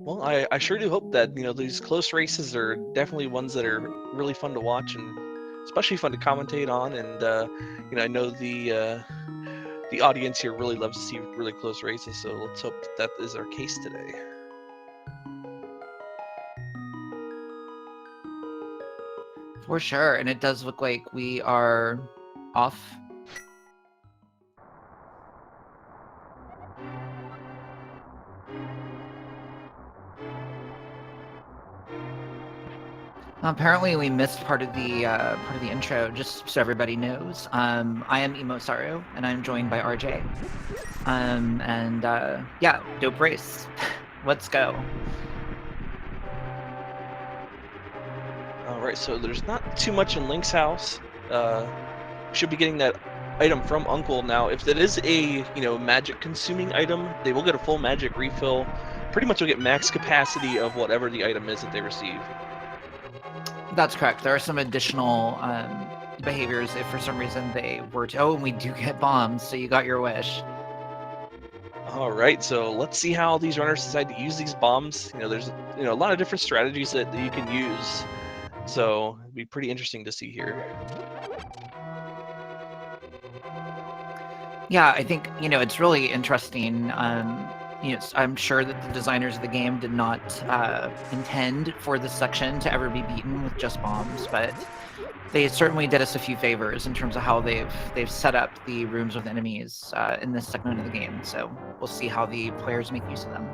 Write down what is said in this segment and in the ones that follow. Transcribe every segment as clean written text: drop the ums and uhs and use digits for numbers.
Well, I sure do hope that these close races are definitely ones that are really fun to watch and especially fun to commentate on. And I know the audience here really loves to see really close races. So let's hope that is our case today. For sure, and it does look like we are off. Apparently, we missed part of the intro. Just so everybody knows, I am Emo Saru, and I'm joined by RJ. And yeah, dope race. Let's go. All right, so there's not too much in Link's house. Should be getting that item from Uncle now. If that is a magic consuming item, they will get a full magic refill. Pretty much will get max capacity of whatever the item is that they receive. That's correct. There are some additional behaviors if for some reason they were to. Oh, and we do get bombs, so you got your wish. All right, so let's see how these runners decide to use these bombs. There's a lot of different strategies that you can use, so it'd be pretty interesting to see here. Yeah, I think it's really interesting. I'm sure that the designers of the game did not intend for this section to ever be beaten with just bombs, but they certainly did us a few favors in terms of how they've set up the rooms with enemies in this segment of the game. So we'll see how the players make use of them.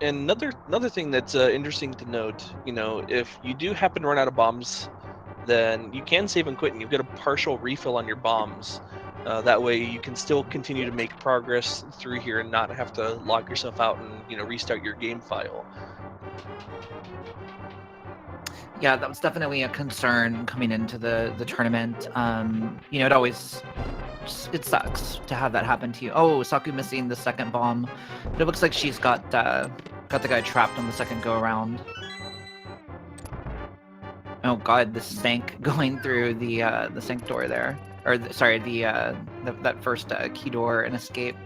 And another thing that's interesting to note, if you do happen to run out of bombs, then you can save and quit, and you get a partial refill on your bombs. That way, you can still continue to make progress through here and not have to log yourself out and restart your game file. Yeah, that was definitely a concern coming into the tournament. It always it sucks to have that happen to you. Oh, Saku missing the second bomb, but it looks like she's got the guy trapped on the second go around. Oh god, the sink going through the sink door there, or sorry, that first key door and escape.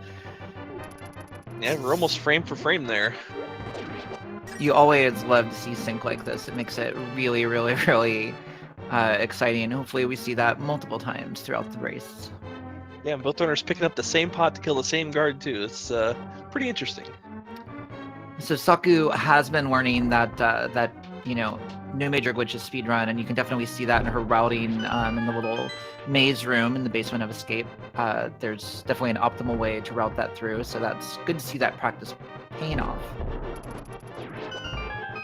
Yeah, we're almost frame for frame there. You always love to see sync like this. It makes it really, really, really exciting. Hopefully, we see that multiple times throughout the race. Yeah, and both runners picking up the same pot to kill the same guard too. It's pretty interesting. So Saku has been learning that no major glitches speedrun, and you can definitely see that in her routing in the little maze room in the basement of Escape. There's definitely an optimal way to route that through, so that's good to see that practice paying off.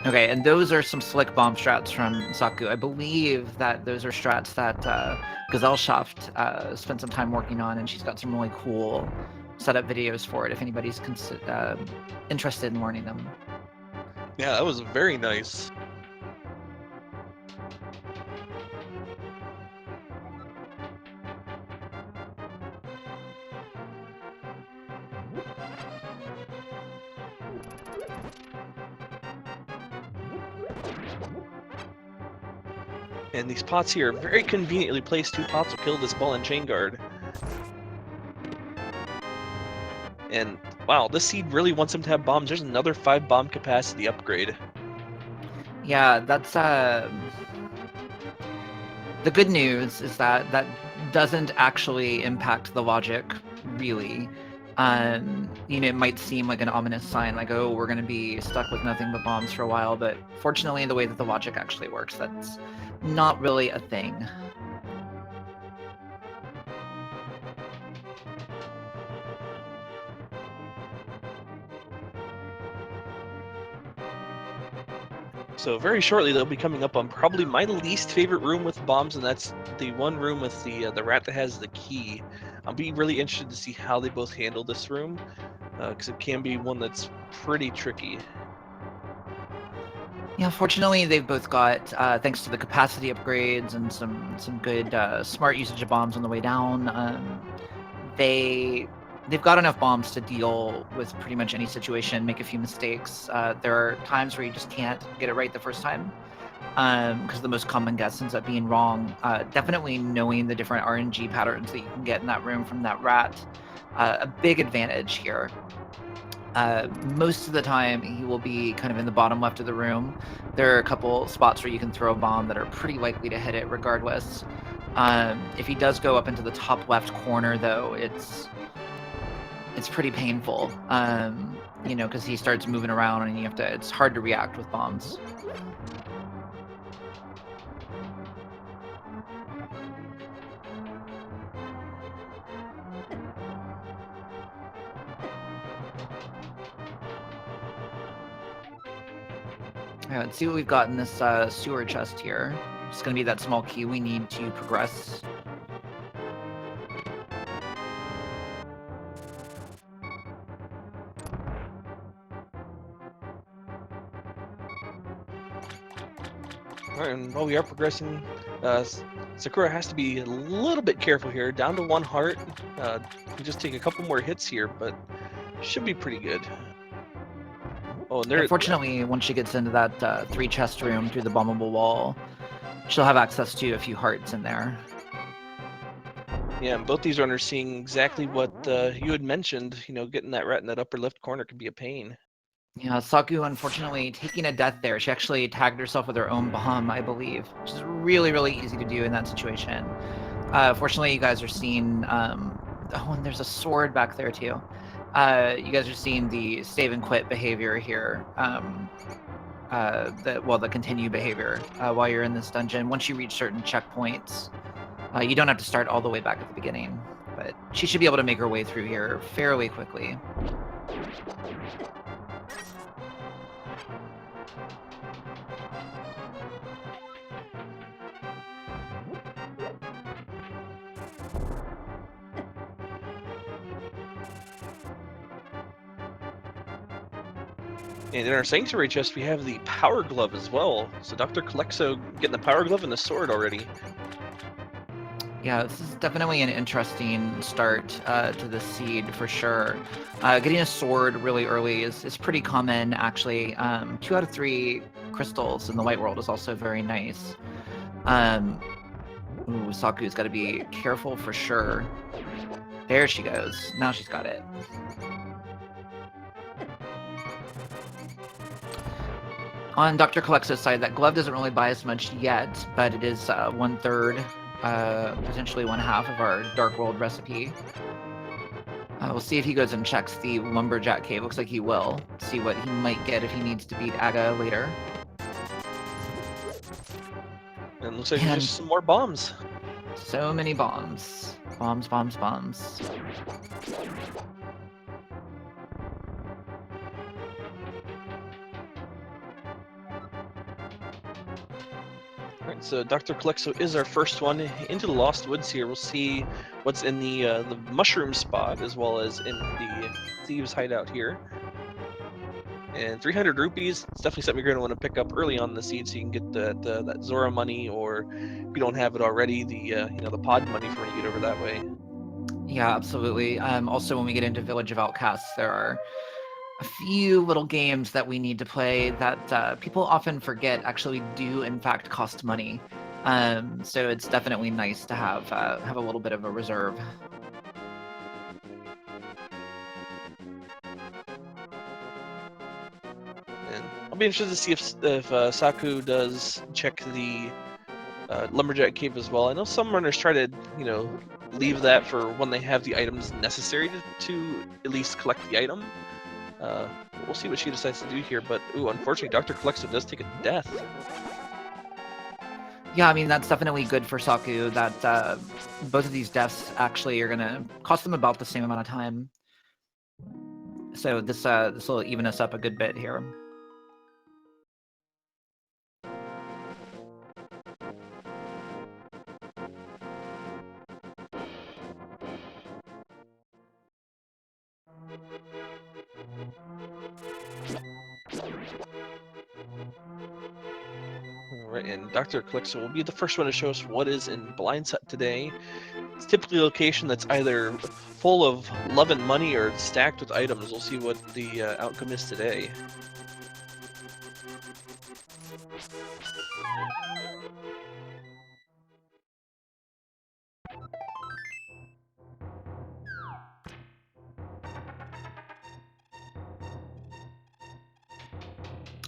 Okay, and those are some slick bomb strats from Saku. I believe that those are strats that Gesellschaft spent some time working on, and she's got some really cool setup videos for it if anybody's interested in learning them. Yeah, that was very nice. And these pots here are very conveniently placed. 2 pots will kill this ball and chain guard. And wow, this seed really wants him to have bombs. There's another 5 bomb capacity upgrade. Yeah, that's the good news is that that doesn't actually impact the logic, really. It might seem like an ominous sign, like, oh, we're going to be stuck with nothing but bombs for a while, but fortunately, the way that the logic actually works, that's not really a thing. So very shortly they'll be coming up on probably my least favorite room with bombs, and that's the one room with the rat that has the key. I'll be really interested to see how they both handle this room, because it can be one that's pretty tricky. Yeah, fortunately, they've both got, thanks to the capacity upgrades and some good smart usage of bombs on the way down, they've got enough bombs to deal with pretty much any situation, make a few mistakes. There are times where you just can't get it right the first time, because the most common guess ends up being wrong. Definitely knowing the different RNG patterns that you can get in that room from that rat, a big advantage here. Most of the time, he will be kind of in the bottom left of the room. There are a couple spots where you can throw a bomb that are pretty likely to hit it regardless. If he does go up into the top left corner, though, it's pretty painful. Because he starts moving around and it's hard to react with bombs. Let's see what we've got in this sewer chest here. It's going to be that small key we need to progress. All right, and while we are progressing, Sakura has to be a little bit careful here. Down to 1 heart. You just take a couple more hits here, but should be pretty good. Oh, and there. Unfortunately, once she gets into that 3 chest room through the bombable wall, she'll have access to a few hearts in there. Yeah, and both these runners seeing exactly what you had mentioned. Getting that rat in that upper left corner could be a pain. Yeah, Saku, unfortunately, taking a death there. She actually tagged herself with her own bomb, I believe, which is really, really easy to do in that situation. Fortunately, you guys are seeing... oh, and there's a sword back there, too. You guys are seeing the save and quit behavior here. The continue behavior while you're in this dungeon. Once you reach certain checkpoints, you don't have to start all the way back at the beginning. But she should be able to make her way through here fairly quickly. And in our sanctuary chest, we have the power glove as well. So Dr. Kalexo getting the power glove and the sword already. Yeah, this is definitely an interesting start to the seed for sure. Getting a sword really early is pretty common, actually. 2 out of 3 crystals in the light world is also very nice. Saku's got to be careful for sure. There she goes. Now she's got it. On Dr. Kalexo's side, that glove doesn't really buy as much yet, but it is 1/3, potentially 1/2 of our Dark World recipe. We'll see if he goes and checks the Lumberjack Cave. Looks like he will. See what he might get if he needs to beat Aga later. And looks like there's just some more bombs. So many bombs. Bombs, bombs, bombs. Alright, so Dr. Kalexo is our first one into the Lost Woods here. We'll see what's in the mushroom spot as well as in the thieves' hideout here. And 300 rupees, it's definitely something you're going to want to pick up early on in the seed so you can get that Zora money, or if you don't have it already, the pod money for when you get over that way. Yeah, absolutely. Also, when we get into Village of Outcasts, there are a few little games that we need to play that people often forget actually do in fact cost money. So it's definitely nice to have a little bit of a reserve. And I'll be interested to see if Saku does check the Lumberjack Cave as well. I know some runners try to leave that for when they have the items necessary to at least collect the item. We'll see what she decides to do here, but unfortunately, Dr. Kalexo does take a death. Yeah, I mean, that's definitely good for Saku, that both of these deaths actually are going to cost them about the same amount of time. So this will even us up a good bit here. Alright, and Dr. Kalexo will be the first one to show us what is in Blind Set today. It's typically a location that's either full of love and money or stacked with items. We'll see what the outcome is today.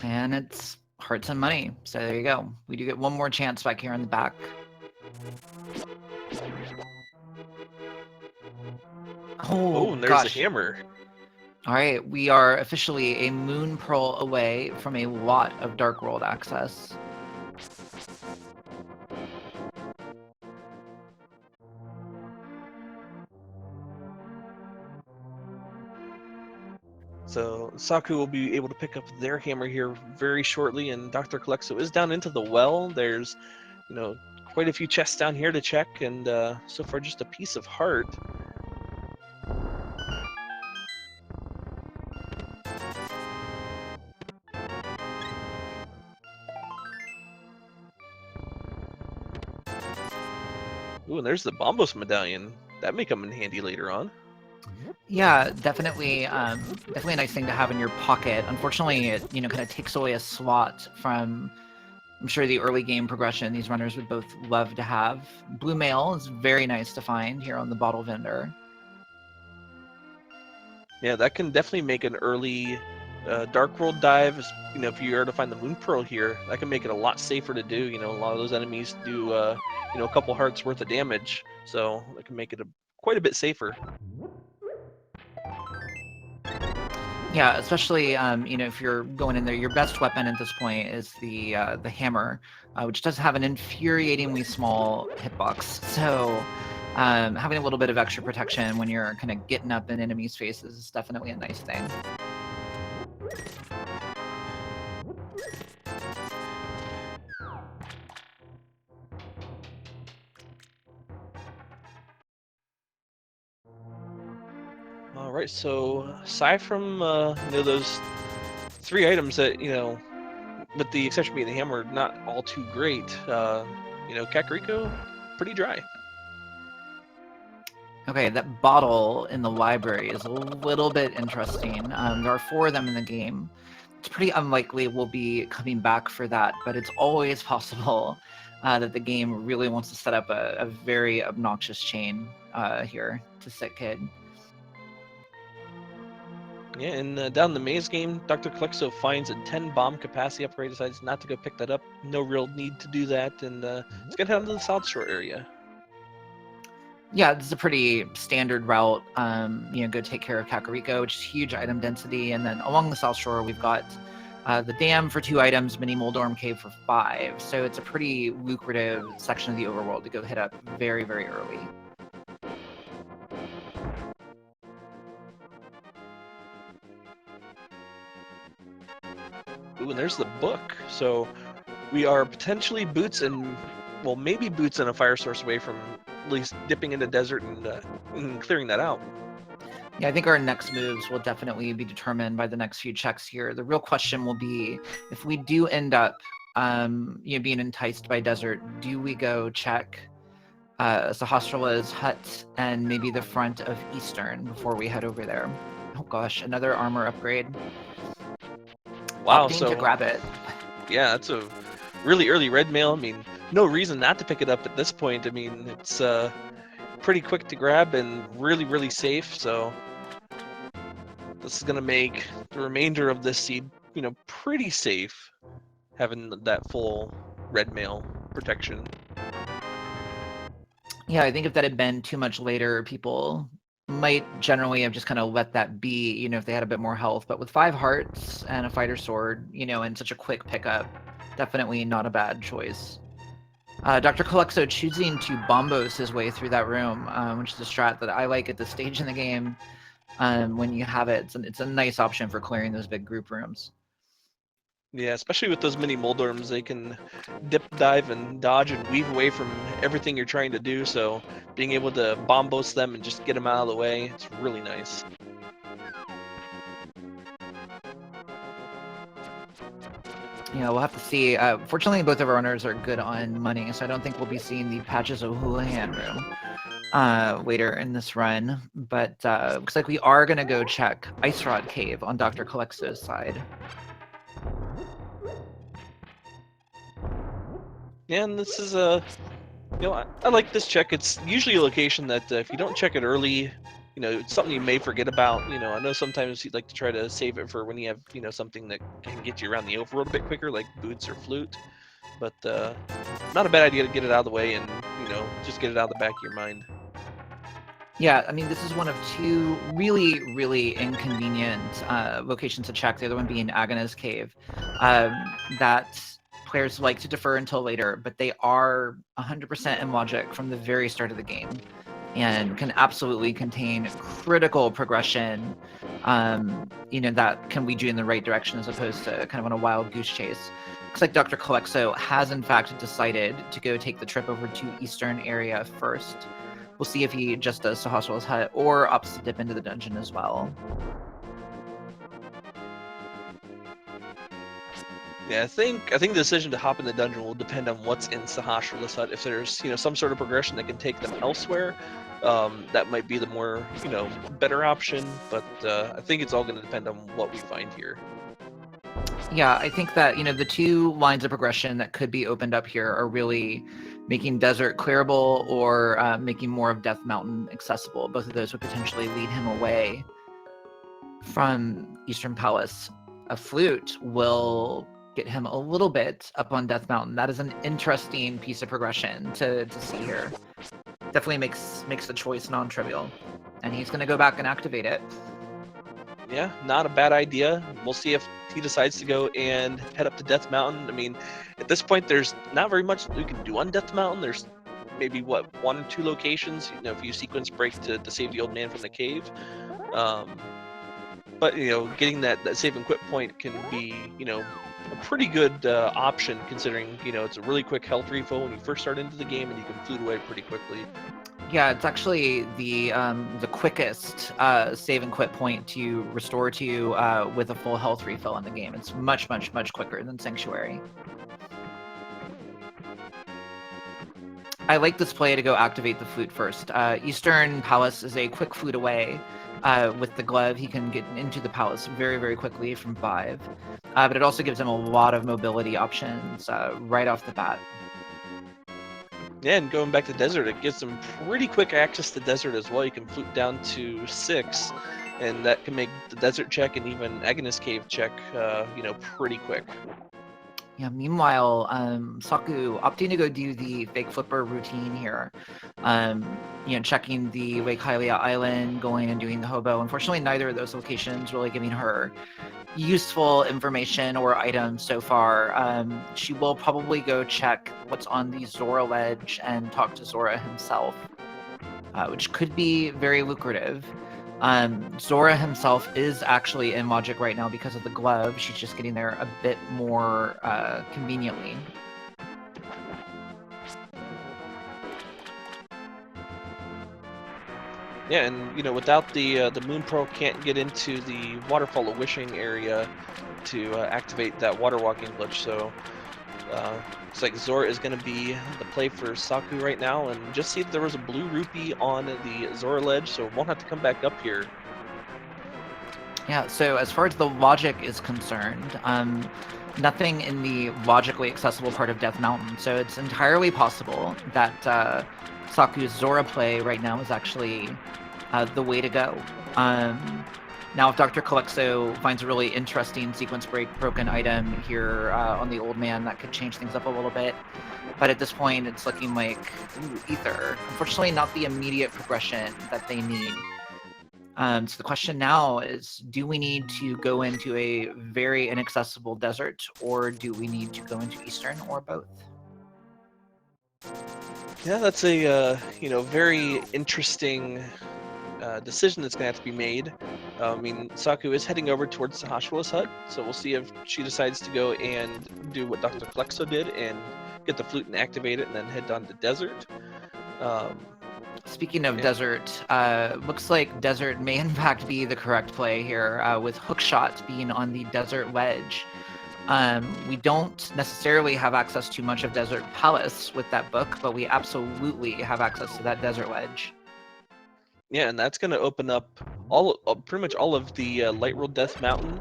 And it's hearts and money. So there you go. We do get one more chance back here in the back. Oh, Oh, and there's the gosh. hammer. All right, we are officially a Moon Pearl away from a lot of Dark World access. So Saku will be able to pick up their hammer here very shortly, and Dr. Calexo is down into the well. There's, quite a few chests down here to check, and so far just a piece of heart. Ooh, and there's the Bombos medallion. That may come in handy later on. Yeah, definitely, definitely a nice thing to have in your pocket. Unfortunately, it kind of takes away a slot from, I'm sure, the early game progression these runners would both love to have. Blue mail is very nice to find here on the bottle vendor. Yeah, that can definitely make an early Dark World dive. If you are to find the Moon Pearl here, that can make it a lot safer to do. A lot of those enemies do, a couple hearts worth of damage, so that can make it quite a bit safer. Yeah, especially if you're going in there, your best weapon at this point is the hammer, which does have an infuriatingly small hitbox. So having a little bit of extra protection when you're kind of getting up in enemies' faces is definitely a nice thing. All right, so aside from those 3 items that with the exception being the hammer, not all too great. Kakariko, pretty dry. Okay, that bottle in the library is a little bit interesting. There are 4 of them in the game. It's pretty unlikely we'll be coming back for that, but it's always possible that the game really wants to set up a very obnoxious chain here to Sick Kid. Yeah, and down the maze game, Dr. Calexo finds a 10 bomb capacity upgrade, decides not to go pick that up. No real need to do that, and let's get down to the South Shore area. Yeah, this is a pretty standard route. Go take care of Kakariko, which is huge item density, and then along the South Shore, we've got the dam for 2 items, Mini Moldorm Cave for 5. So it's a pretty lucrative section of the overworld to go hit up very, very early. Ooh, and there's the book. So we are potentially maybe boots and a fire source away from at least dipping into desert and clearing that out. Yeah, I think our next moves will definitely be determined by the next few checks here. The real question will be, if we do end up being enticed by desert, do we go check Sahasrala's hut and maybe the front of Eastern before we head over there? Oh gosh, another armor upgrade. Wow, Opting to grab it. Yeah, that's a really early red mail. I mean, no reason not to pick it up at this point. I mean, it's pretty quick to grab and really, really safe. So this is going to make the remainder of this seed, pretty safe, having that full red mail protection. Yeah, I think if that had been too much later, people might generally have just kind of let that be, if they had a bit more health. But with 5 hearts and a fighter sword, and such a quick pickup, definitely not a bad choice. Dr. Calexo choosing to bombos his way through that room, which is a strat that I like at this stage in the game. When you have it, it's a nice option for clearing those big group rooms. Yeah, especially with those mini Moldorms, they can dip, dive, and dodge and weave away from everything you're trying to do. So being able to bombos them and just get them out of the way, it's really nice. Yeah, we'll have to see. Fortunately, both of our runners are good on money, so I don't think we'll be seeing the Patches of Houlihan room later in this run. But looks like we are going to go check Ice Rod Cave on Dr. Calexo's side. Yeah, and this is I like this check. It's usually a location that if you don't check it early, it's something you may forget about. I know sometimes you'd like to try to save it for when you have, something that can get you around the overworld a bit quicker, like boots or flute. But not a bad idea to get it out of the way and, just get it out of the back of your mind. Yeah, I mean, this is one of two really, really inconvenient locations to check. The other one being Agnes Cave, that players like to defer until later, but they are 100% in logic from the very start of the game, and can absolutely contain critical progression, that can lead you in the right direction as opposed to kind of on a wild goose chase. Looks like Dr. Calexo has in fact decided to go take the trip over to Eastern area first. We'll see if he just does Sahasrah's Hut or opts to dip into the dungeon as well. Yeah, I think the decision to hop in the dungeon will depend on what's in Sahasrah's Hut. If there's some sort of progression that can take them elsewhere, that might be the more better option. But I think it's all going to depend on what we find here. Yeah, I think that the two lines of progression that could be opened up here are really making Desert clearable or making more of Death Mountain accessible. Both of those would potentially lead him away from Eastern Palace. A flute will get him a little bit up on Death Mountain. That is an interesting piece of progression to see here. Definitely makes the choice non-trivial. And he's going to go back and activate it. Yeah, not a bad idea. We'll see if he decides to go and head up to Death Mountain. I mean, at this point, there's not very much that we can do on Death Mountain. There's maybe, one or two locations, if you sequence break to save the old man from the cave. But, getting that save and quit point can be, a pretty good option considering, it's a really quick health refill when you first start into the game and you can flute away pretty quickly. Yeah, it's actually the quickest save and quit point to restore to with a full health refill in the game. It's much, much, much quicker than Sanctuary. I like this play to go activate the flute first. Eastern Palace is a quick flute away. With the glove, he can get into the palace very, very quickly from 5. But it also gives him a lot of mobility options right off the bat. Yeah, and going back to Desert, it gives them pretty quick access to Desert as well. You can flute down to 6, and that can make the Desert check and even Agnes Cave check, pretty quick. Yeah, meanwhile, Saku opting to go do the fake flipper routine here. Checking the Lake Hylia Island, going and doing the hobo. Unfortunately, neither of those locations really giving her useful information or items so far. She will probably go check what's on the Zora ledge and talk to Zora himself, which could be very lucrative. Zora himself is actually in logic right now because of the glove. She's just getting there a bit more conveniently. Yeah, and without the Moon Pearl, can't get into the Waterfall of Wishing area to activate that water walking glitch. So looks like Zora is going to be the play for Saku right now, and just see if there was a blue rupee on the Zora ledge, so won't have to come back up here. Yeah, so as far as the logic is concerned, nothing in the logically accessible part of Death Mountain, so it's entirely possible that Saku's Zora play right now is actually the way to go. Now, if Dr. Calexo finds a really interesting sequence break broken item here on the old man, that could change things up a little bit. But at this point, it's looking like Ether. Unfortunately, not the immediate progression that they need. So the question now is, do we need to go into a very inaccessible desert, or do we need to go into Eastern, or both? Yeah, that's a very interesting decision that's going to have to be made. I mean, Saku is heading over towards Sahasrah's Hut, so we'll see if she decides to go and do what Dr. Calexo did and get the flute and activate it, and then head down to Desert. Speaking of Desert, looks like Desert may in fact be the correct play here, with Hookshot being on the Desert Ledge. We don't necessarily have access to much of Desert Palace with that book, but we absolutely have access to that Desert Ledge. Yeah, and that's going to open up pretty much all of the Lightroad Death Mountain,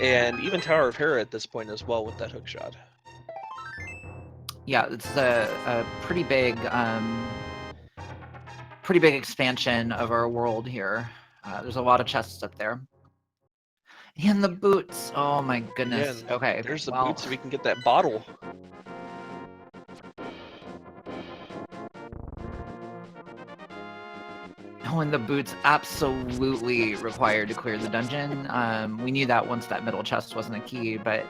and even Tower of Hera at this point as well with that hookshot. Yeah, it's a pretty big pretty big expansion of our world here. There's a lot of chests up there. And the boots. Oh my goodness. Yeah, okay. There's the well, boots so we can get that bottle. Oh, and the boots absolutely required to clear the dungeon. We knew that once that middle chest wasn't a key, but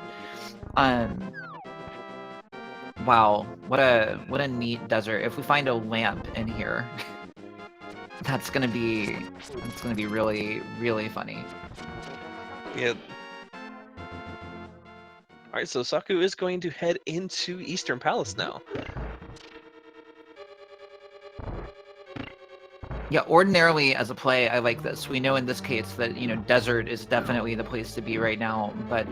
wow, what a neat desert. If we find a lamp in here, that's gonna be really, really funny. Yeah. Alright, so Saku is going to head into Eastern Palace now. Yeah, ordinarily as a play, I like this. We know in this case that, you know, desert is definitely the place to be right now, but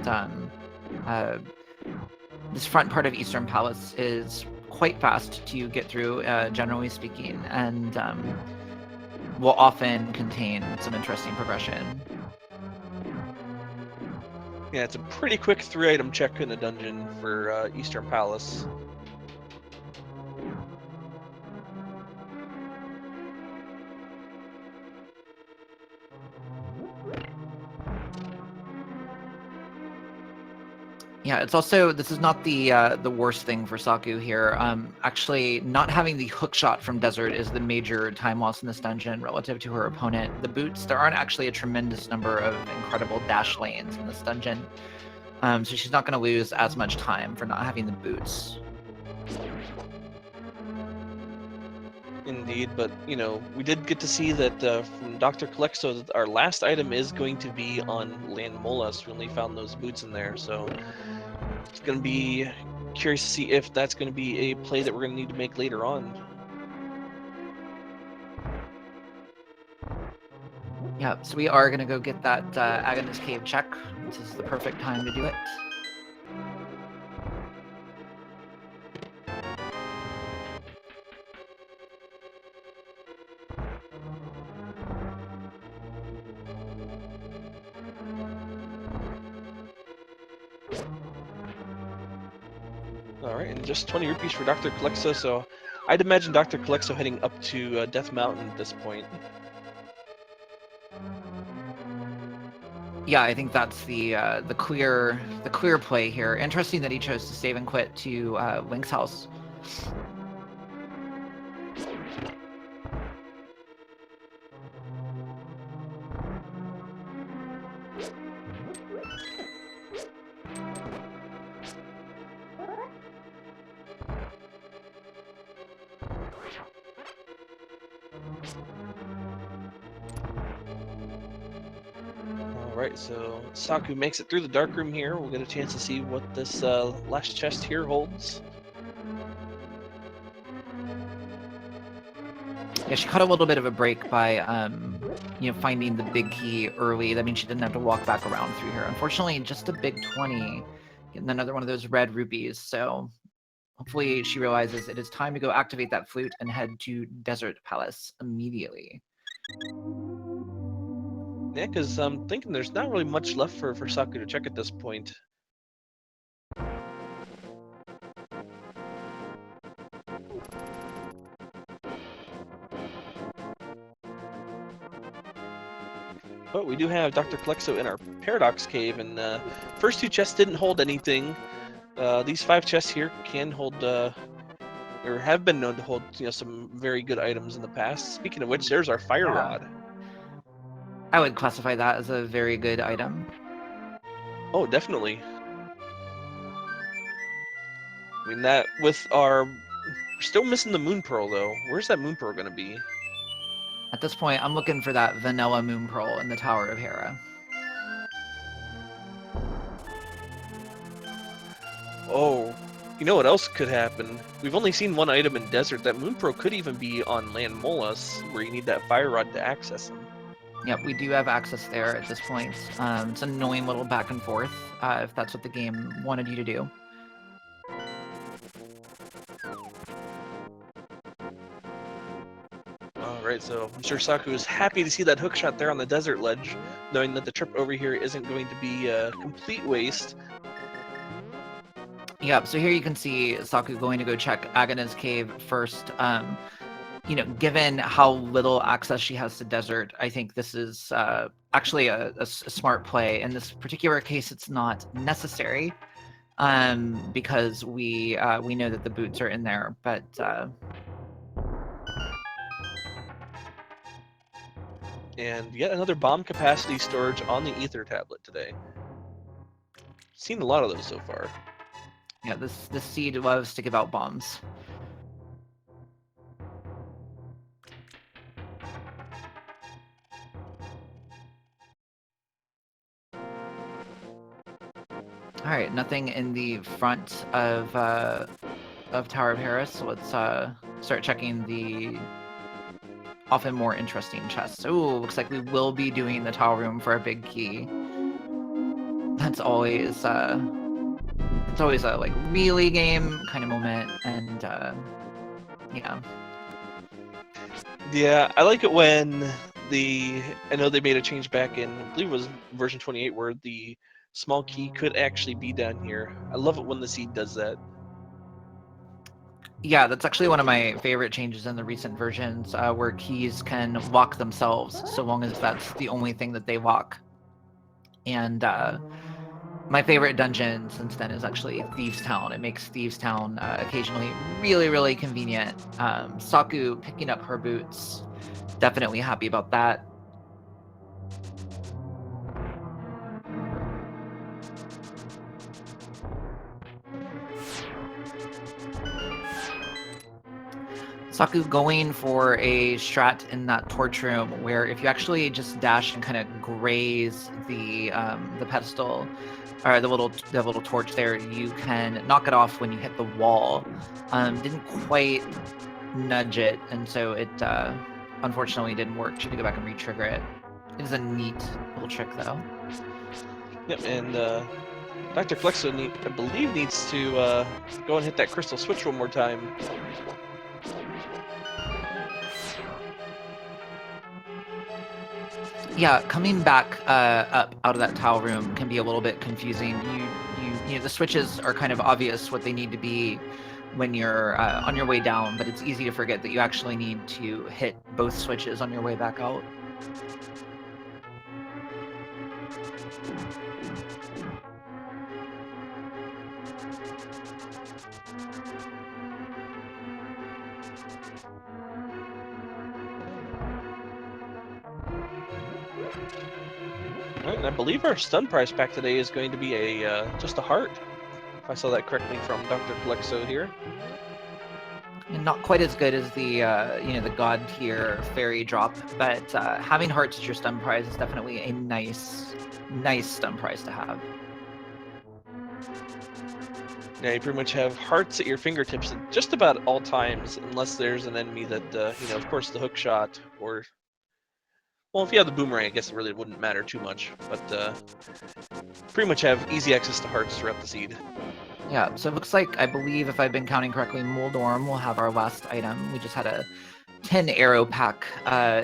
this front part of Eastern Palace is quite fast to get through, generally speaking, and will often contain some interesting progression. Yeah, it's a pretty quick 3-item check in a dungeon for Eastern Palace. Yeah, it's also, this is not the worst thing for Saku here. Actually, not having the hook shot from Desert is the major time loss in this dungeon relative to her opponent. The boots, there aren't actually a tremendous number of incredible dash lanes in this dungeon. So she's not going to lose as much time for not having the boots. Indeed, but you know, we did get to see that from Dr. Calexo that our last item is going to be on Land Molas. We only found those boots in there, so it's going to be curious to see if that's going to be a play that we're going to need to make later on. Yeah, so we are going to go get that Aghanis Cave check. This is the perfect time to do it. Alright, and just 20 rupees for Dr. Calexo, so I'd imagine Dr. Calexo heading up to Death Mountain at this point. Yeah, I think that's the clear play here. Interesting that he chose to save and quit to Link's house. Alright, so Saku makes it through the dark room here. We'll get a chance to see what this last chest here holds. Yeah, she caught a little bit of a break by, you know, finding the big key early. That means she didn't have to walk back around through here. Unfortunately, just a big 20, getting another one of those red rupees. So hopefully she realizes it is time to go activate that flute and head to Desert Palace immediately. Yeah, because I'm thinking there's not really much left for Saku to check at this point. But we do have Dr. Calexo in our Paradox Cave, and first two chests didn't hold anything. These 5 chests here can hold, or have been known to hold, you know, some very good items in the past. Speaking of which, there's our Fire Rod. I would classify that as a very good item. Oh, definitely. I mean, that with our... We're still missing the Moon Pearl, though. Where's that Moon Pearl going to be? At this point, I'm looking for that vanilla Moon Pearl in the Tower of Hera. Oh, you know what else could happen? We've only seen one item in Desert. That Moon Pearl could even be on Land Molas, where you need that Fire Rod to access them. Yep, we do have access there at this point. It's an annoying little back and forth, if that's what the game wanted you to do. Alright, so I'm sure Saku is happy to see that hook shot there on the desert ledge, knowing that the trip over here isn't going to be a complete waste. Yep, so here you can see Saku going to go check Aghanis Cave first. given how little access she has to desert, I think this is actually a smart play. In this particular case, it's not necessary because we know that the boots are in there, but And yet another bomb capacity storage on the Ether tablet today. Seen a lot of those so far. yeah, this seed loves to give out bombs. All right, nothing in the front of Tower of Harris. So let's start checking the often more interesting chests. Oh, looks like we will be doing the tile room for a big key. That's always it's always a like really game kind of moment, and yeah. Yeah, I like it when I know they made a change back in, I believe it was version 28, where the small key could actually be down here. I love it when the seed does that. Yeah, that's actually one of my favorite changes in the recent versions, where keys can lock themselves, so long as that's the only thing that they lock. And my favorite dungeon since then is actually Thieves Town. It makes Thieves Town occasionally really, really convenient. Saku picking up her boots, definitely happy about that. Saku going for a strat in that torch room where if you actually just dash and kind of graze the pedestal or the little torch there, you can knock it off when you hit the wall. Didn't quite nudge it, and so it unfortunately didn't work. Should we go back and re-trigger it? It is a neat little trick though. Yep, and Dr. Klexo, I believe, needs to go and hit that crystal switch one more time. Yeah, coming back up out of that tile room can be a little bit confusing. You know, the switches are kind of obvious what they need to be when you're on your way down, but it's easy to forget that you actually need to hit both switches on your way back out. Right, and I believe our stun price back today is going to be a just a heart, if I saw that correctly from Dr. Klexo here. And not quite as good as the the god tier fairy drop, but having hearts as your stun prize is definitely a nice stun prize to have. Yeah, you pretty much have hearts at your fingertips at just about all times, unless there's an enemy that, of course, the hook shot, or, well, if you have the boomerang, I guess it really wouldn't matter too much, but pretty much have easy access to hearts throughout the seed. Yeah, so it looks like, I believe, if I've been counting correctly, Moldorm will have our last item. We just had a 10 arrow pack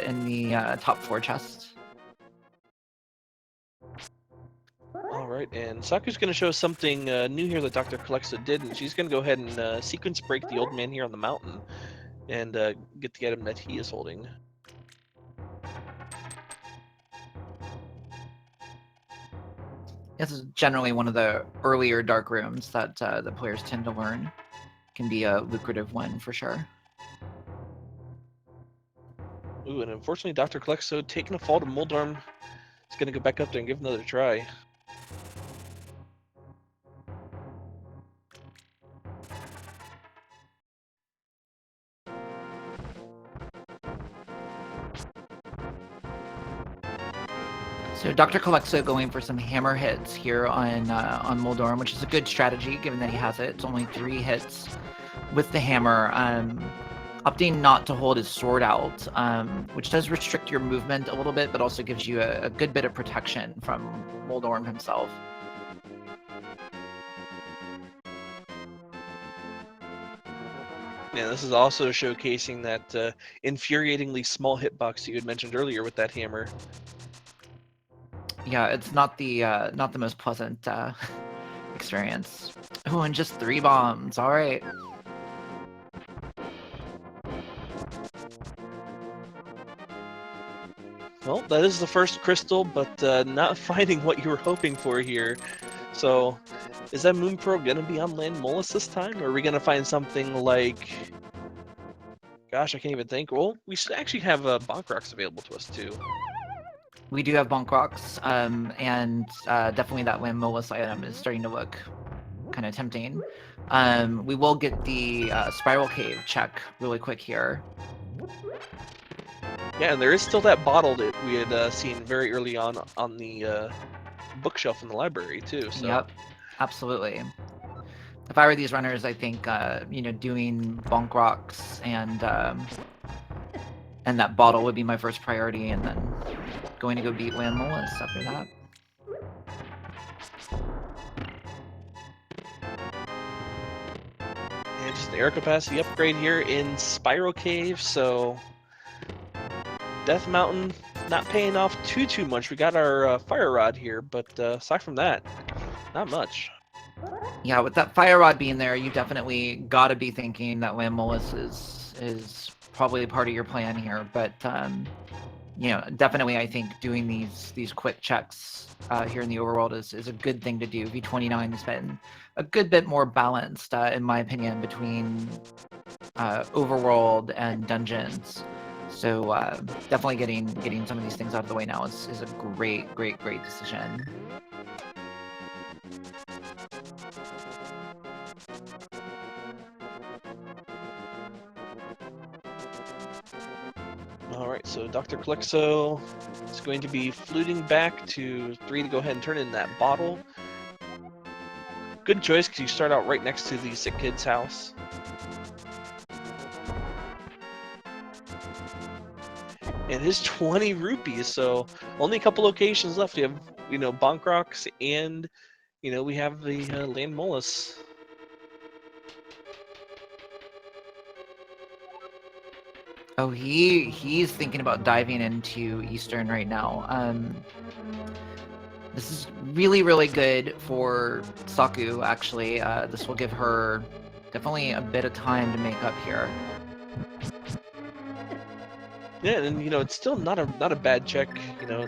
in the top 4 chests. All right, and Saku's going to show something new here that Dr. Kalexo did, and she's going to go ahead and sequence break the old man here on the mountain and get the item that he is holding. This is generally one of the earlier dark rooms that the players tend to learn. Can be a lucrative one for sure. Ooh, and unfortunately, Dr. Kalexo taking a fall to Moldorm. Is going to go back up there and give another try. So Dr. Kalexo going for some hammer hits here on Moldorm, which is a good strategy given that he has it. It's only 3 hits with the hammer. Opting not to hold his sword out, which does restrict your movement a little bit, but also gives you a good bit of protection from Moldorm himself. Yeah, this is also showcasing that infuriatingly small hitbox you had mentioned earlier with that hammer. Yeah, it's not the most pleasant experience. Oh, and just 3 bombs. All right. Well, that is the first crystal, but not finding what you were hoping for here. So, is that Moonpro gonna be on Land Molus this time, or are we gonna find something like? Gosh, I can't even think. Well, we should actually have Bonk Rocks available to us too. We do have Bonk Rocks, and definitely that Land Molus item is starting to look kind of tempting. We will get the Spiral Cave check really quick here. Yeah, and there is still that bottle that we had seen very early on the bookshelf in the library too. So. Yep, absolutely. If I were these runners, I think doing Bonk Rocks and that bottle would be my first priority, and then going to go beat Land Molus after that. And just an air capacity upgrade here in Spiral Cave, so Death Mountain not paying off too much. We got our Fire Rod here, but aside from that, not much. Yeah, with that Fire Rod being there, you definitely got to be thinking that Land Molus is probably part of your plan here. But definitely, I think doing these quick checks here in the overworld is a good thing to do. V29 has been a good bit more balanced, in my opinion, between overworld and dungeons. So definitely getting some of these things out of the way now is a great decision. Alright, so Dr. Calyxo is going to be fluting back to 3 to go ahead and turn in that bottle. Good choice, because you start out right next to the sick kid's house. And his 20 rupees, so only a couple locations left. You have, Bonk Rocks, and, we have the Land Molus. Oh, he's thinking about diving into Eastern right now. This is really good for Saku, actually. This will give her definitely a bit of time to make up here. Yeah, and it's still not a bad check.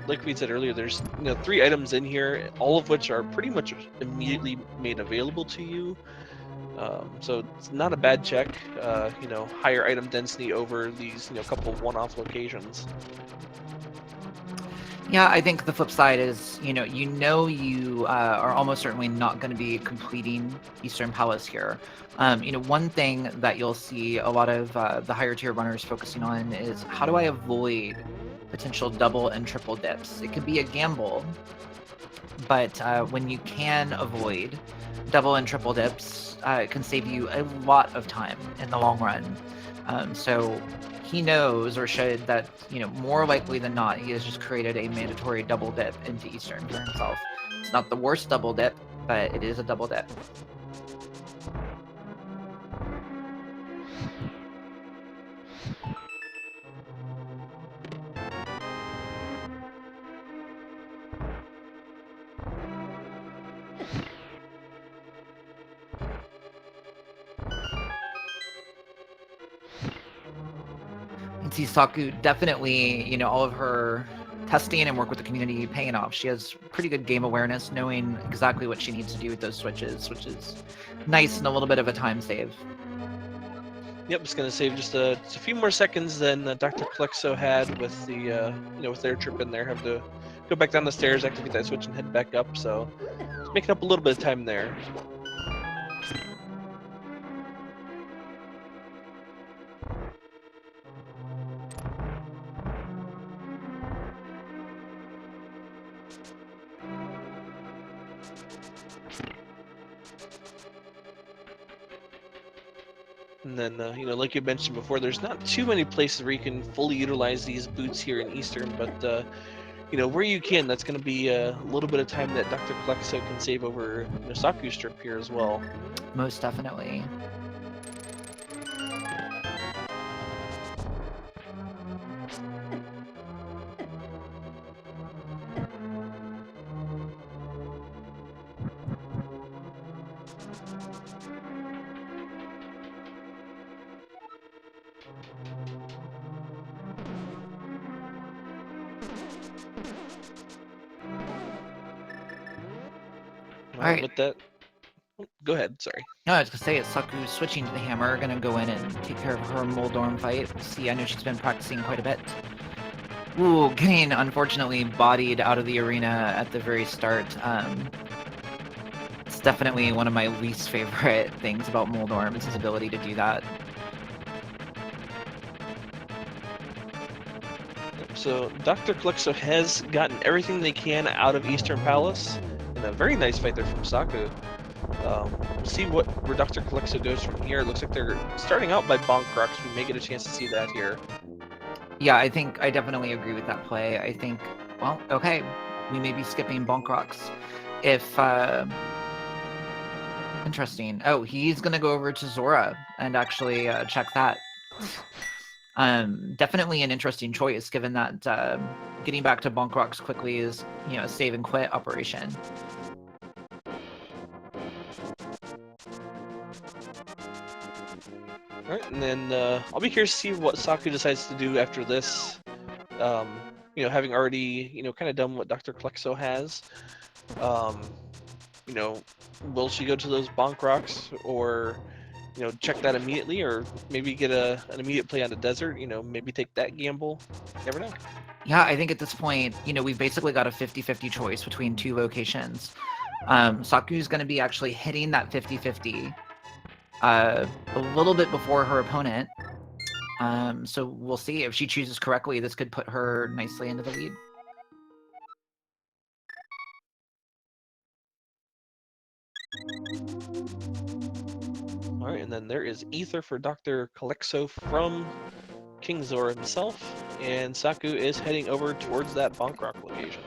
Like we said earlier, there's 3 items in here, all of which are pretty much immediately made available to you. So it's not a bad check. Higher item density over these couple of one-off locations. Yeah, I think the flip side is, you are almost certainly not going to be completing Eastern Palace here. One thing that you'll see a lot of the higher tier runners focusing on is how do I avoid potential double and triple dips? It could be a gamble, but when you can avoid double and triple dips, it can save you a lot of time in the long run. So he knows, or should, that more likely than not, he has just created a mandatory double dip into Eastern for himself. It's not the worst double dip, but it is a double dip. And see Saku definitely, all of her testing and work with the community paying off. She has pretty good game awareness, knowing exactly what she needs to do with those switches, which is nice and a little bit of a time save. Yep, it's going to save just a few more seconds than Dr. Calyxo had with the with their trip in there. Have to go back down the stairs, activate that switch, and head back up. So it's making up a little bit of time there. And then, like you mentioned before, there's not too many places where you can fully utilize these boots here in Eastern, but, where you can, that's going to be a little bit of time that Dr. Calyxo can save over Saku's trip here as well. Most definitely. Alright. With that, go ahead. Sorry. No, I was gonna say it's Saku switching to the hammer, gonna go in and take care of her Moldorm fight. We'll see, I know she's been practicing quite a bit. Ooh, getting unfortunately bodied out of the arena at the very start. It's definitely one of my least favorite things about Moldorm, is his ability to do that. So Dr. Calyxo has gotten everything they can out of Eastern Palace, and a very nice fight there from Saku. We'll see where Dr. Calyxo goes from here. It looks like they're starting out by Bonk Rocks. We may get a chance to see that here. Yeah, I think I definitely agree with that play. I think, well, okay, we may be skipping Bonk Rocks. If, interesting. Oh, he's gonna go over to Zora and actually check that. Definitely an interesting choice, given that getting back to Bonk Rocks quickly is, you know, a save and quit operation. Alright, and then I'll be curious to see what Saku decides to do after this. You know, having already, you know, kind of done what Dr. Calyxo has. You know, will she go to those Bonk Rocks, or, you know, check that immediately, or maybe get an immediate play on the desert, you know, maybe take that gamble? Never know. Yeah, I think at this point, you know, we've basically got a 50-50 choice between two locations. Saku's going to be actually hitting that 50-50 a little bit before her opponent. So we'll see. If she chooses correctly, this could put her nicely into the lead. Alright, and then there is Ether for Dr. Calyxo from King Zora himself, and Saku is heading over towards that Bonk Rock location.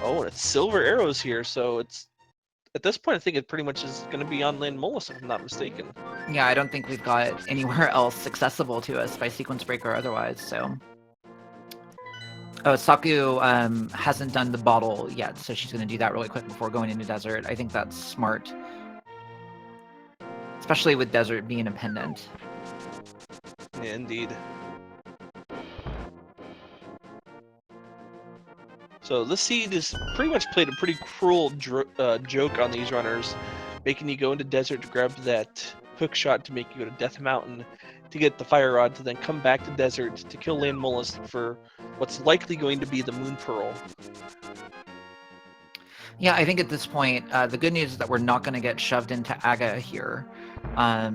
Oh, and it's Silver Arrows here, so it's, at this point, I think it pretty much is going to be on Land Molus, if I'm not mistaken. Yeah, I don't think we've got anywhere else accessible to us by Sequence Breaker or otherwise, so... Oh, Saku hasn't done the bottle yet, so she's going to do that really quick before going into Desert. I think that's smart. Especially with Desert being a pendant. Yeah, indeed. So this seed has pretty much played a pretty cruel joke on these runners, making you go into Desert to grab that hook shot to make you go to Death Mountain to get the Fire Rod, to then come back to Desert to kill Land Mollusk for what's likely going to be the Moon Pearl. Yeah, I think at this point, the good news is that we're not going to get shoved into Aga here. I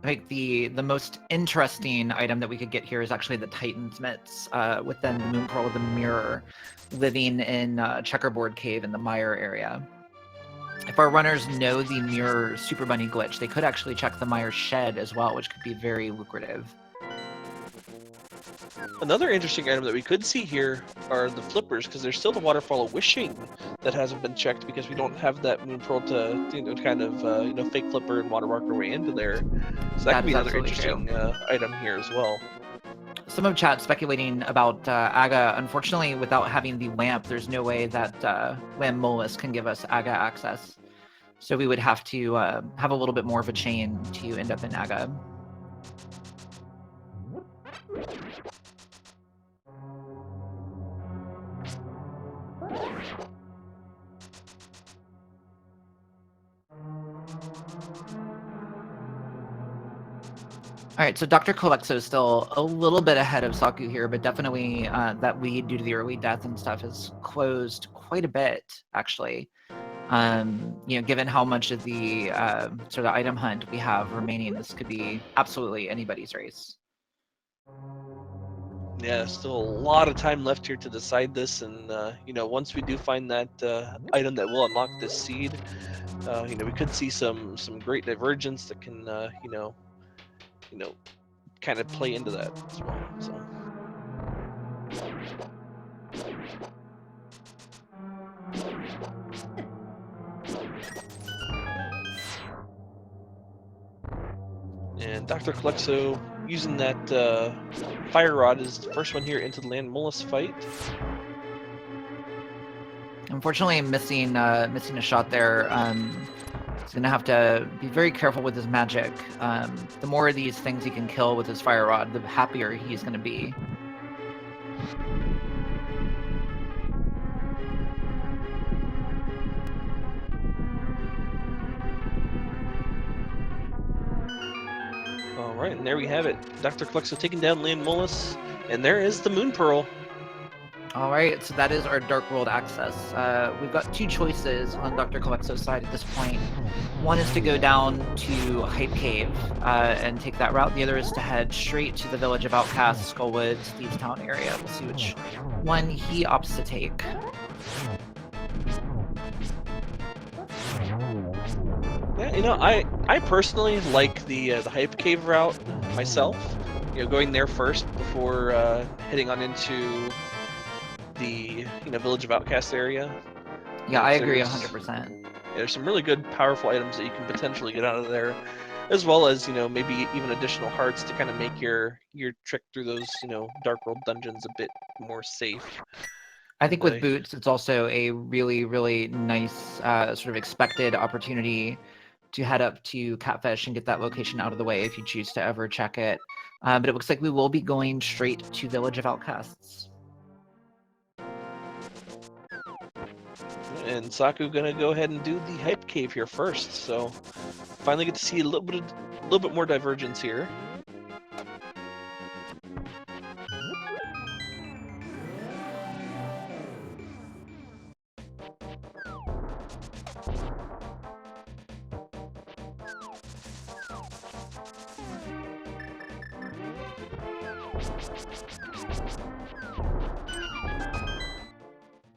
think the most interesting item that we could get here is actually the Titan's Mitts, with then the Moon Pearl with the mirror living in Checkerboard Cave in the Mire area. If our runners know the mirror Super Bunny glitch, they could actually check the Mire Shed as well, which could be very lucrative. Another interesting item that we could see here are the flippers, because there's still the Waterfall of Wishing that hasn't been checked, because we don't have that Moon Pearl to, you know, kind of, you know, fake flipper and watermark our way into there. So that could be another interesting item here as well. Some of chat speculating about Aga. Unfortunately, without having the lamp, there's no way that Land Molus can give us Aga access. So we would have to have a little bit more of a chain to end up in Aga. All right, so Dr. Calyxo is still a little bit ahead of Saku here, but definitely that lead due to the early death and stuff has closed quite a bit, actually. You know, given how much of the sort of item hunt we have remaining, this could be absolutely anybody's race. Yeah, still a lot of time left here to decide this, and you know, once we do find that item that will unlock this seed, you know, we could see some great divergence that can, you know, kind of play into that as well. So. And Dr. Calyxo using that Fire Rod is the first one here into the Land Molus fight. Unfortunately, missing a shot there. It's gonna have to be very careful with his magic. The more of these things he can kill with his fire rod, the happier he's gonna be. All right, and there we have it. Dr. Calexo taking down Leon Mullis, and there is the Moon Pearl. All right, so that is our Dark World access. We've got two choices on Dr. Calexo's side at this point. One is to go down to Hype Cave and take that route. The other is to head straight to the Village of Outcasts, Skullwoods, Thieves Town area. We'll see which one he opts to take. Yeah, you know, I personally like the Hype Cave route myself. You know, going there first before heading on into the Village of Outcasts area. Yeah, I agree 100%. There's some really good, powerful items that you can potentially get out of there, as well as maybe even additional hearts to kind of make your trek through those Dark World dungeons a bit more safe. I think with boots, it's also a really, really nice sort of expected opportunity to head up to Catfish and get that location out of the way if you choose to ever check it. But it looks like we will be going straight to Village of Outcasts. And Saku gonna go ahead and do the Hype Cave here first, so finally get to see a little bit more divergence here.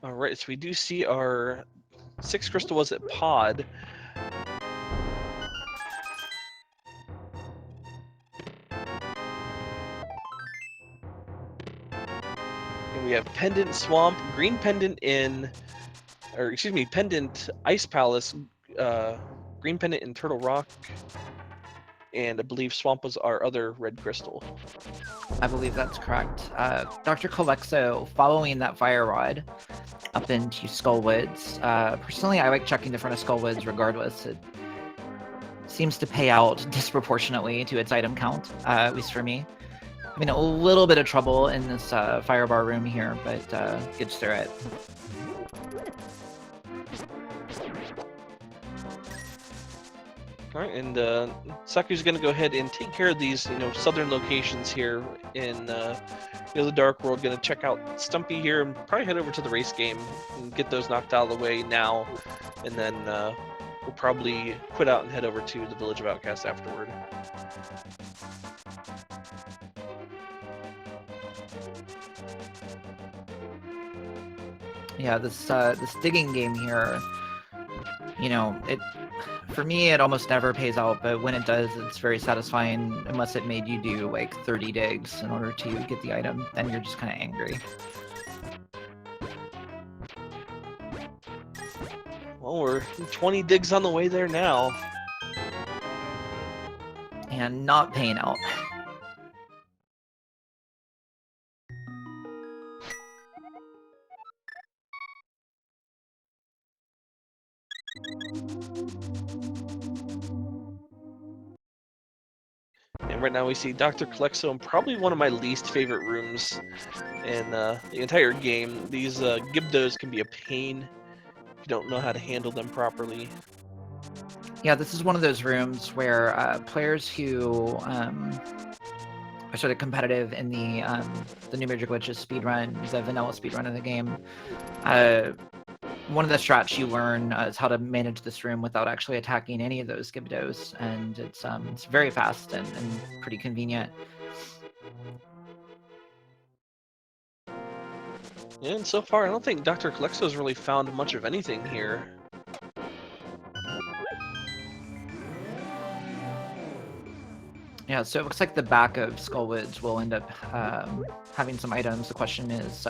Alright, so we do see our 6 crystal was at Pod. And we have Pendant Swamp, Green Pendant Pendant Ice Palace, Green Pendant in Turtle Rock, and I believe Swamp was our other red crystal. I believe that's correct. Dr. Calexo, following that fire rod up into Skullwoods. Personally, I like checking the front of Skullwoods regardless. It seems to pay out disproportionately to its item count, at least for me. I'm in a little bit of trouble in this fire bar room here, but gets through it. All right, and Saku's going to go ahead and take care of these, southern locations here in, the Dark World. Going to check out Stumpy here and probably head over to the race game and get those knocked out of the way now, and then we'll probably quit out and head over to the Village of Outcasts afterward. Yeah, this digging game here, for me, it almost never pays out, but when it does, it's very satisfying, unless it made you do like 30 digs in order to get the item. Then you're just kind of angry. Well, we're 20 digs on the way there now. And not paying out. And right now we see Dr. Calexo in probably one of my least favorite rooms in the entire game. These Gibdos can be a pain if you don't know how to handle them properly. Yeah, this is one of those rooms where players who are sort of competitive in the New Major Glitches speedrun, the vanilla speedrun of the game, one of the strats you learn is how to manage this room without actually attacking any of those Gibdos, and it's very fast and pretty convenient. Yeah, and so far I don't think Dr. Calexo's really found much of anything here. Yeah, so it looks like the back of Skullwoods will end up having some items. The question is,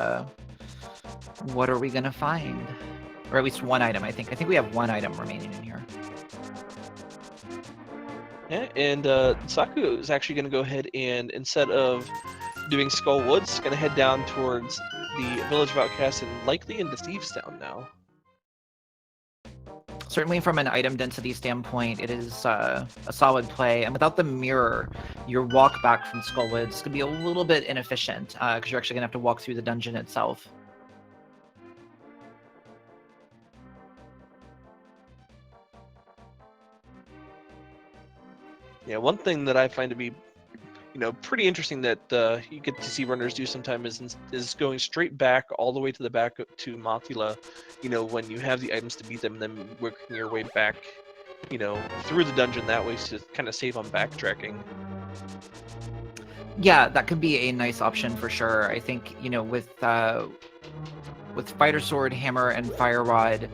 what are we gonna find? Or at least one item, I think. I think we have one item remaining in here. Yeah, and Saku is actually going to go ahead and, instead of doing Skullwoods, going to head down towards the Village of Outcasts and likely into Thieves Town now. certainly from an item density standpoint, it is a solid play. And without the mirror, your walk back from Skullwoods is going to be a little bit inefficient because you're actually going to have to walk through the dungeon itself. Yeah, one thing that I find to be, pretty interesting that you get to see runners do sometimes is going straight back all the way to the back to Mothula, when you have the items to beat them, and then working your way back, through the dungeon that way to kind of save on backtracking. Yeah, that could be a nice option for sure. I think, with Spider Sword, Hammer, and Fire Rod,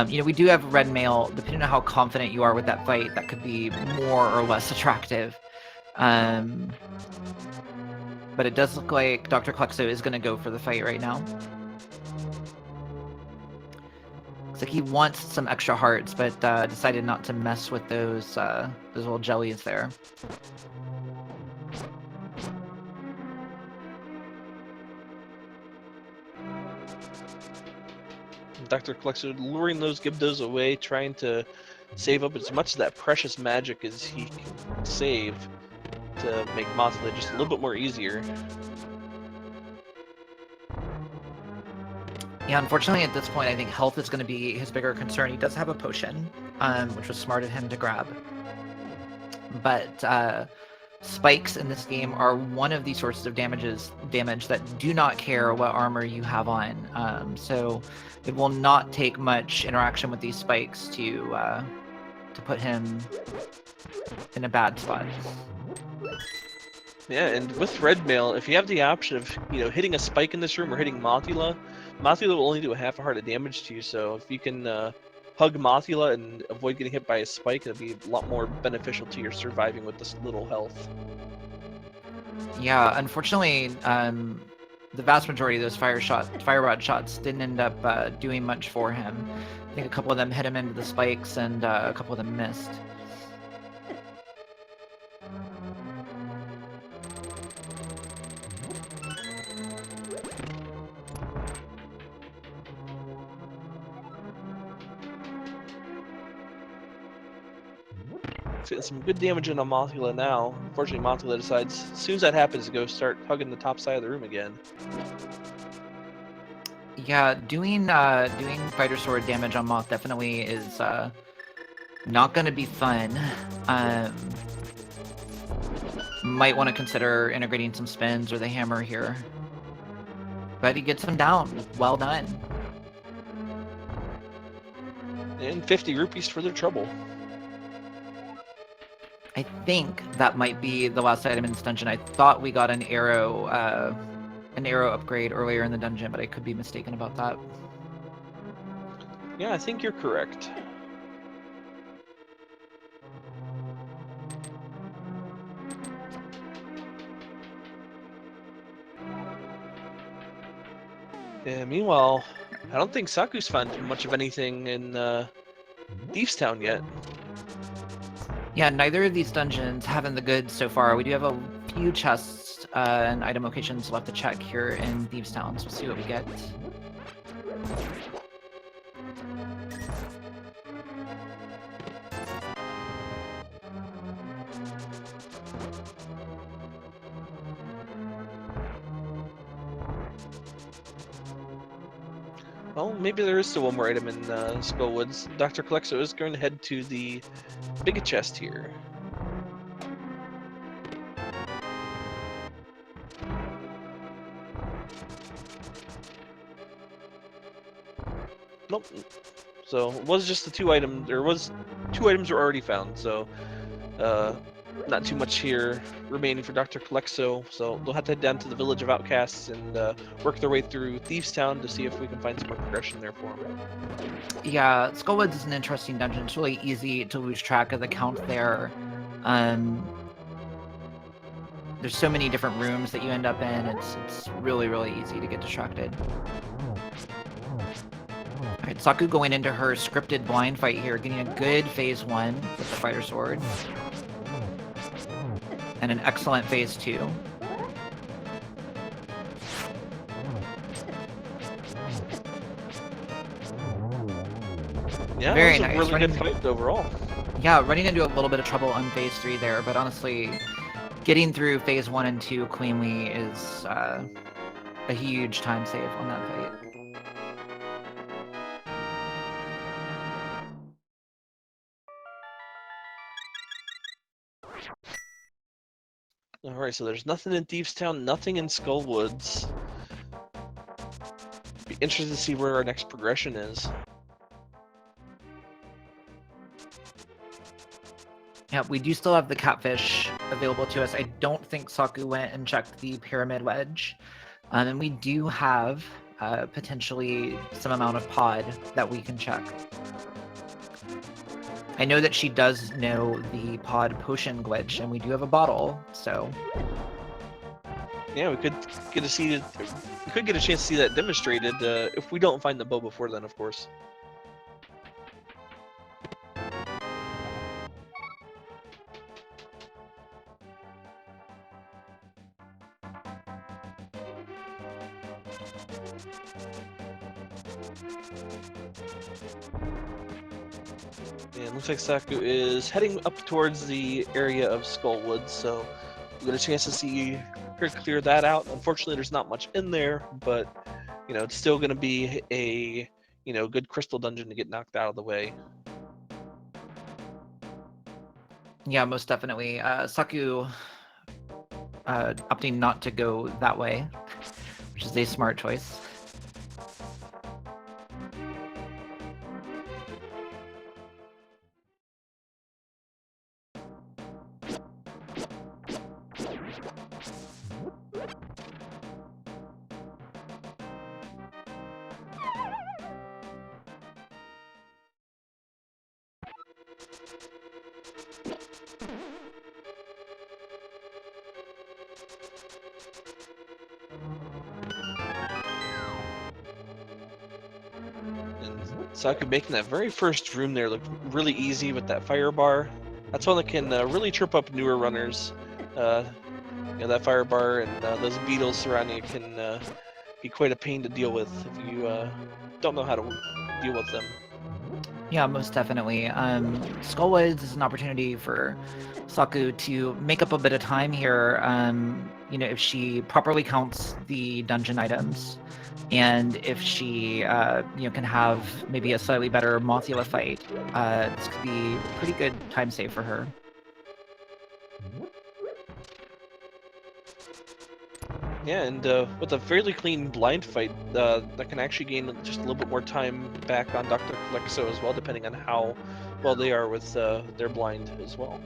we do have Red Mail. Depending on how confident you are with that fight, that could be more or less attractive. But it does look like Dr. Klexo is going to go for the fight right now. Looks like he wants some extra hearts, but decided not to mess with those little jellies there. Dr. Klexo luring those Gibdos away, trying to save up as much of that precious magic as he can save to make Mothula just a little bit more easier. Yeah, unfortunately at this point I think health is going to be his bigger concern. He does have a potion, which was smart of him to grab. But spikes in this game are one of these sources of damage that do not care what armor you have on. So it will not take much interaction with these spikes to put him in a bad spot. Yeah, and with Red Mail, if you have the option of, hitting a spike in this room or hitting Mothula will only do a half a heart of damage to you, so if you can hug Mothula and avoid getting hit by a spike, it'll be a lot more beneficial to your surviving with this little health. Yeah, unfortunately, the vast majority of those fire rod shots didn't end up doing much for him. I think a couple of them hit him into the spikes and a couple of them missed. Getting some good damage into Mothula now. Unfortunately, Mothula decides, as soon as that happens, to go start hugging the top side of the room again. Yeah, doing Spider Sword damage on Moth definitely is not going to be fun. Might want to consider integrating some spins or the hammer here. But he gets him down. Well done. And 50 rupees for their trouble. I think that might be the last item in this dungeon. I thought we got an arrow upgrade earlier in the dungeon, but I could be mistaken about that. Yeah, I think you're correct. Yeah, meanwhile, I don't think Saku's found much of anything in Thieves Town yet. Yeah, neither of these dungeons having the goods so far. We do have a few chests and item locations left to check here in Thieves Town, so we'll see what we get. Well, maybe there is still one more item in Skullwoods. Dr. Klexo is going to head to the big chest here. Nope. So it was just the two items. There was two items were already found. So not too much here remaining for Dr. Klexo. So they'll have to head down to the Village of Outcasts and work their way through Thieves Town to see if we can find some more progression there for them. Yeah, Skullwoods is an interesting dungeon. It's really easy to lose track of the count there. There's so many different rooms that you end up in. It's really, really easy to get distracted. Alright, Saku going into her scripted blind fight here, getting a good phase 1 with the Spider Sword. And an excellent phase 2. Yeah, Very it was a nice. really Running, good fight overall. yeah, running into a little bit of trouble on phase 3 there, but honestly, getting through phase 1 and 2 cleanly is a huge time save on that fight. Alright, so there's nothing in Thieves Town, nothing in Skullwoods. Be interested to see where our next progression is. Yeah, we do still have the catfish available to us. I don't think Saku went and checked the pyramid wedge. And we do have potentially some amount of pod that we can check. I know that she does know the pod potion glitch, and we do have a bottle, so... Yeah, we could get to see it. We could get a chance to see that demonstrated if we don't find the bow before then, of course. And looks like Saku is heading up towards the area of Skullwood, so we get a chance to see her clear that out. Unfortunately, there's not much in there, but it's still going to be a good crystal dungeon to get knocked out of the way. Yeah, most definitely. Saku opting not to go that way, which is a smart choice. Saku making that very first room there look really easy with that fire bar. That's one that can really trip up newer runners. That fire bar and those beetles surrounding it can be quite a pain to deal with if you don't know how to deal with them. Yeah, most definitely. Skullwoods is an opportunity for Saku to make up a bit of time here. If she properly counts the dungeon items, and if she, can have maybe a slightly better Mothula fight, this could be a pretty good time save for her. Yeah, and with a fairly clean blind fight, that can actually gain just a little bit more time back on Dr. Calexo as well, depending on how well they are with their blind as well.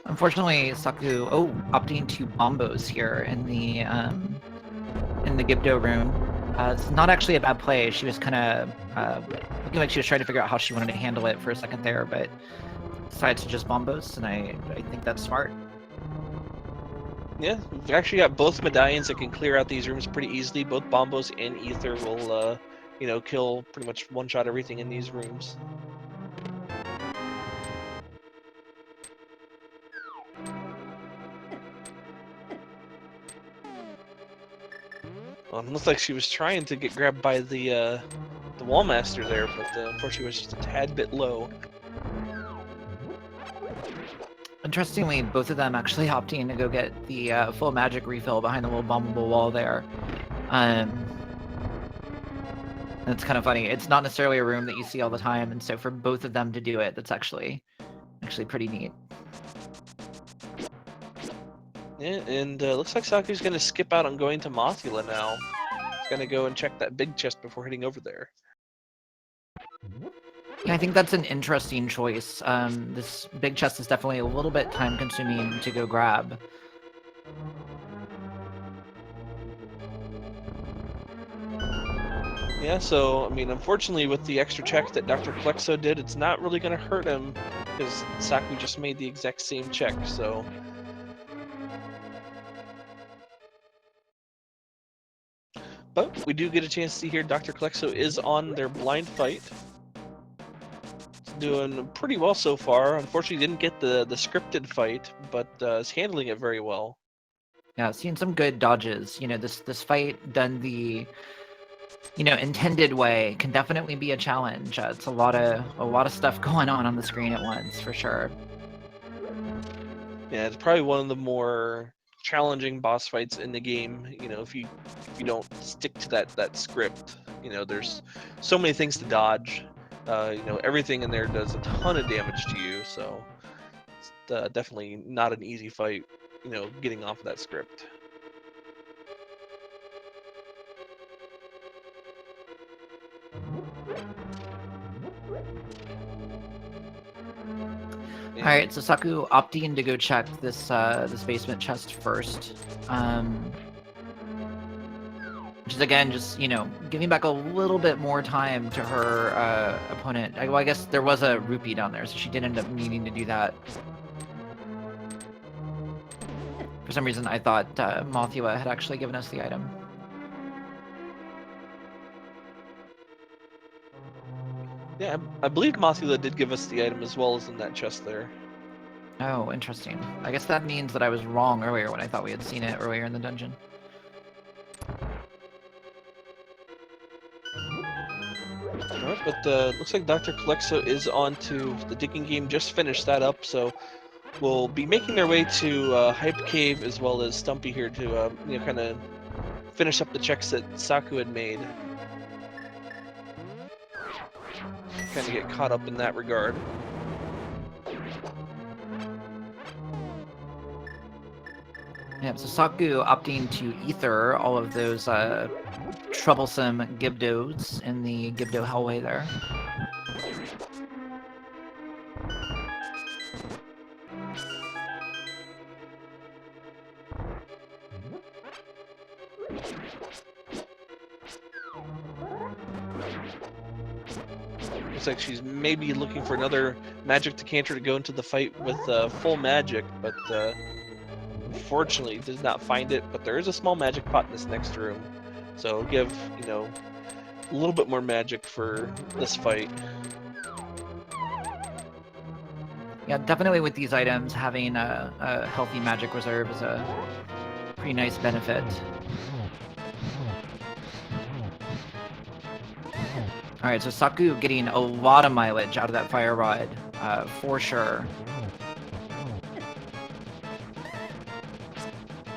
Unfortunately, Saku, opting to bombos here in the Gibdo room. It's not actually a bad play. She was kind of looking like she was trying to figure out how she wanted to handle it for a second there, but decided to just bombos, and I think that's smart. Yeah, we've actually got both medallions that can clear out these rooms pretty easily. Both Bombos and Ether will, kill pretty much one-shot everything in these rooms. Well, it looks like she was trying to get grabbed by the Wallmaster there, but unfortunately was just a tad bit low. Interestingly, both of them actually opting to go get the full magic refill behind the little bombable wall there. It's kind of funny. It's not necessarily a room that you see all the time, and so for both of them to do it, that's actually pretty neat. Yeah, and looks like Saku's going to skip out on going to Mothula now. He's going to go and check that big chest before heading over there. Yeah, I think that's an interesting choice. This big chest is definitely a little bit time-consuming to go grab. Yeah, so, I mean, unfortunately, with the extra check that Dr. Klexo did, it's not really going to hurt him, because Saku just made the exact same check, so... But we do get a chance to see here Dr. Klexo is on their blind fight. It's doing pretty well so far. Unfortunately, didn't get the scripted fight, but is handling it very well. Yeah, seeing some good dodges. You know, this fight done the intended way can definitely be a challenge. It's a lot of stuff going on the screen at once, for sure. Yeah, it's probably one of the more challenging boss fights in the game. You know, if you don't stick to that script, there's so many things to dodge. Everything in there does a ton of damage to you, so it's definitely not an easy fight. Getting off of that script. All right, so Saku opting to go check this basement chest first, which is again just giving back a little bit more time to her opponent. Well, I guess there was a rupee down there, so she did end up needing to do that. For some reason, I thought Mothula had actually given us the item. Yeah, I believe Mothula did give us the item as well as in that chest there. Oh, interesting. I guess that means that I was wrong earlier when I thought we had seen it earlier in the dungeon. Alright, but looks like Dr. Klexo is on to the digging game, just finished that up, so we'll be making their way to Hype Cave as well as Stumpy here to kind of finish up the checks that Saku had made. Kind of get caught up in that regard. Yeah, so Saku opting to ether all of those troublesome Gibdos in the Gibdo Hellway there. Looks like she's maybe looking for another magic decanter to go into the fight with full magic, but unfortunately did not find it. But there is a small magic pot in this next room, so it'll give a little bit more magic for this fight. Yeah, definitely with these items, having a healthy magic reserve is a pretty nice benefit. Alright, so Saku getting a lot of mileage out of that fire rod, for sure.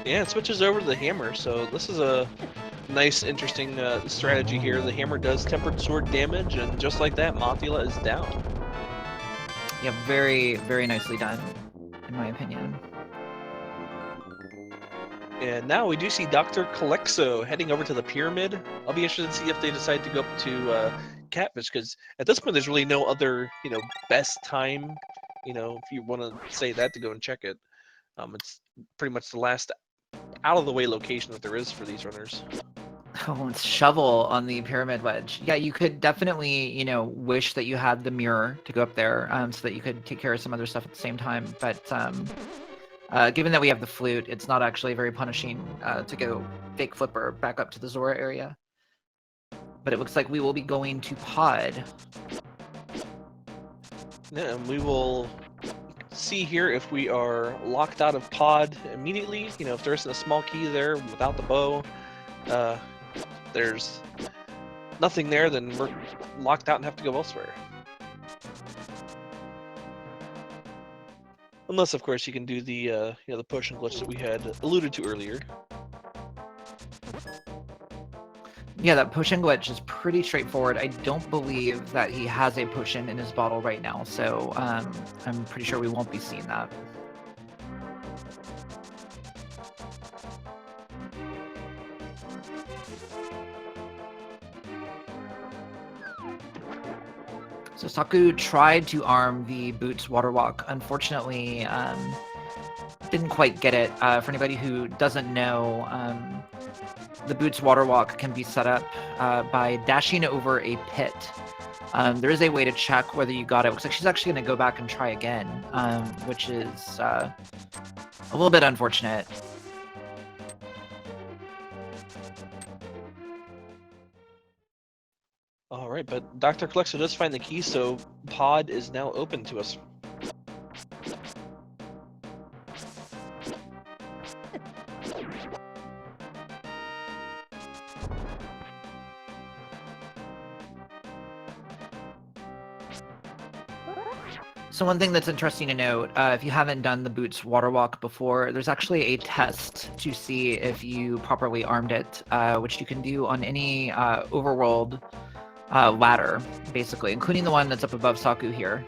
Yeah, it switches over to the hammer, so this is a nice, interesting strategy here. The hammer does tempered sword damage, and just like that, Mothula is down. Yeah, very, very nicely done, in my opinion. And now we do see Dr. Klexo heading over to the pyramid. I'll be interested to see if they decide to go up to Catfish, because at this point there's really no other, best time, if you want to say that, to go and check it. It's pretty much the last out-of-the-way location that there is for these runners. Oh, it's Shovel on the Pyramid Wedge. Yeah, you could definitely, wish that you had the mirror to go up there, so that you could take care of some other stuff at the same time. But given that we have the flute, it's not actually very punishing to go fake flipper back up to the Zora area. But it looks like we will be going to Pod. Yeah, and we will see here if we are locked out of Pod immediately. If there isn't a small key there without the bow, there's nothing there, then we're locked out and have to go elsewhere. Unless, of course, you can do the the potion glitch that we had alluded to earlier. Yeah, that potion glitch is pretty straightforward. I don't believe that he has a potion in his bottle right now, so I'm pretty sure we won't be seeing that. So Saku tried to arm the Boots Waterwalk. Unfortunately, didn't quite get it. For anybody who doesn't know, the Boots Water Walk can be set up by dashing over a pit. There is a way to check whether you got it. Looks like she's actually going to go back and try again, which is a little bit unfortunate. All right, but Dr. Calixo does find the key, so pod is now open to us. So one thing that's interesting to note, if you haven't done the Boots Water Walk before, there's actually a test to see if you properly armed it, which you can do on any overworld ladder, basically, including the one that's up above Saku here.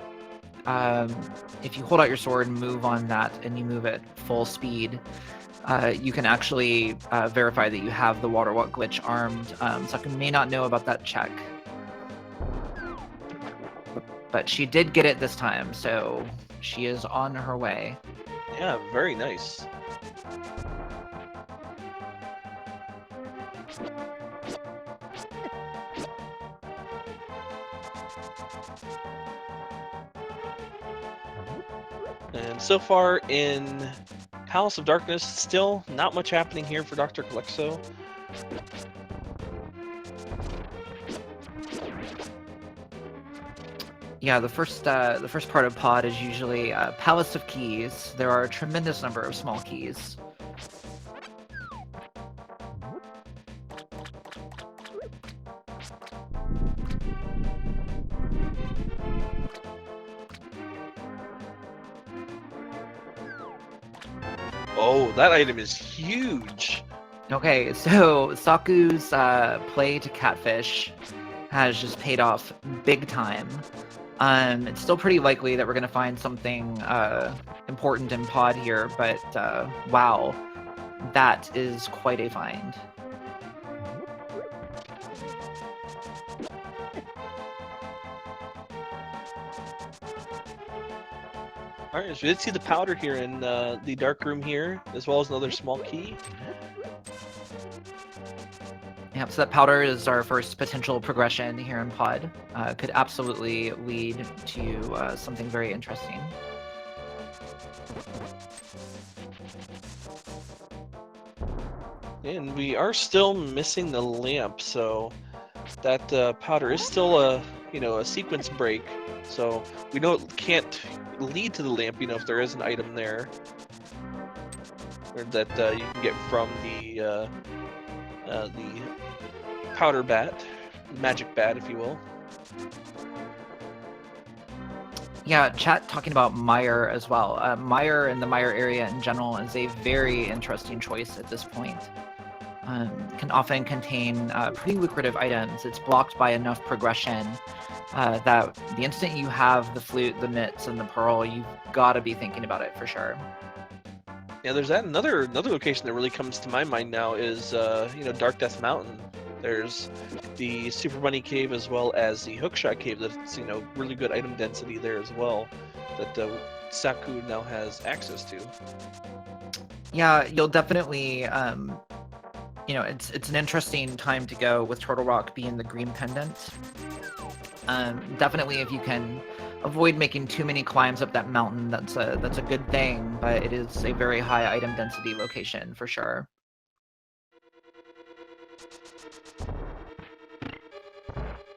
If you hold out your sword and move on that, and you move at full speed, you can actually verify that you have the Water Walk glitch armed. Saku may not know about that check. But she did get it this time, so she is on her way. Yeah, very nice. And so far in Palace of Darkness, still not much happening here for Dr. Calixo. Yeah, the first part of pod is usually Palace of Keys. There are a tremendous number of small keys. Oh, that item is huge. Okay, so Saku's play to Catfish has just paid off big time. It's still pretty likely that we're going to find something important in pod here, but wow, that is quite a find. All right, so we did see the powder here in the dark room here, as well as another small key. Yep, so that powder is our first potential progression here in pod. Could absolutely lead to something very interesting. And we are still missing the lamp, so that powder is still a sequence break. So we know it can't lead to the lamp, if there is an item there, or that you can get from the powder bat, magic bat, if you will. Yeah, chat talking about Mire as well. Mire and the Mire area in general is a very interesting choice at this point. Can often contain pretty lucrative items. It's blocked by enough progression that the instant you have the flute, the mitts, and the pearl, you've got to be thinking about it for sure. Yeah, there's that another location that really comes to my mind now is Dark Death Mountain. There's the Super Bunny Cave as well as the Hookshot Cave. That's really good item density there as well, that Saku now has access to. Yeah, you'll definitely it's an interesting time to go with Turtle Rock being the green pendant. Definitely, if you can avoid making too many climbs up that mountain, that's a good thing. But it is a very high item density location for sure.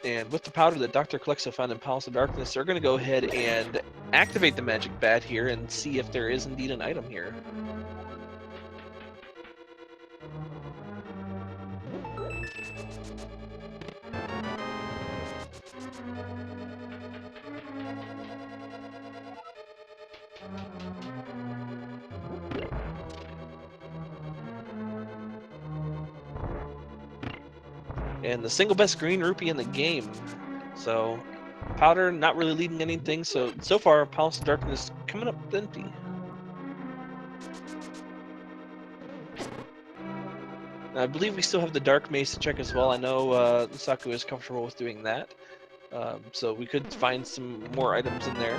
And with the powder that Dr. Calixo found in Palace of Darkness, they're going to go ahead and activate the magic bat here and see if there is indeed an item here. And the single best green rupee in the game. So powder not really leading anything. So far, Palace of Darkness coming up empty. I believe we still have the Dark Maze to check as well. I know Saku is comfortable with doing that. So we could find some more items in there.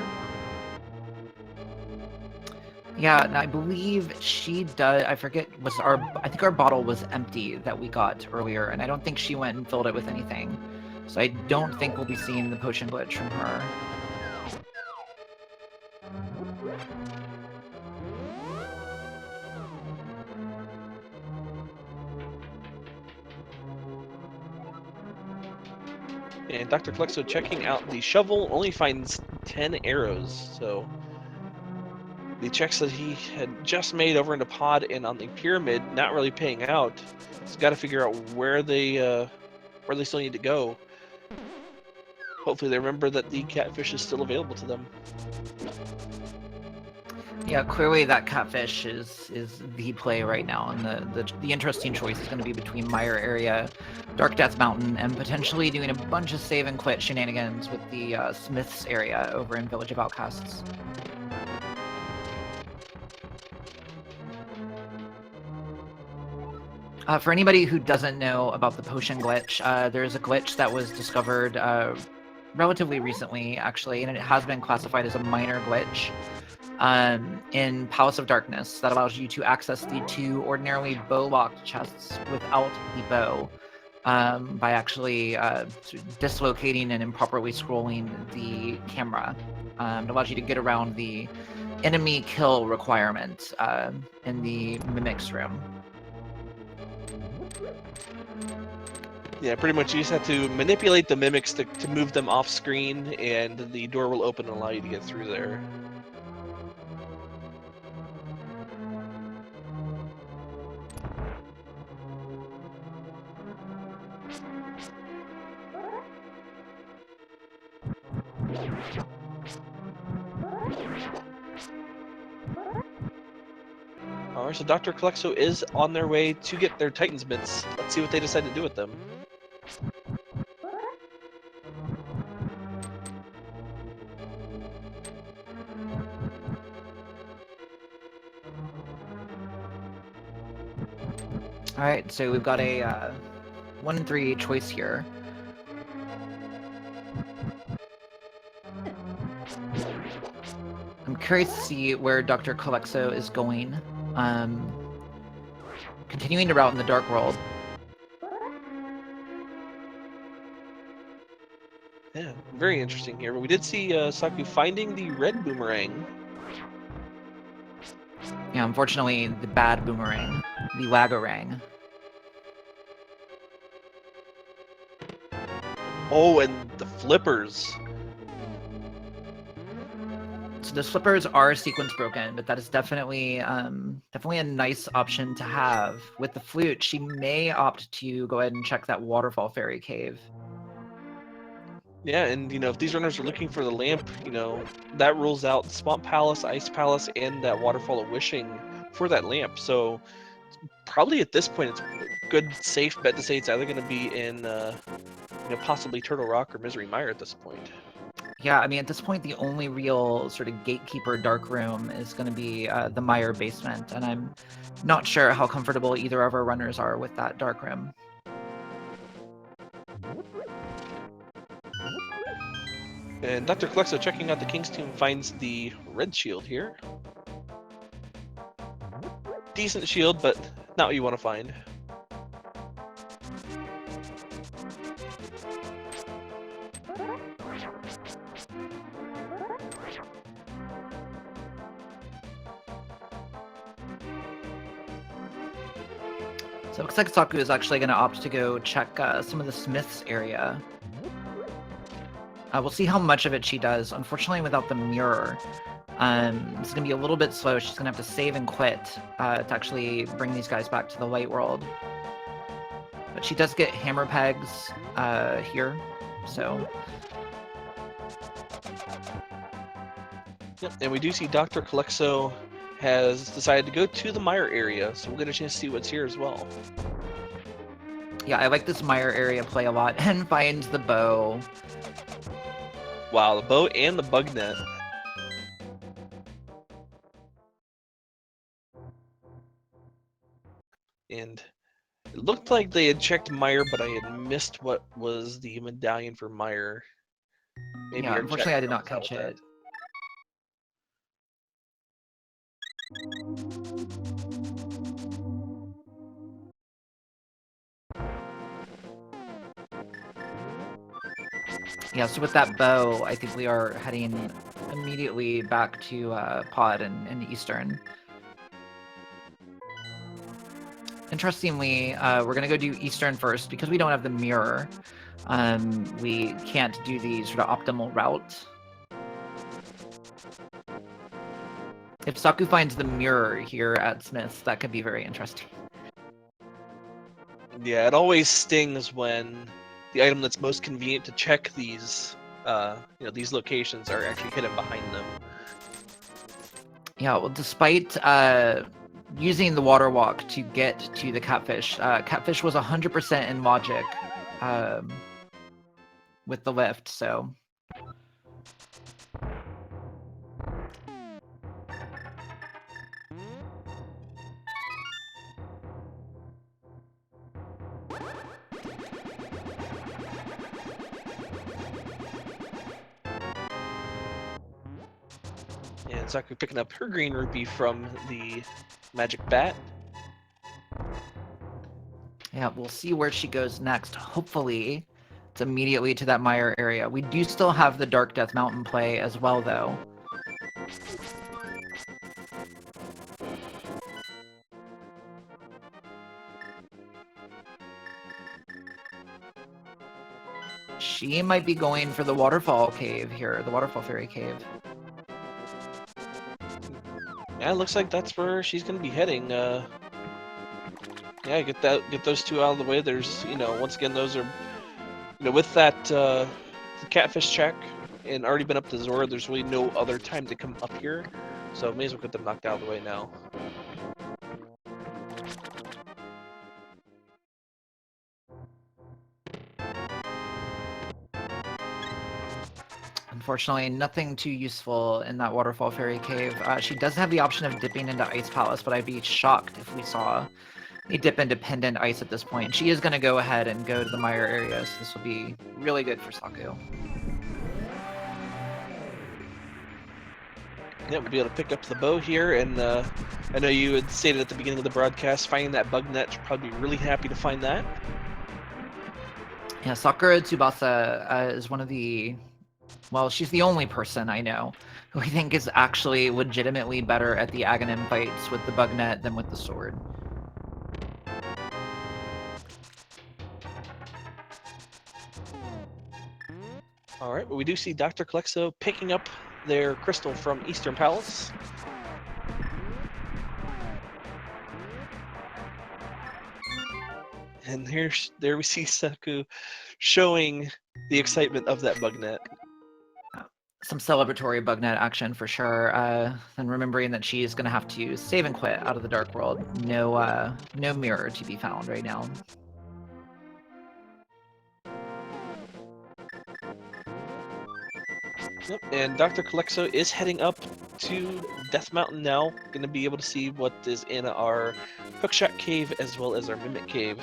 Yeah, and I believe she does. I forget. I think our bottle was empty that we got earlier, and I don't think she went and filled it with anything. So I don't think we'll be seeing the potion glitch from her. And Dr. Flexo checking out the shovel only finds 10 arrows, so the checks that he had just made over into pod and on the pyramid not really paying out. He's got to figure out where they still need to go. Hopefully they remember that the catfish is still available to them. Yeah, clearly that catfish is the play right now, and the interesting choice is going to be between Mire area, Dark Death Mountain, and potentially doing a bunch of save and quit shenanigans with the Smiths area over in Village of Outcasts. For anybody who doesn't know about the potion glitch, there's a glitch that was discovered relatively recently, actually, and it has been classified as a minor glitch in Palace of Darkness that allows you to access the 2 ordinarily bow-locked chests without the bow by actually sort of dislocating and improperly scrolling the camera. It allows you to get around the enemy kill requirement in the Mimics room. Yeah, pretty much you just have to manipulate the mimics to move them off screen, and the door will open and allow you to get through there. Alright, so Dr. Calexo is on their way to get their Titan's mitts. Let's see what they decide to do with them. All right, so we've got a 1 in 3 choice here. I'm curious to see where Dr. Calexo is going. Continuing to route in the Dark World. Yeah, very interesting here. But we did see Saku finding the red boomerang. Yeah, unfortunately, the bad boomerang, the Wagarang. Oh, and the flippers. So the flippers are sequence broken, but that is definitely a nice option to have. With the flute, she may opt to go ahead and check that Waterfall Fairy Cave. Yeah, and if these runners are looking for the lamp, that rules out Swamp Palace, Ice Palace, and that Waterfall of Wishing for that lamp. So probably at this point, it's a good, safe bet to say it's either going to be in, possibly Turtle Rock or Misery Mire at this point. Yeah, I mean, at this point, the only real sort of gatekeeper dark room is going to be the Mire basement, and I'm not sure how comfortable either of our runners are with that dark room. And Dr. Calexo checking out the King's Tomb finds the red shield here. Decent shield, but not what you want to find. So it looks like Saku is actually going to opt to go check some of the Smiths area. We'll see how much of it she does. Unfortunately, without the mirror, it's going to be a little bit slow. She's going to have to save and quit to actually bring these guys back to the light world. But she does get hammer pegs here, so... Yep, and we do see Dr. Calexo has decided to go to the Mire area, so we'll get a chance to see what's here as well. Yeah, I like this Mire area play a lot, and finds the bow. Wow, the bow and the bug net. And it looked like they had checked Mire, but I had missed what was the medallion for Mire. Maybe yeah, unfortunately I did not catch it. Yeah, so with that bow, I think we are heading immediately back to Pod and Eastern. Interestingly, we're gonna go do Eastern first because we don't have the mirror. We can't do the sort of optimal route. If Saku finds the mirror here at Smith's, that could be very interesting. Yeah, it always stings when the item that's most convenient to check these, these locations are actually hidden behind them. Yeah, well, despite using the water walk to get to the catfish, catfish was 100% in logic with the lift, so. And Saku picking up her green rupee from the magic bat. Yeah, we'll see where she goes next. Hopefully, it's immediately to that mire area. We do still have the Dark Death Mountain play as well, though. She might be going for the Waterfall Cave here, the Waterfall Fairy Cave. Yeah, it looks like that's where she's gonna be heading. Yeah, get those two out of the way. There's, once again, those are, with that catfish check and already been up to Zora, there's really no other time to come up here, so may as well get them knocked out of the way now. Unfortunately, nothing too useful in that Waterfall Fairy Cave. She does have the option of dipping into Ice Palace, but I'd be shocked if we saw a dip into Pendant Ice at this point. She is going to go ahead and go to the mire area, so this will be really good for Saku. Yeah, we'll be able to pick up the bow here, and I know you had stated at the beginning of the broadcast, finding that bug net, should probably be really happy to find that. Yeah, Sakura Tsubasa is one of the... Well, she's the only person I know who I think is actually legitimately better at the Aghanim fights with the bug net than with the sword. Alright, well, we do see Dr. Calexo picking up their crystal from Eastern Palace. And there we see Saku showing the excitement of that bug net. Some celebratory bug net action for sure. And remembering that she's going to have to save and quit out of the Dark World. No mirror to be found right now. Yep, and Dr. Calexo is heading up to Death Mountain now. Going to be able to see what is in our Hookshot Cave as well as our Mimic Cave.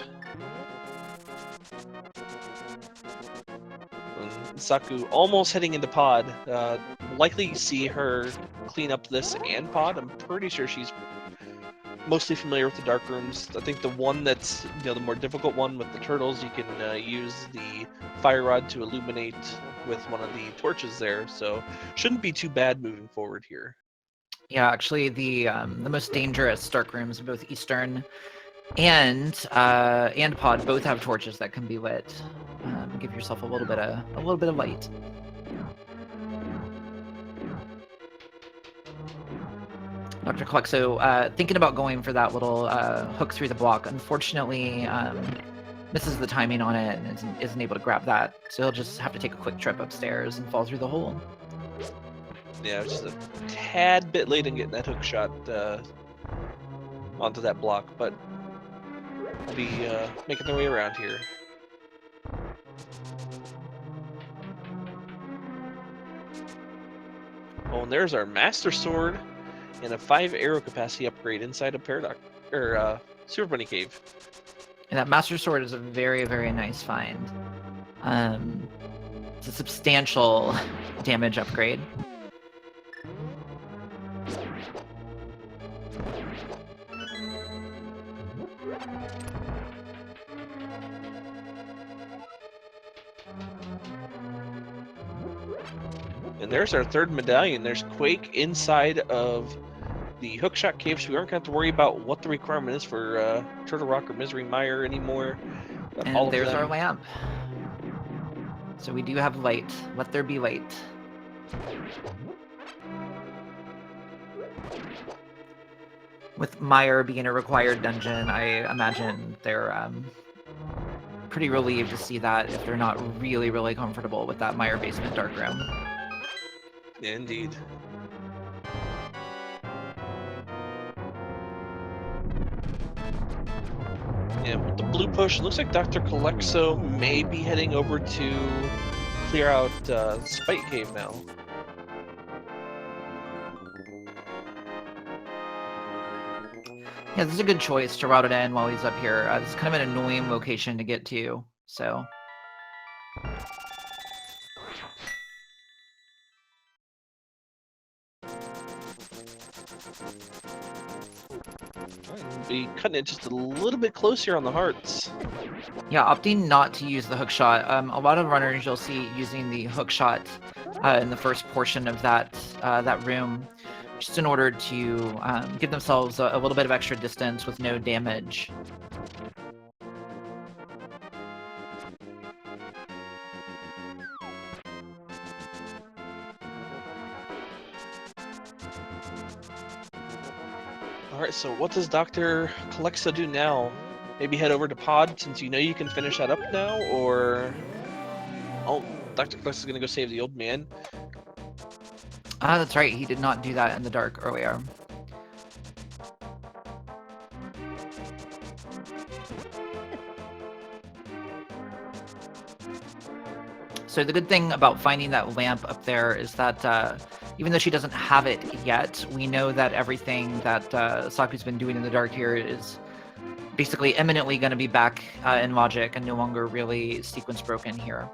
Saku almost heading into Pod. Likely see her clean up this and Pod. I'm pretty sure she's mostly familiar with the dark rooms. I think the one that's the more difficult one with the turtles, you can use the fire rod to illuminate with one of the torches there. So shouldn't be too bad moving forward here. Yeah, actually, the most dangerous dark rooms, both Eastern and Pod, both have torches that can be lit. Give yourself a little bit of light. Dr. Calexo, thinking about going for that little hook through the block. Unfortunately, misses the timing on it and isn't able to grab that. So he'll just have to take a quick trip upstairs and fall through the hole. Yeah, just a tad bit late in getting that hook shot onto that block, but we'll be making their way around here. Oh, and there's our Master Sword and a 5 arrow capacity upgrade inside a Paradox or Super Bunny Cave. And that Master Sword is a very, very nice find. It's a substantial damage upgrade. And there's our third medallion. There's Quake inside of the Hookshot Cave, so we aren't going to have to worry about what the requirement is for Turtle Rock or Misery Mire anymore. Got all And of there's them. our lamp. So we do have light. Let there be light. With Mire being a required dungeon, I imagine they're pretty relieved to see that if they're not really, really comfortable with that Mire basement dark room. Indeed. And with the blue potion, looks like Dr. Calexo may be heading over to clear out Spite Cave now. Yeah, this is a good choice to route it in while he's up here. It's kind of an annoying location to get to, so. Be cutting it just a little bit closer on the hearts. Yeah, opting not to use the hook shot. A lot of runners you'll see using the hook shot in the first portion of that room, just in order to give themselves a little bit of extra distance with no damage. Alright, so what does Dr. Calexo do now? Maybe head over to Pod, since you know you can finish that up now, or... Oh, Dr. Calexo's gonna go save the old man. That's right, he did not do that in the dark earlier. So the good thing about finding that lamp up there is that even though she doesn't have it yet, we know that everything that Saku's been doing in the dark here is basically eminently going to be back in logic and no longer really sequence broken here.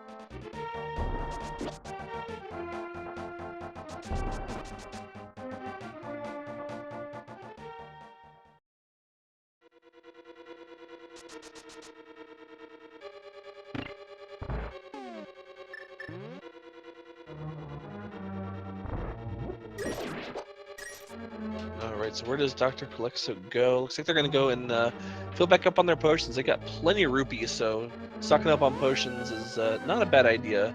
Alright, so where does Dr. Calexo go? Looks like they're gonna go and fill back up on their potions. They got plenty of rupees, so stocking up on potions is not a bad idea.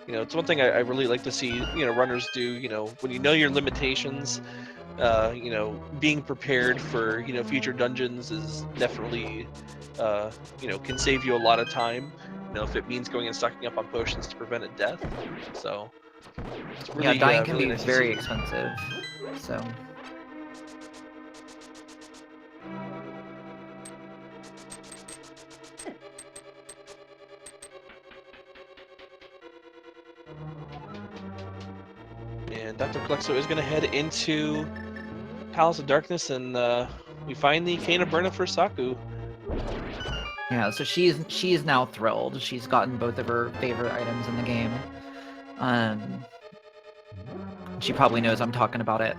You know, it's one thing I really like to see, you know, runners do, you know, when you know your limitations, you know, being prepared for, you know, future dungeons is definitely, you know, can save you a lot of time. You know, if it means going and stocking up on potions to prevent a death. So, it's really, yeah, dying can really be nice very to see. expensive, so... And Dr. Calexo is going to head into Palace of Darkness, and we find the Cane of Burna for Saku. Yeah, so she is now thrilled. She's gotten both of her favorite items in the game. She probably knows I'm talking about it.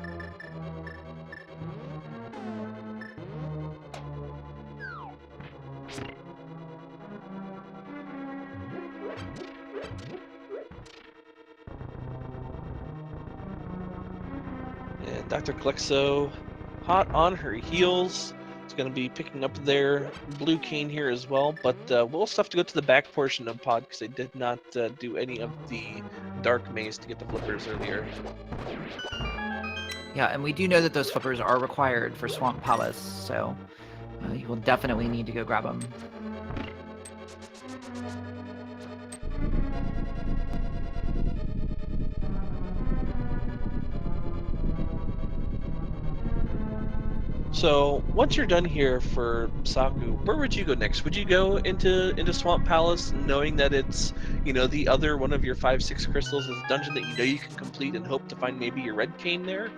And Dr. Calexo, hot on her heels, is going to be picking up their blue cane here as well. But we'll still have to go to the back portion of Pod because they did not do any of the dark maze to get the flippers earlier. Yeah, and we do know that those flippers are required for Swamp Palace, so you will definitely need to go grab them. So once you're done here for Saku, where would you go next? Would you go into Swamp Palace, knowing that it's, you know, the other one of your 5-6 crystals is a dungeon that you know you can complete and hope to find maybe your red cane there?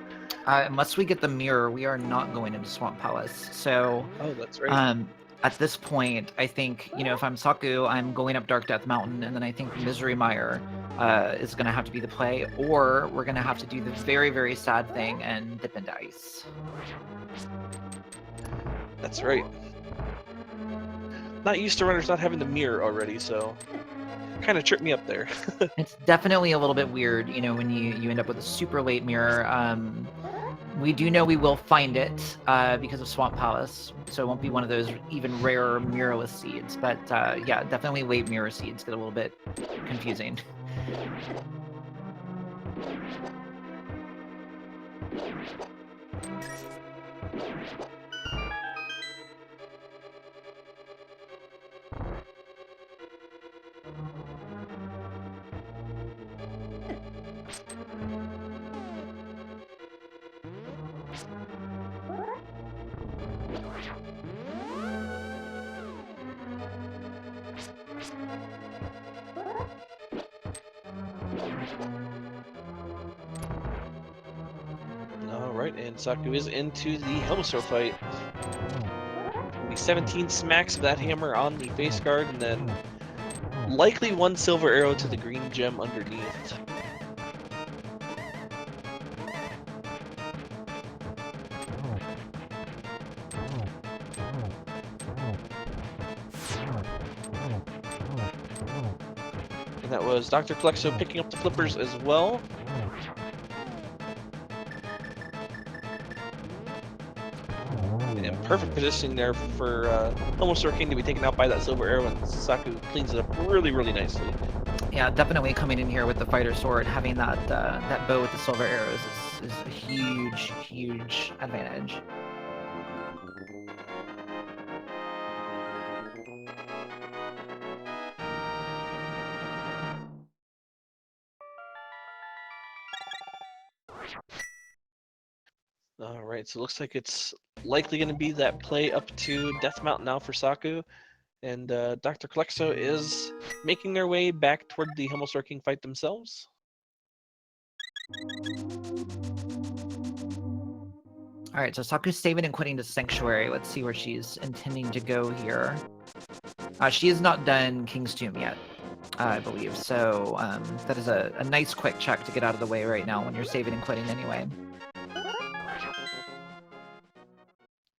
Unless we get the mirror, we are not going into Swamp Palace. So, Oh, that's right. at this point, I think, you know, if I'm Saku, I'm going up Dark Death Mountain, and then I think Misery Mire is going to have to be the play, or we're going to have to do the very, very sad thing and dip into ice. That's right. Not used to runners not having the mirror already, so kind kind of tripped me up there. It's definitely a little bit weird, you know, when you end up with a super late mirror. We do know we will find it because of Swamp Palace, so it won't be one of those even rarer mirrorless seeds. But yeah, definitely late mirror seeds get a little bit confusing. Alright, and Saku is into the Helmasaur fight. Gonna be 17 smacks of that hammer on the face guard, and then likely one silver arrow to the green gem underneath. And that was Dr. Plexo picking up the flippers as well. And perfect positioning there for Helmasaur King to be taken out by that silver arrow, and Saku cleans it up really, really nicely. Yeah, definitely coming in here with the fighter sword, having that that bow with the silver arrows is a huge, huge advantage. Alright, so it looks like it's likely going to be that play up to Death Mountain now for Saku. And Dr. Plexo is making their way back toward the Helmasaur King fight themselves. All right, so Saku's saving and quitting to Sanctuary. Let's see where she's intending to go here. She is not done King's Tomb yet, I believe. So that is a nice quick check to get out of the way right now when you're saving and quitting anyway.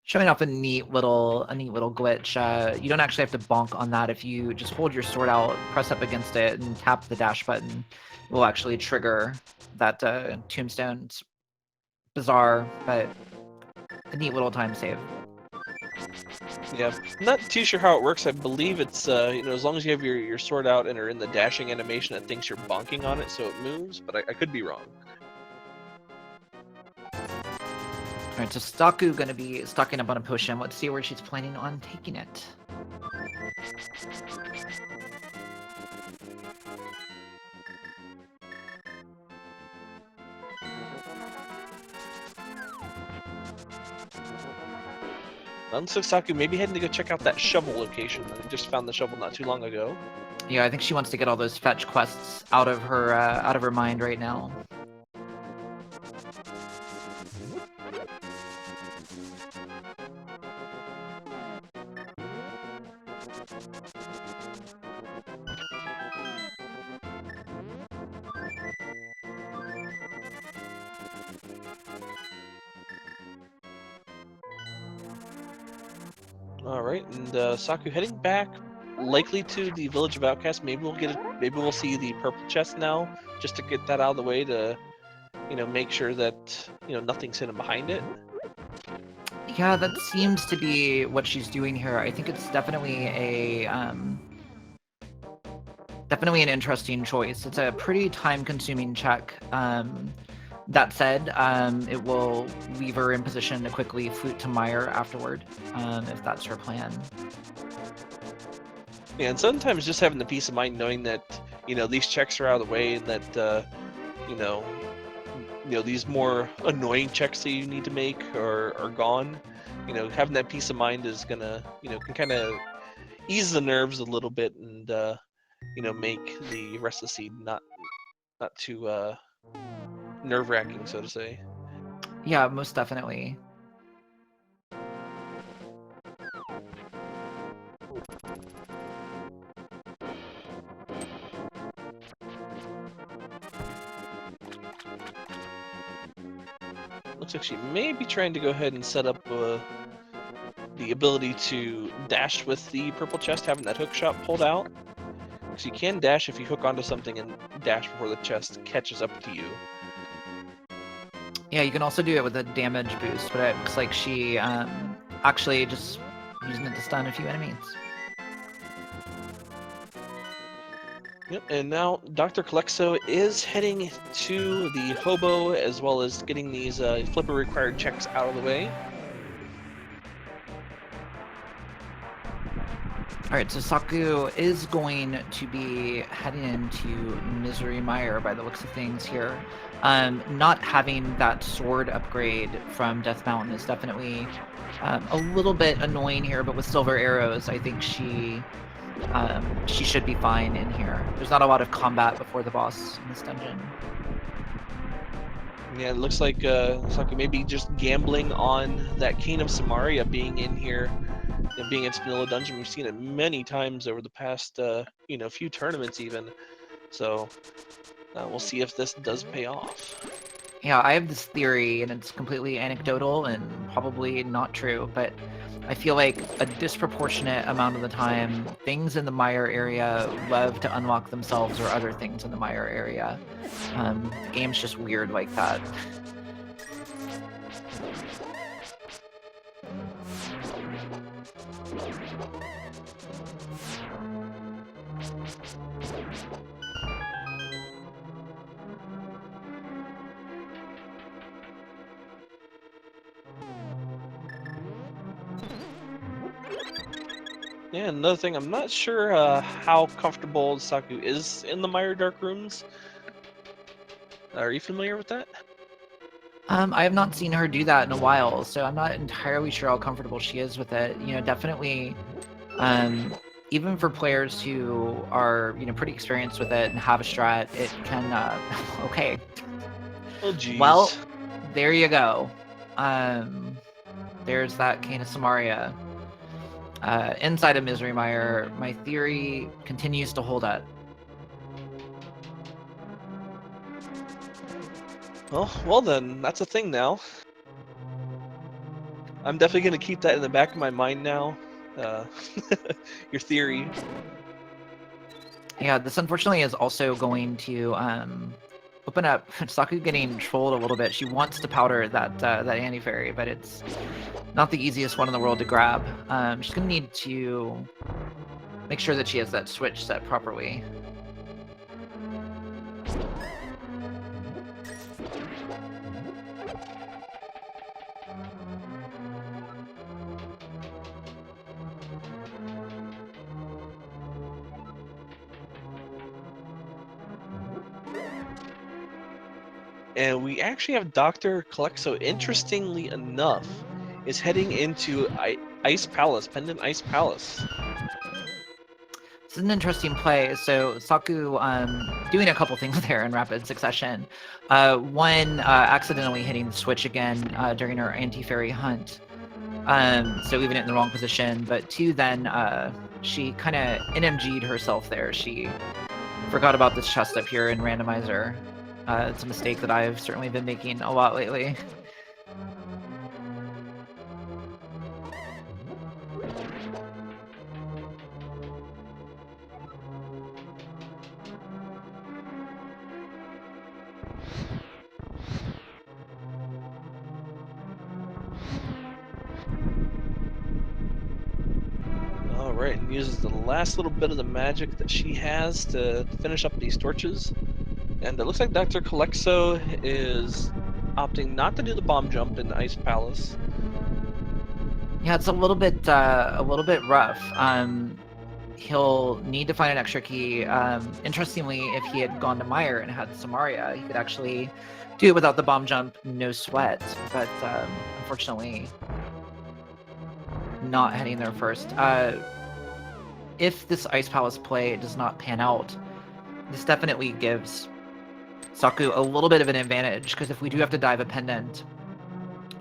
Showing off a neat little glitch. You don't actually have to bonk on that. If you just hold your sword out, press up against it, and tap the dash button, it will actually trigger that tombstone. It's bizarre, but a neat little time save. Yeah, not too sure how it works. I believe it's you know, as long as you have your sword out and are in the dashing animation, it thinks you're bonking on it, so it moves. But I could be wrong. All right, so Saku gonna be stocking up on a potion. Let's see where she's planning on taking it. Looks like Saku maybe heading to go check out that shovel location. I just found the shovel not too long ago. Yeah, I think she wants to get all those fetch quests out of her mind right now. All right, and Saku heading back, likely to the Village of Outcasts. Maybe we'll see the purple chest now, just to get that out of the way to, you know, make sure that, you know, nothing's hidden behind it. Yeah, that seems to be what she's doing here. I think it's definitely definitely an interesting choice. It's a pretty time-consuming check. That said, it will leave her in position to quickly flute to Meyer afterward, if that's her plan. Yeah, and sometimes just having the peace of mind knowing that, you know, these checks are out of the way, and that you know, these more annoying checks that you need to make are gone. You know, having that peace of mind is gonna, you know, can kind of ease the nerves a little bit, and you know, make the rest of the seed not too nerve-wracking, so to say. Yeah, most definitely. Looks like she may be trying to go ahead and set up the ability to dash with the purple chest, having that hook shot pulled out. So you can dash if you hook onto something and dash before the chest catches up to you. Yeah, you can also do it with a damage boost, but it looks like she actually just using it to stun a few enemies. Yep, and now Dr. Calexo is heading to the hobo as well as getting these flipper required checks out of the way. All right, so Saku is going to be heading into Misery Mire by the looks of things here. Not having that sword upgrade from Death Mountain is definitely a little bit annoying here, but with silver arrows, I think she should be fine in here. There's not a lot of combat before the boss in this dungeon. Yeah, it looks like Saku maybe just gambling on that Cane of Samaria being in here and being in Spinilla Dungeon. We've seen it many times over the past few tournaments even. So we'll see if this does pay off. Yeah, I have this theory, and it's completely anecdotal and probably not true, but I feel like a disproportionate amount of the time, things in the Mire area love to unlock themselves or other things in the Mire area. The game's just weird like that. Yeah, another thing, I'm not sure how comfortable Saku is in the Mire Dark Rooms. Are you familiar with that? I have not seen her do that in a while, so I'm not entirely sure how comfortable she is with it. You know, definitely, even for players who are, pretty experienced with it and have a strat, it can, okay. Oh, geez. Well, there you go. There's that Cane of Samaria. Inside of Misery Mire, my theory continues to hold up. Well then, that's a thing now. I'm definitely going to keep that in the back of my mind now. Your theory. Yeah, this unfortunately is also going to open up Saku getting trolled a little bit. She wants to powder that anti-fairy, but it's not the easiest one in the world to grab. She's going to need to make sure that she has that switch set properly. And we actually have Dr. Calexo, interestingly enough, is heading into Ice Palace, Pendant Ice Palace. This is an interesting play. So Saku doing a couple things there in rapid succession. One, accidentally hitting the switch again during her anti-fairy hunt. So leaving it in the wrong position. But two, then she kind of NMG'd herself there. She forgot about this chest up here in Randomizer. It's a mistake that I've certainly been making a lot lately. Alright, and uses the last little bit of the magic that she has to finish up these torches. And it looks like Dr. Calexo is opting not to do the bomb jump in Ice Palace. Yeah, it's a little bit rough. He'll need to find an extra key. Interestingly, if he had gone to Mire and had Samaria, he could actually do it without the bomb jump, no sweat. But unfortunately, not heading there first. If this Ice Palace play does not pan out, this definitely gives Saku a little bit of an advantage, because if we do have to dive a pendant,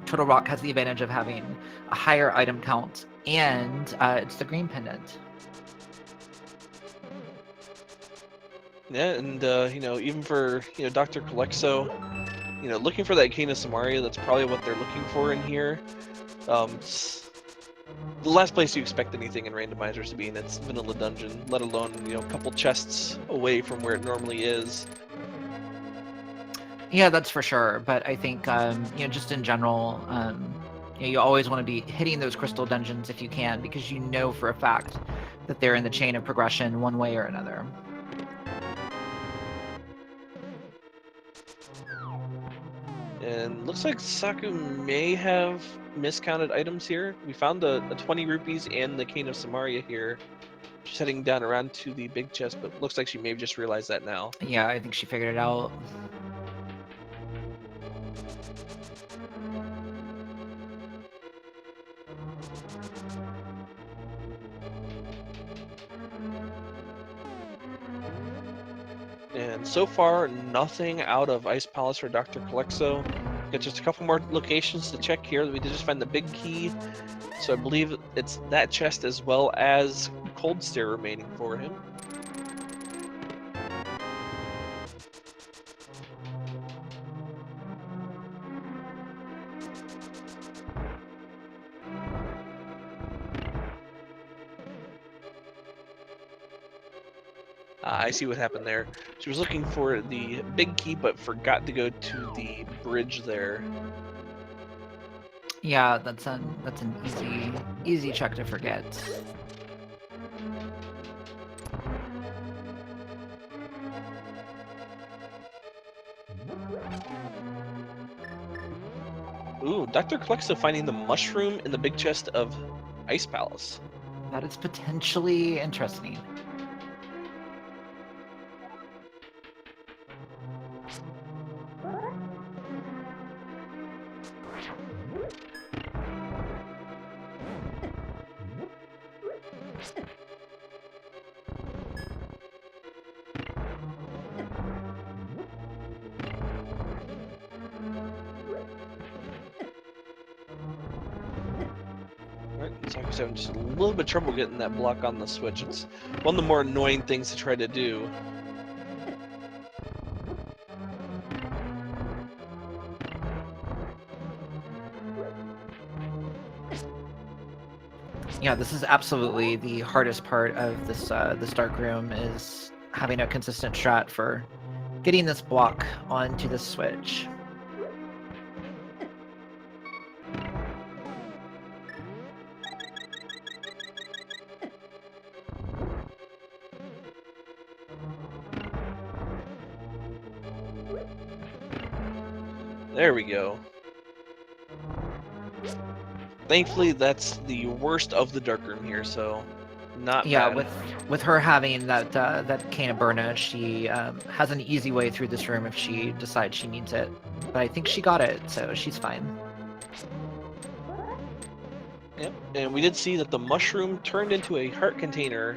Turtle Rock has the advantage of having a higher item count, and it's the green pendant. Yeah, and even for Dr. Calexo, looking for that Cane of Samaria, that's probably what they're looking for in here. the last place you expect anything in randomizers to be in its vanilla dungeon, let alone, you know, a couple chests away from where it normally is. Yeah, that's for sure. But I think, you know, just in general, you know, you always want to be hitting those crystal dungeons if you can, because you know for a fact that they're in the chain of progression one way or another. And looks like Saku may have miscounted items here. We found a 20 rupees and the Cane of Samaria here. She's heading down around to the big chest, but looks like she may have just realized that now. Yeah, I think she figured it out. And so far, nothing out of Ice Palace or Dr. Calexo. Got just a couple more locations to check here. We did just find the big key, so I believe it's that chest as well as Cold Stare remaining for him. I see what happened there. She was looking for the big key, but forgot to go to the bridge there. Yeah, that's an easy check to forget. Ooh, Dr. Calexo finding the mushroom in the big chest of Ice Palace. That is potentially interesting. Alright, so I'm having just a little bit of trouble getting that block on the switch. It's one of the more annoying things to try to do. Yeah, this is absolutely the hardest part of this dark room, is having a consistent strat for getting this block onto the switch. There we go. Thankfully, that's the worst of the dark room here, so not Yeah, bad. with her having that Cane of Burna, she has an easy way through this room if she decides she needs it. But I think she got it, so she's fine. Yep, and we did see that the mushroom turned into a heart container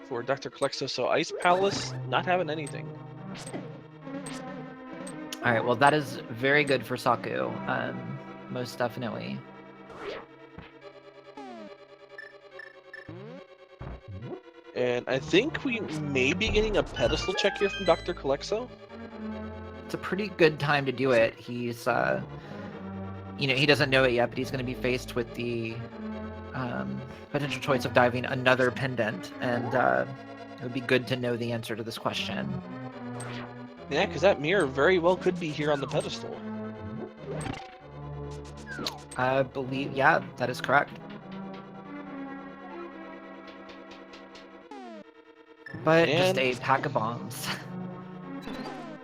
for Dr. Calexo, so Ice Palace not having anything. All right, well, that is very good for Saku, most definitely. And I think we may be getting a pedestal check here from Dr. Calexo. It's a pretty good time to do it. He's, you know, he doesn't know it yet, but he's going to be faced with the potential choice of diving another pendant, and it would be good to know the answer to this question. Yeah, because that mirror very well could be here on the pedestal. I believe, yeah, that is correct. But just a pack of bombs.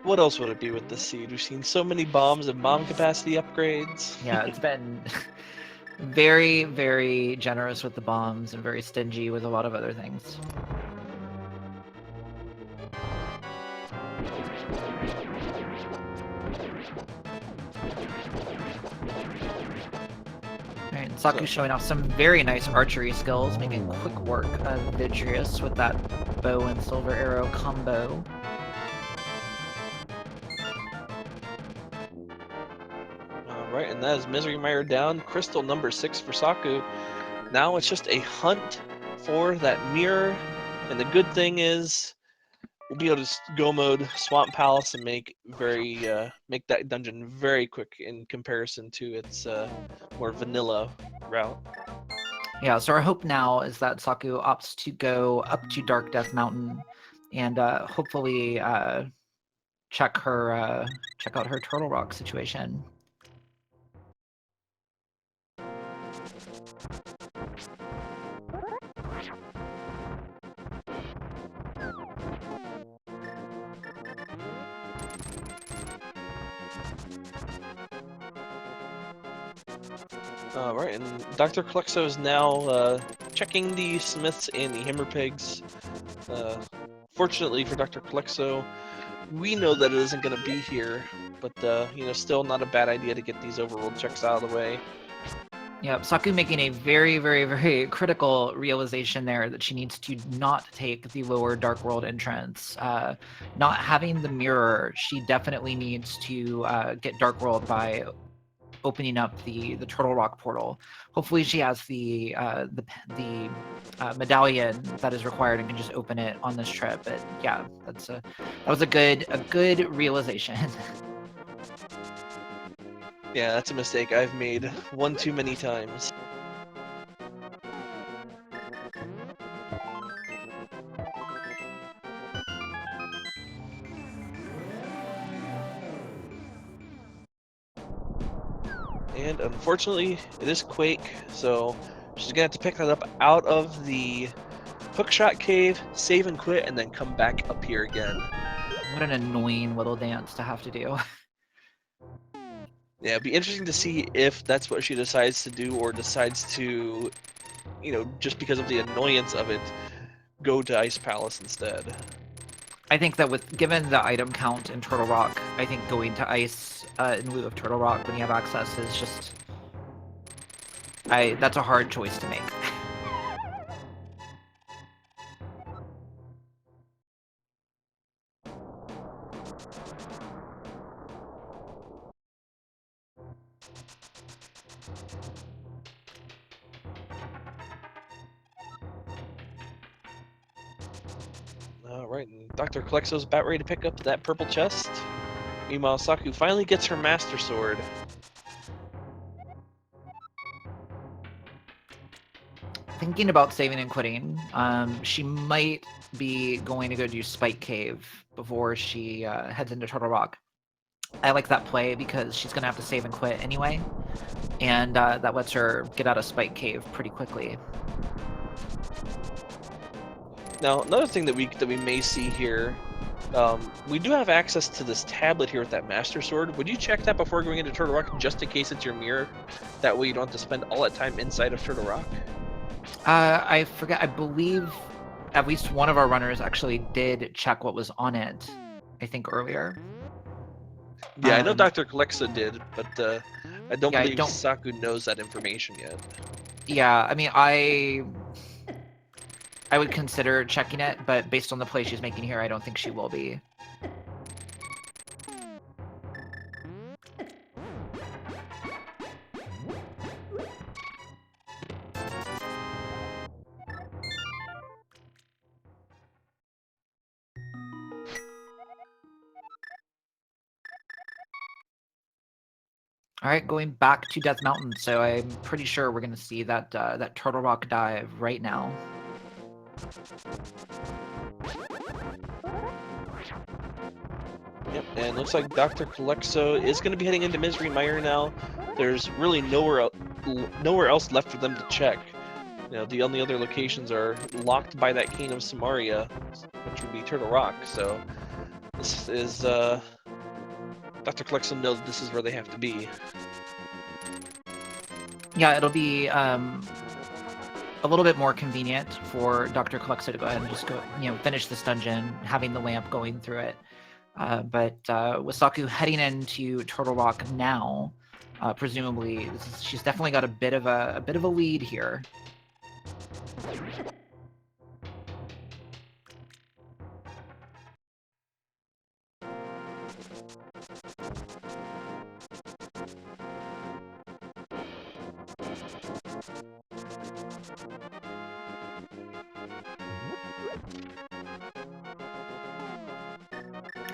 What else would it be with this seed? We've seen so many bombs and bomb capacity upgrades. Yeah, it's been very, very generous with the bombs and very stingy with a lot of other things. Alright, Saku's showing off some very nice archery skills, making quick work of Vidrius with that bow and silver arrow combo. Alright, and that is Misery Mire down. Crystal number 6 for Saku. Now it's just a hunt for that mirror. And the good thing is, we'll be able to go mode Swamp Palace and make that dungeon very quick in comparison to its more vanilla route. Yeah, so our hope now is that Saku opts to go up to Dark Death Mountain and hopefully check out her Turtle Rock situation. Right, and Dr. Klexo is now checking the Smiths and the Hammerpigs. Fortunately for Dr. Klexo, we know that it isn't going to be here, but still not a bad idea to get these overworld checks out of the way. Yep, Saku making a very, very, very critical realization there that she needs to not take the lower Dark World entrance. Not having the mirror, she definitely needs to get Dark World by opening up the Turtle Rock portal. Hopefully, she has the medallion that is required and can just open it on this trip. But yeah, that was a good realization. Yeah, that's a mistake I've made one too many times. And unfortunately, it is Quake, so she's gonna have to pick that up out of the hookshot cave, save and quit, and then come back up here again. What an annoying little dance to have to do. Yeah, it'd be interesting to see if that's what she decides to do, or decides to, just because of the annoyance of it, go to Ice Palace instead. I think that given the item count in Turtle Rock, I think going to Ice in lieu of Turtle Rock when you have access is just... that's a hard choice to make. Alright, and Dr. Klexo's about ready to pick up that purple chest. Meanwhile, Saku finally gets her Master Sword. Thinking about saving and quitting, she might be going to go do Spike Cave before she heads into Turtle Rock. I like that play because she's going to have to save and quit anyway, and that lets her get out of Spike Cave pretty quickly. Now, another thing that we may see here, we do have access to this tablet here with that Master Sword. Would you check that before going into Turtle Rock, just in case it's your mirror? That way you don't have to spend all that time inside of Turtle Rock? I forget. I believe at least one of our runners actually did check what was on it, I think, earlier. Yeah, I know Dr. Klexo did, but I don't believe don't... Saku knows that information yet. Yeah, I mean, I would consider checking it, but based on the play she's making here, I don't think she will be. All right, going back to Death Mountain, so I'm pretty sure we're going to see that that Turtle Rock dive right now. Yep, and looks like Dr. Klexo is going to be heading into Misery Mire now. There's really nowhere else left for them to check. The only other locations are locked by that Cane of Samaria, which would be Turtle Rock. So this is Dr. Klexo knows this is where they have to be. Yeah, it'll be a little bit more convenient for Dr. Klexo to go ahead and just go, finish this dungeon, having the lamp going through it. But with Saku heading into Turtle Rock now, presumably she's definitely got a bit of a lead here.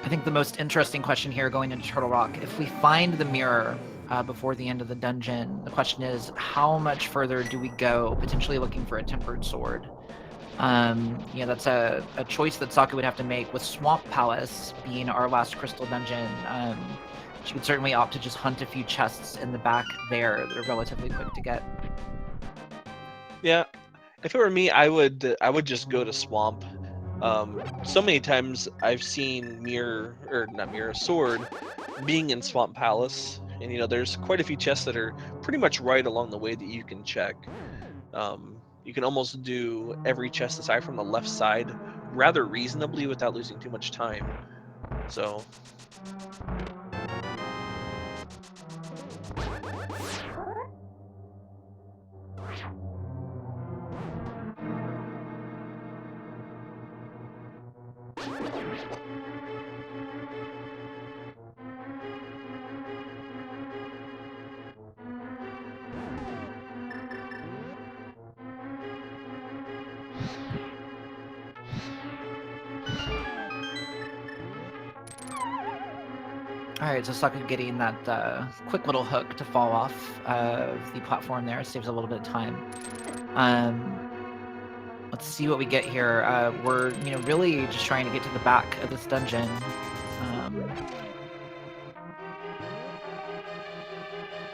I think the most interesting question here going into Turtle Rock, if we find the mirror, before the end of the dungeon. The question is, how much further do we go, potentially looking for a tempered sword? That's a choice that Sokka would have to make, with Swamp Palace being our last crystal dungeon. She could certainly opt to just hunt a few chests in the back there that are relatively quick to get. Yeah, if it were me, I would just go to Swamp. So many times I've seen Sword being in Swamp Palace, and there's quite a few chests that are pretty much right along the way that you can check. You can almost do every chest aside from the left side rather reasonably without losing too much time. So Alright, so Sokka getting that quick little hook to fall off of the platform there saves a little bit of time. Let's see what we get here. We're really just trying to get to the back of this dungeon.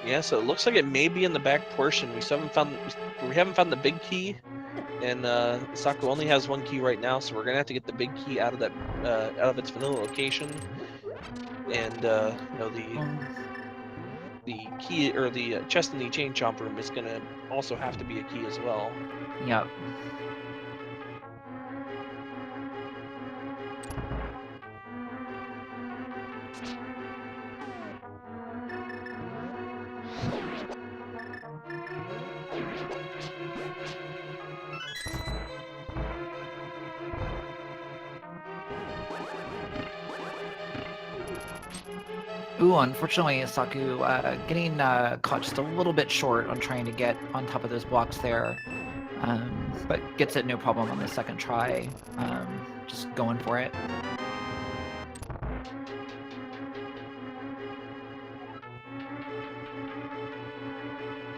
yeah, so it looks like it may be in the back portion. We haven't found the big key, and Sokka only has one key right now, so we're gonna have to get the big key out of that out of its vanilla location. And the key, or the chest in the chain chomp room, is gonna also have to be a key as well. Yep. Ooh, unfortunately, Saku getting caught just a little bit short on trying to get on top of those blocks there, but gets it no problem on the second try, just going for it.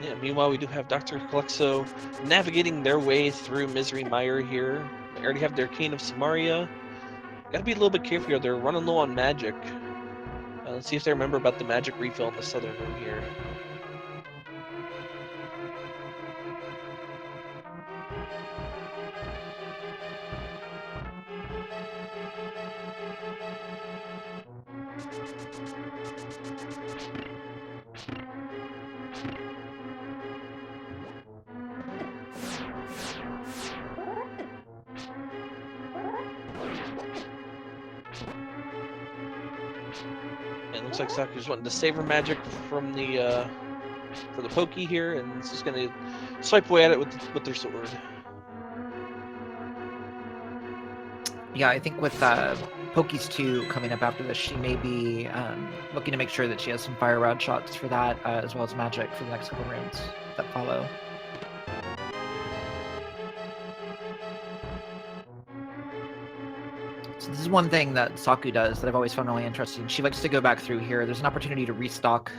Yeah, meanwhile, we do have Dr. Calypso navigating their way through Misery Mire here. They already have their Cane of Samaria. Gotta be a little bit careful here. They're running low on magic. Let's see if they remember about the magic refill in the southern room here. It looks like Saku's wanting to save her magic from the for the Pokey here, and it's just gonna swipe away at it with their sword. Yeah, I think with Pokies 2 coming up after this, she may be looking to make sure that she has some fire rod shots for that, as well as magic for the next couple rounds that follow. So this is one thing that Saku does that I've always found really interesting. She likes to go back through here. There's an opportunity to restock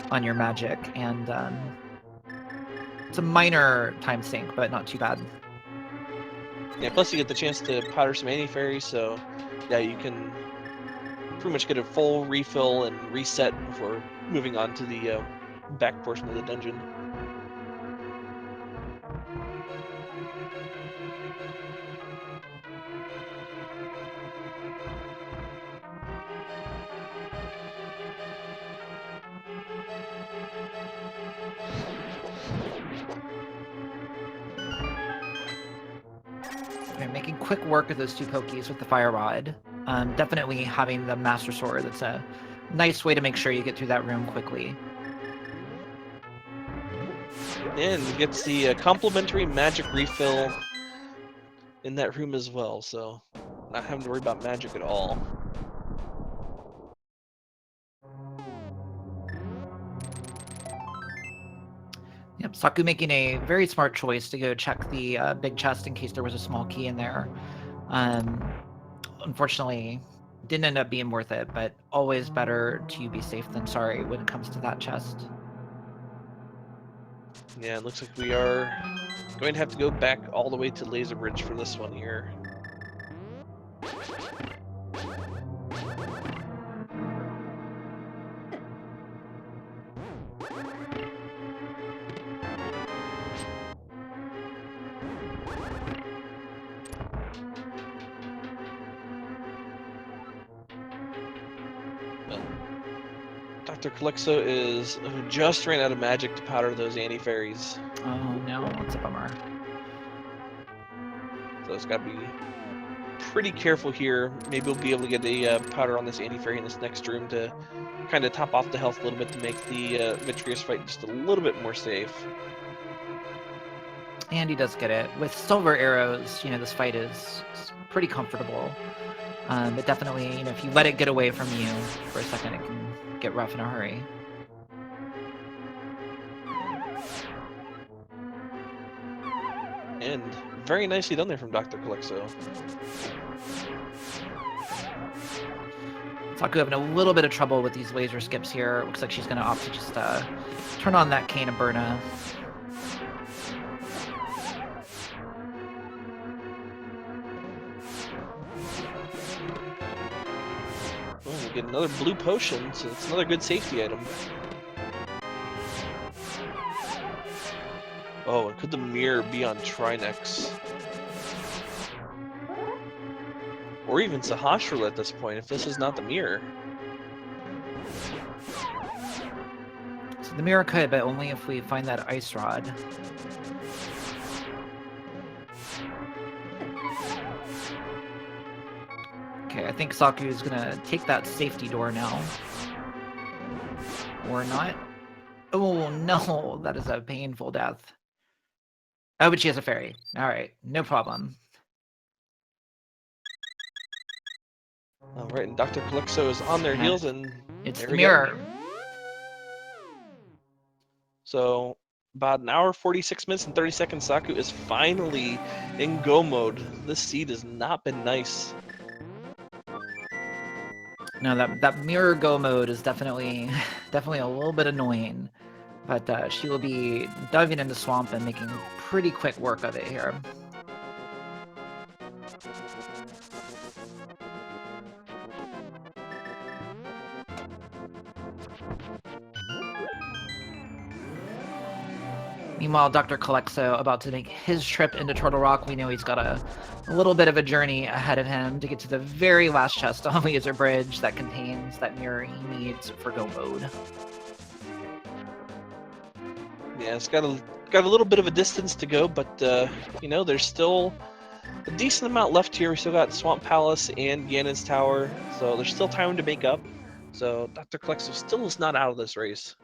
on your magic, and it's a minor time sink, but not too bad. Yeah, plus you get the chance to powder some anti-fairy, so yeah, you can pretty much get a full refill and reset before moving on to the back portion of the dungeon. Okay, making quick work of those two Pokies with the fire rod. Definitely having the Master Sword. That's a nice way to make sure you get through that room quickly. And gets the complimentary magic refill in that room as well, so not having to worry about magic at all. Yep, Saku making a very smart choice to go check the big chest in case there was a small key in there. Unfortunately, Didn't end up being worth it, but always better to be safe than sorry when it comes to that chest. Yeah, it looks like we are going to have to go back all the way to Laser Bridge for this one here. Dr. Calyxo is who just ran out of magic to powder those anti-fairies. Oh no, that's a bummer. So it's got to be pretty careful here. Maybe we'll be able to get a powder on this anti-fairy in this next room to kind of top off the health a little bit to make the Vitreous fight just a little bit more safe. And he does get it. With silver arrows, this fight is pretty comfortable. But definitely, if you let it get away from you for a second, it can get rough in a hurry. And very nicely done there from Dr. Calyxo. Saku having a little bit of trouble with these laser skips here. Looks like she's going to opt to just turn on that Cane of Burna. Oh, we get another blue potion, so it's another good safety item. Oh, and could the mirror be on Trinex? Or even Sahasrahla at this point, if this is not the mirror. So the mirror could, but only if we find that ice rod. Okay, I think Saku is gonna take that safety door now. Or not. Oh no, that is a painful death. Oh, but she has a fairy. Alright, no problem. Alright, and Dr. Calyxo is on their heels, and it's there the we mirror. go. So, about an hour, 46 minutes, and 30 seconds, Saku is finally in go mode. This seed has not been nice. No, that mirror go mode is definitely a little bit annoying. But she will be diving into Swamp and making pretty quick work of it here. Meanwhile, Dr. Calyxo about to make his trip into Turtle Rock. We know he's got a little bit of a journey ahead of him to get to the very last chest on Laser Bridge that contains that mirror he needs for go mode. Yeah, it's got a little bit of a distance to go, but there's still a decent amount left here. We still got Swamp Palace and Ganon's Tower, so there's still time to make up. So Dr. Calyxo still is not out of this race.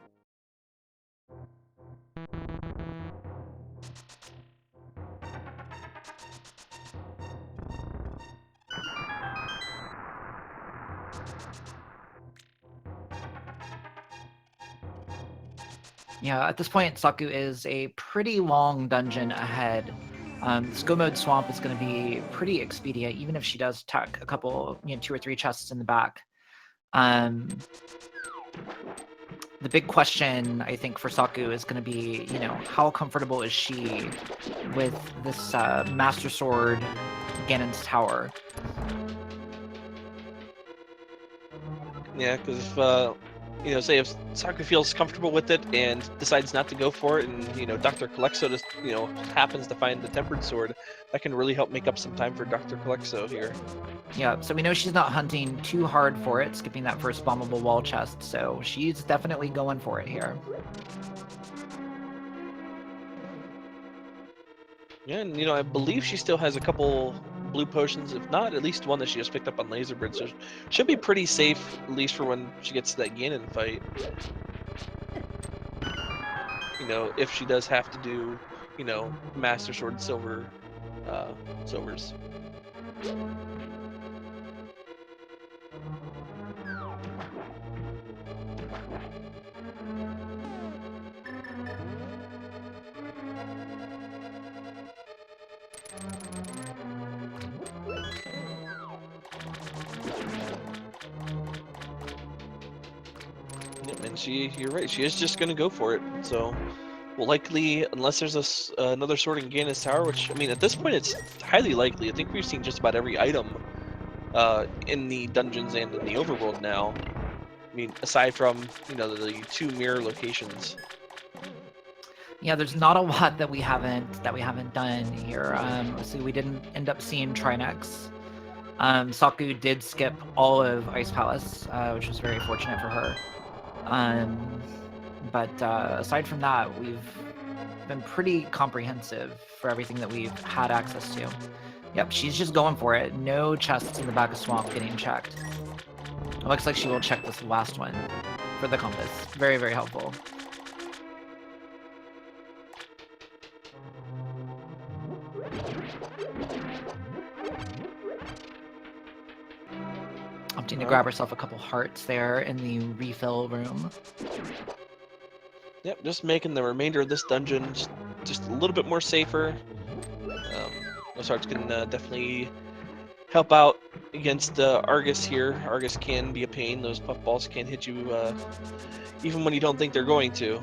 Yeah, at this point, Saku is a pretty long dungeon ahead. This go mode swamp is going to be pretty expedient, even if she does tuck a couple, 2 or 3 chests in the back. The big question, I think, for Saku is going to be, how comfortable is she with this Master Sword Ganon's Tower? Yeah, because if, say if Saku feels comfortable with it and decides not to go for it, and Dr. Calyxo just happens to find the Tempered Sword, that can really help make up some time for Dr. Calyxo here. Yeah, so we know she's not hunting too hard for it, skipping that first bombable wall chest, so she's definitely going for it here. Yeah, and I believe she still has a couple blue potions, if not at least one that she just picked up on Laser Bridge, so should be pretty safe, at least for when she gets to that Ganon fight. If she does have to do, Master Sword Silvers. You're right. She is just gonna go for it. So, well, likely, unless there's another sword in Ganon's Tower, which I mean, at this point, it's highly likely. I think we've seen just about every item in the dungeons and in the overworld now. I mean, aside from the two mirror locations. Yeah, there's not a lot that we haven't done here. So we didn't end up seeing Trinex. Saku did skip all of Ice Palace, which was very fortunate for her. But aside from that, we've been pretty comprehensive for everything that we've had access to. Yep, she's just going for it. No chests in the back of Swamp getting checked. It looks like she will check this last one for the compass. Very, very helpful. Opting to grab herself a couple hearts there in the refill room. Yep, just making the remainder of this dungeon just a little bit more safer. Those hearts can definitely help out against Argus here. Argus can be a pain. Those puffballs can hit you even when you don't think they're going to.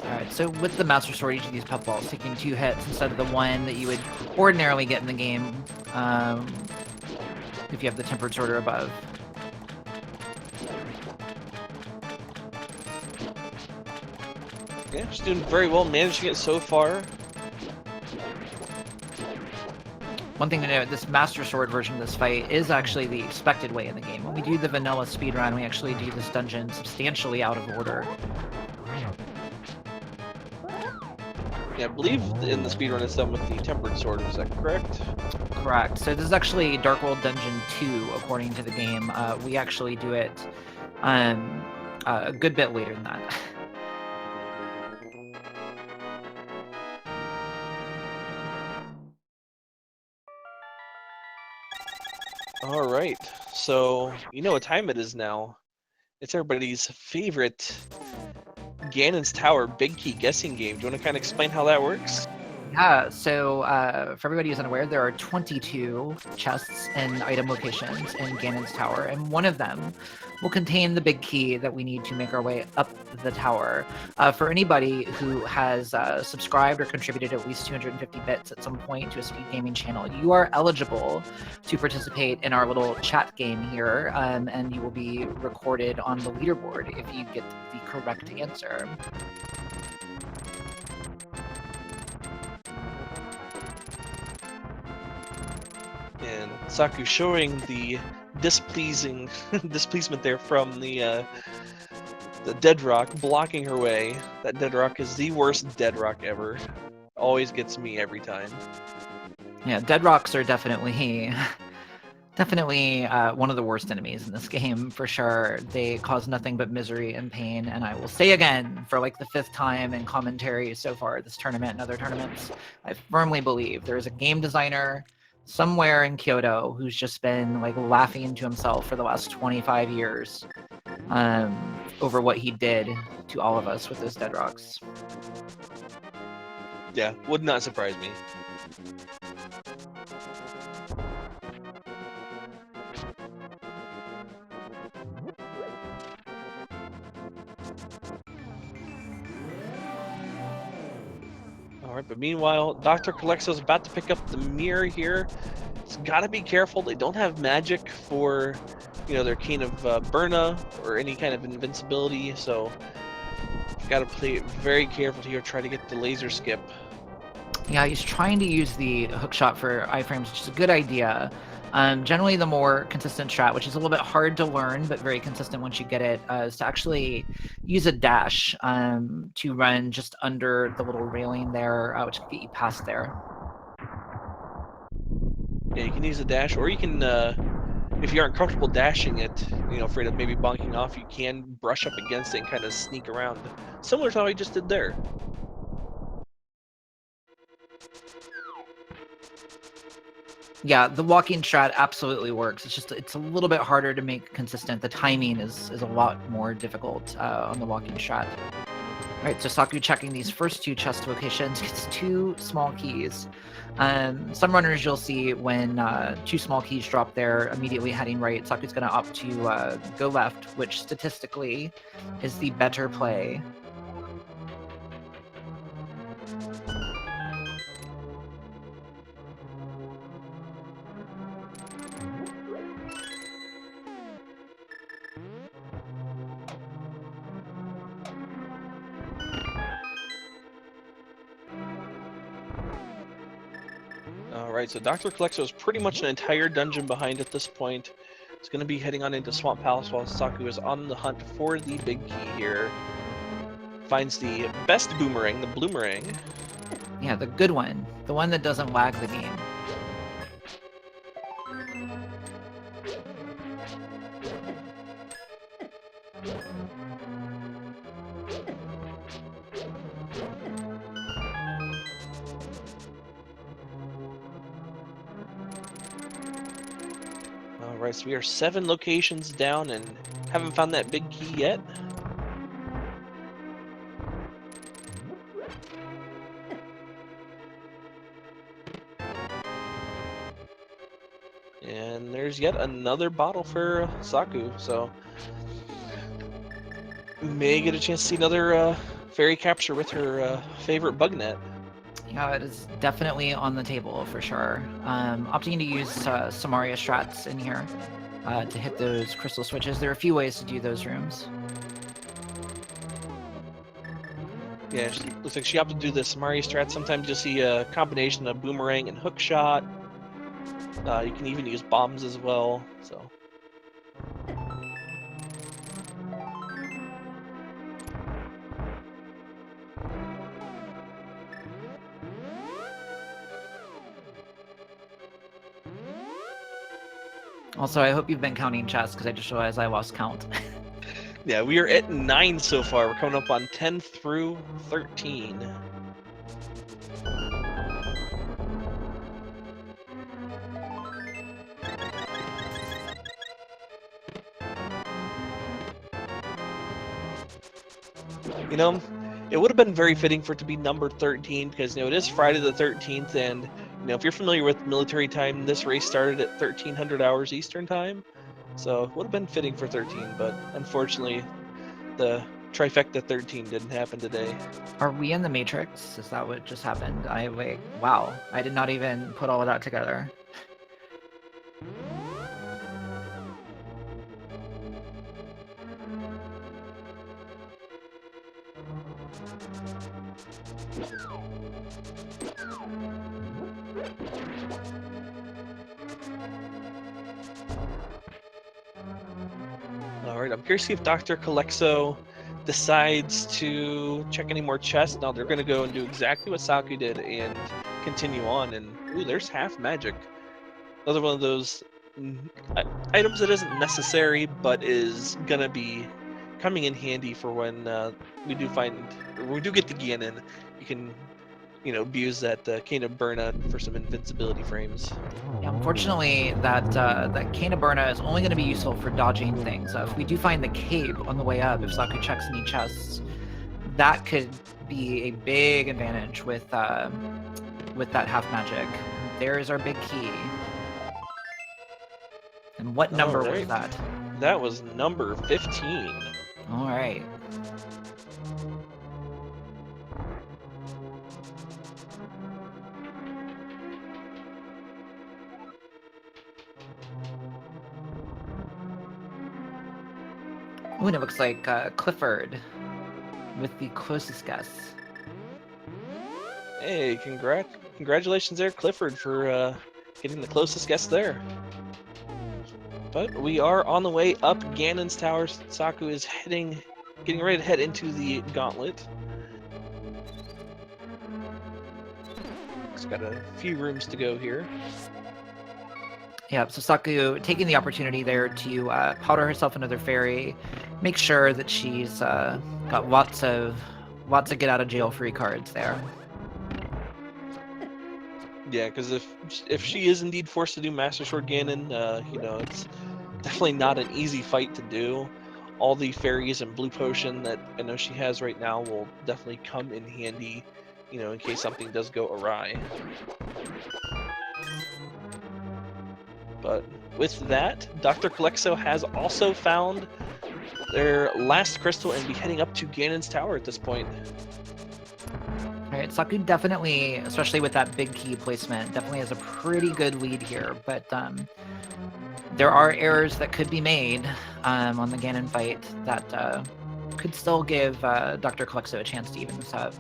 Alright, so with the Master Sword, each of these puffballs taking 2 hits instead of the 1 that you would ordinarily get in the game if you have the Tempered Sword or above. Yeah, she's doing very well, managing it so far. One thing to note, this Master Sword version of this fight is actually the expected way in the game. When we do the vanilla speedrun, we actually do this dungeon substantially out of order. Yeah, I believe in the speedrun it's done with the Tempered Sword, is that correct? Correct. So this is actually Dark World Dungeon 2, according to the game. We actually do it a good bit later than that. All right, so you know what time it is now. It's everybody's favorite Ganon's Tower Big Key guessing game. Do you want to kind of explain how that works? Yeah, so for everybody who's unaware, there are 22 chests and item locations in Ganon's Tower, and one of them will contain the big key that we need to make our way up the tower. For anybody who has subscribed or contributed at least 250 bits at some point to a Speed Gaming channel, you are eligible to participate in our little chat game here, and you will be recorded on the leaderboard if you get the correct answer. And Saku showing the displeasement there from the dead rock blocking her way. That dead rock is the worst dead rock ever. Always gets me every time. Yeah, dead rocks are definitely one of the worst enemies in this game for sure. They cause nothing but misery and pain, and I will say again for like the 5th time in commentary so far this tournament and other tournaments, I firmly believe there is a game designer somewhere in Kyoto who's just been like laughing to himself for the last 25 years over what he did to all of us with those dead rocks. Yeah, would not surprise me. Alright, but meanwhile, Dr. Calexo's about to pick up the mirror here. It's gotta be careful. They don't have magic for, their Cane of Burna or any kind of invincibility, so gotta play it very careful here, try to get the laser skip. Yeah, he's trying to use the hook shot for iframes, which is a good idea. Generally, the more consistent strat, which is a little bit hard to learn, but very consistent once you get it, is to actually use a dash to run just under the little railing there, which can get you past there. Yeah, you can use a dash, or you can, if you aren't comfortable dashing it, afraid of maybe bonking off, you can brush up against it and kind of sneak around. Similar to how I just did there. Yeah, the walking strat absolutely works. It's a little bit harder to make consistent. The timing is a lot more difficult on the walking strat. All right, so Saku checking these first 2 chest locations gets 2 small keys. Some runners you'll see when 2 small keys drop there, immediately heading right. Saku's going to opt to go left, which statistically is the better play. Alright, so Dr. Calexo is pretty much an entire dungeon behind at this point. It's going to be heading on into Swamp Palace while Saku is on the hunt for the big key here. Finds the best boomerang, the bloomerang. Yeah, the good one. The one that doesn't lag the game. Alright, so we are 7 locations down and haven't found that big key yet. And there's yet another bottle for Saku, so we may get a chance to see another fairy capture with her favorite bug net. Yeah, it is definitely on the table for sure. Opting to use Samaria strats in here to hit those crystal switches. There are a few ways to do those rooms. Yeah, looks like she opted to do the Samaria strat. Sometimes you'll see a combination of boomerang and hook shot. You can even use bombs as well. So. Also, I hope you've been counting chests because I just realized I lost count. Yeah, we are at 9 so far. We're coming up on 10 through 13. You know, it would have been very fitting for it to be number 13 because, you know, it is Friday the 13th, and, you know, if you're familiar with military time, this race started at 1300 hours Eastern time. So it would have been fitting for 13, but unfortunately, the trifecta 13 didn't happen today. Are we in the Matrix? Is that what just happened? Wait, wow. I did not even put all of that together. Alright, I'm curious to see if Dr. Calexo decides to check any more chests. Now they're going to go and do exactly what Saku did and continue on. And, ooh, there's half magic. Another one of those items that isn't necessary, but is going to be coming in handy for when we do get the Ganon. You can, you know, abuse that Cane of Burna for some invincibility frames. Yeah, unfortunately, that Cane of Burna is only going to be useful for dodging things. If we do find the cape on the way up, if Saku checks any chests, that could be a big advantage with that half magic. There's our big key. And what number was that? That was number 15. All right. Ooh, and it looks like Clifford with the closest guess. Hey, congratulations there, Clifford, for getting the closest guess there. But we are on the way up Ganon's Tower. Saku is getting ready to head into the gauntlet. It's got a few rooms to go here. Yeah, so Saku taking the opportunity there to powder herself another fairy, make sure that she's got lots of get out of jail free cards there. Yeah, because if she is indeed forced to do Master Sword Ganon, you know, it's definitely not an easy fight to do. All the fairies and blue potion that I know she has right now will definitely come in handy, you know, in case something does go awry. But with that, Dr. Calexo has also found their last crystal and be heading up to Ganon's tower at this point. All right, Saku definitely, especially with that big key placement, definitely has a pretty good lead here. But there are errors that could be made on the Ganon fight that could still give Dr. Calexo a chance to even this up.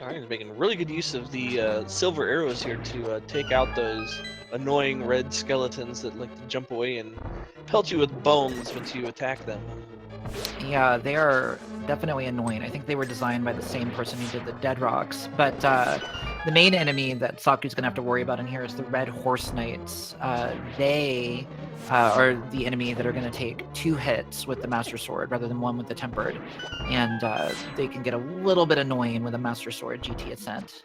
Alright, he's making really good use of the silver arrows here to take out those annoying red skeletons that like to jump away and pelt you with bones once you attack them. Yeah, they are definitely annoying. I think they were designed by the same person who did the Dead Rocks. But the main enemy that Saku's going to have to worry about in here is the Red Horse Knights. They are the enemy that are going to take 2 hits with the Master Sword rather than 1 with the Tempered. And they can get a little bit annoying with a Master Sword GT Ascent.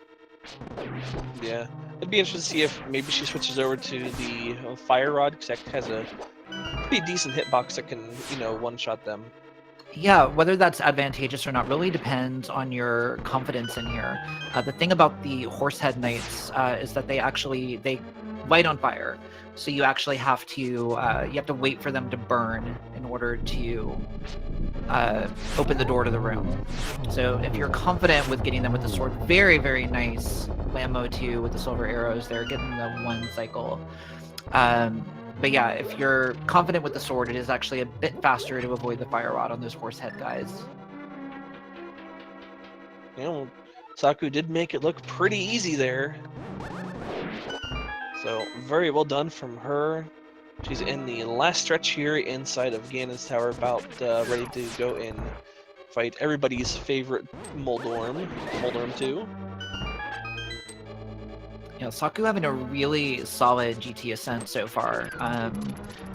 Yeah, it'd be interesting to see if maybe she switches over to the Fire Rod, because that has a pretty decent hitbox that can, you know, one-shot them. Yeah, whether that's advantageous or not really depends on your confidence in here. The thing about the Horsehead Knights is that they light on fire, so you actually have to wait for them to burn in order to open the door to the room. So if you're confident with getting them with the sword, very, very nice Lambo 2 with the silver arrows there, getting the 1 cycle. But yeah, if you're confident with the sword, it is actually a bit faster to avoid the fire rod on those Horsehead guys. You know, Saku did make it look pretty easy there. So very well done from her. She's in the last stretch here inside of Ganon's tower, about ready to go and fight everybody's favorite Moldorm 2. Yeah, Saku having a really solid GT Ascent so far.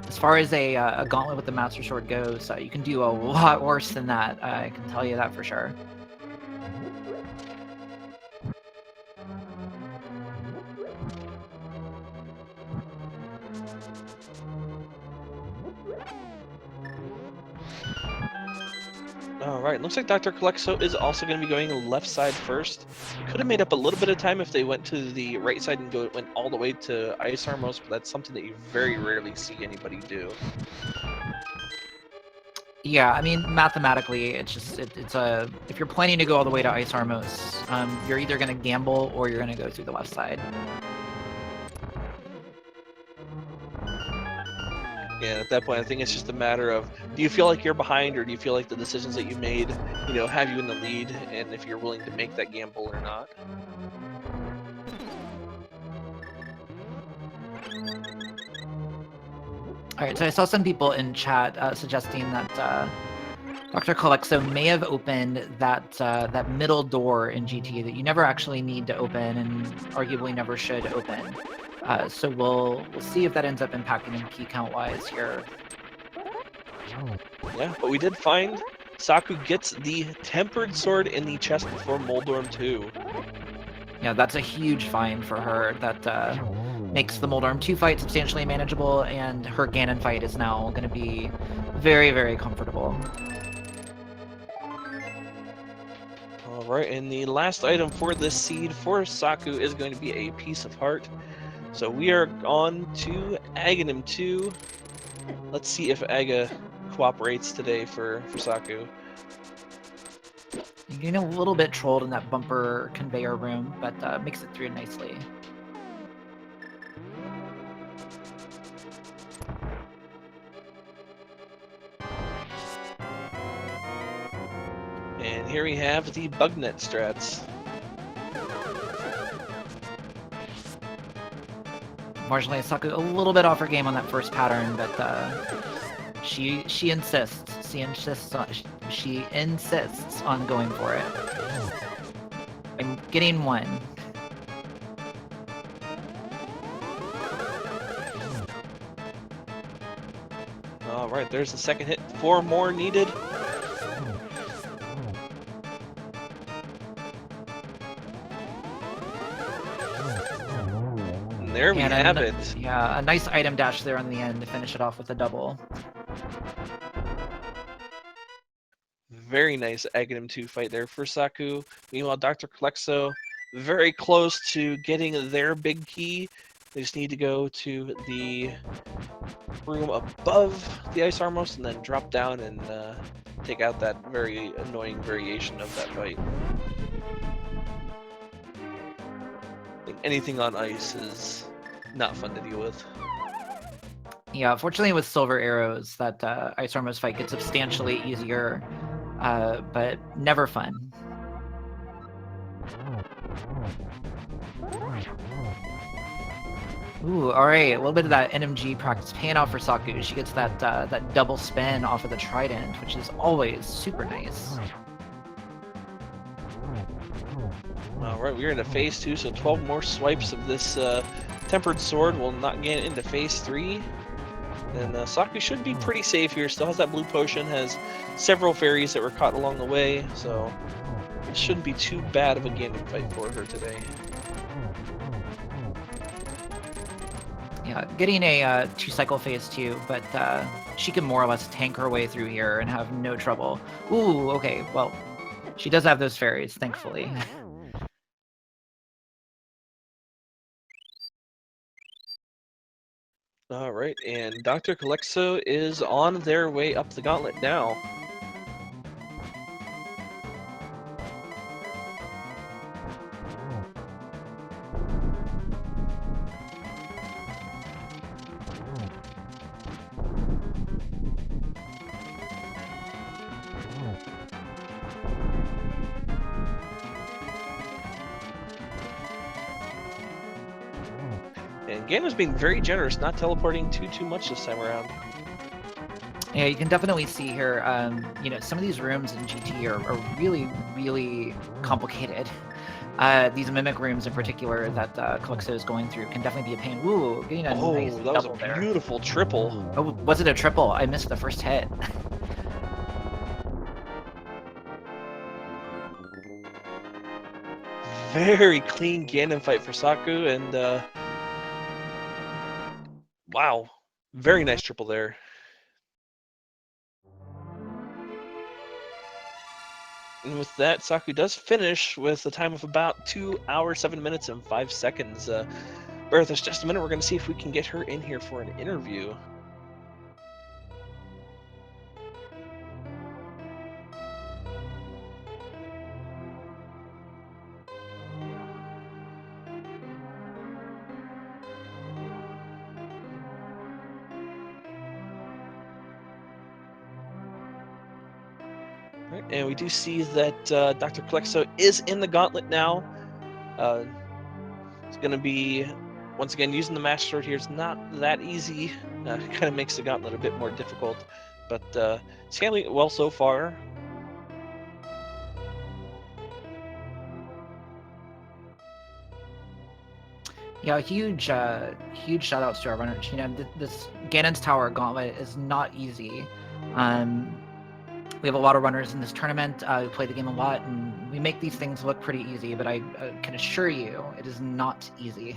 As far as a gauntlet with the Master Sword goes, you can do a lot worse than that. I can tell you that for sure. Alright, looks like Dr. Calexo is also going to be going left side first. Could have made up a little bit of time if they went to the right side and went all the way to Ice Armos, but that's something that you very rarely see anybody do. Yeah, I mean, mathematically, it's if you're planning to go all the way to Ice Armos, you're either going to gamble or you're going to go through the left side. Yeah, at that point, I think it's just a matter of, do you feel like you're behind, or do you feel like the decisions that you made, you know, have you in the lead, and if you're willing to make that gamble or not. All right, so I saw some people in chat suggesting that Dr. Calexo may have opened that middle door in GT that you never actually need to open and arguably never should open. So we'll see if that ends up impacting him key count wise here. Yeah, but we did find Saku gets the Tempered Sword in the chest before Moldorm 2. Yeah, that's a huge find for her. That makes the Moldorm 2 fight substantially manageable, and her Ganon fight is now going to be very, very comfortable. Alright, and the last item for this seed for Saku is going to be a Piece of Heart. So we are on to Aghanim 2. Let's see if Aga cooperates today for Saku. You're getting a little bit trolled in that bumper conveyor room, but makes it through nicely. And here we have the Bugnet strats. Marginally, Saku a little bit off her game on that first pattern, but she insists. She insists on going for it. I'm getting one. All right, there's the second hit. 4 more needed. And there we And have it. Yeah, a nice item dash there on the end to finish it off with a double. Very nice Aghanim 2 fight there for Saku. Meanwhile, Dr. Klexo very close to getting their big key. They just need to go to the room above the Ice Armos and then drop down and take out that very annoying variation of that fight. I think anything on ice is not fun to deal with. Yeah, fortunately with silver arrows, that Ice Armos fight gets substantially easier, but never fun. Ooh, all right, a little bit of that NMG practice paying off for Saku. She gets that that double spin off of the trident, which is always super nice. All right, we're into phase 2, so 12 more swipes of this tempered sword will not get into phase 3. And Saku should be pretty safe here. Still has that blue potion, has several fairies that were caught along the way, so it shouldn't be too bad of a Ganon fight for her today. Yeah, getting a 2-cycle phase 2, but she can more or less tank her way through here and have no trouble. Ooh, okay, well, she does have those fairies, thankfully. All right, and Dr. Calexo is on their way up the gauntlet now. And Ganon's being very generous, not teleporting too much this time around. Yeah, you can definitely see here, you know, some of these rooms in GT are really, really complicated. These mimic rooms in particular that Calixto is going through can definitely be a pain. Ooh, getting a nice that was a double beautiful triple. Oh, was it a triple? I missed the first hit. Very clean Ganon fight for Saku, and wow, very nice triple there. And with that, Saku does finish with a time of about 2 hours, 7 minutes, and 5 seconds. Bertha, just a minute, we're going to see if we can get her in here for an interview. Right, and we do see that Dr. Klexo is in the gauntlet now. It's going to be, once again, using the Master Sword here is not that easy. Kind of makes the gauntlet a bit more difficult, but it's handling it well so far. Yeah, huge shout outs to our runners. You know, this Ganon's Tower Gauntlet is not easy. We have a lot of runners in this tournament who play the game a lot, and we make these things look pretty easy, but I can assure you it is not easy.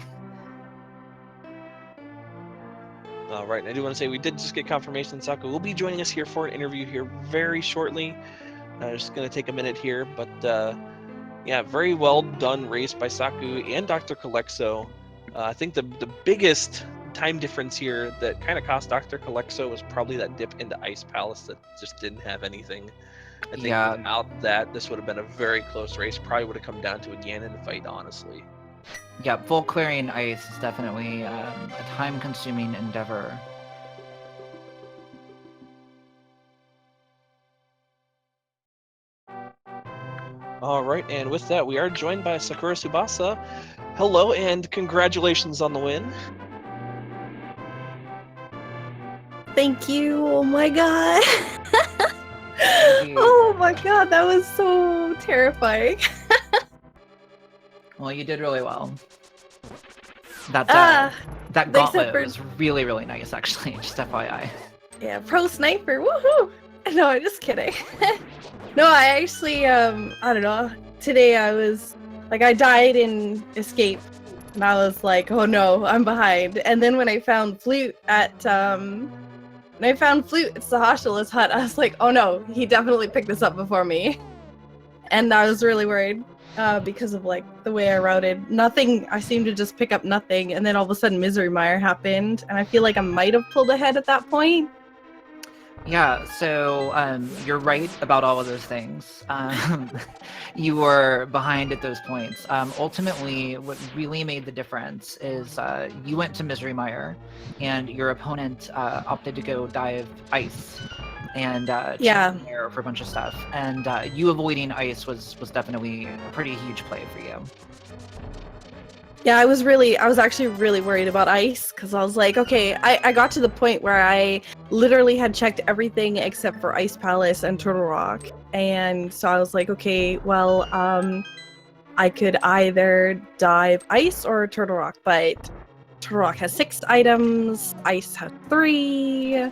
All right, I do want to say we did just get confirmation Saku will be joining us here for an interview here very shortly. Just going to take a minute here, but yeah, very well done race by Saku and Dr. Calexo. I think the biggest time difference here that kind of cost Dr. Calexo was probably that dip into Ice Palace that just didn't have anything. I think without that, this would have been a very close race. Probably would have come down to a Ganon fight, honestly. Yeah, full clearing ice is definitely a time-consuming endeavor. All right, and with that, we are joined by Sakura Tsubasa. Hello, and congratulations on the win. Thank you. Oh my god. Oh my god, that was so terrifying. Well, you did really well. That Thanks, gauntlet Edward. was really, really nice, actually. Just FYI. Yeah, pro sniper. Woohoo! No, I'm just kidding. No, I actually, I don't know. Today I was like, I died in escape, and I was like, oh no, I'm behind. And then when I found Flute at Sahashila's hut, I was like, oh no, he definitely picked this up before me. And I was really worried because of like the way I routed. Nothing, I seemed to just pick up nothing, and then all of a sudden Misery Mire happened, and I feel like I might have pulled ahead at that point. Yeah, so you're right about all of those things. You were behind at those points. Ultimately, what really made the difference is you went to Misery Mire, and your opponent opted to go dive ice, and Yeah. check there for a bunch of stuff. And you avoiding ice was definitely a pretty huge play for you. Yeah, I was actually really worried about ice because I was like, okay, I got to the point where I literally had checked everything except for Ice Palace and Turtle Rock. And so I was like, okay, well, I could either dive ice or Turtle Rock, but Turtle Rock has 6 items, ice has 3.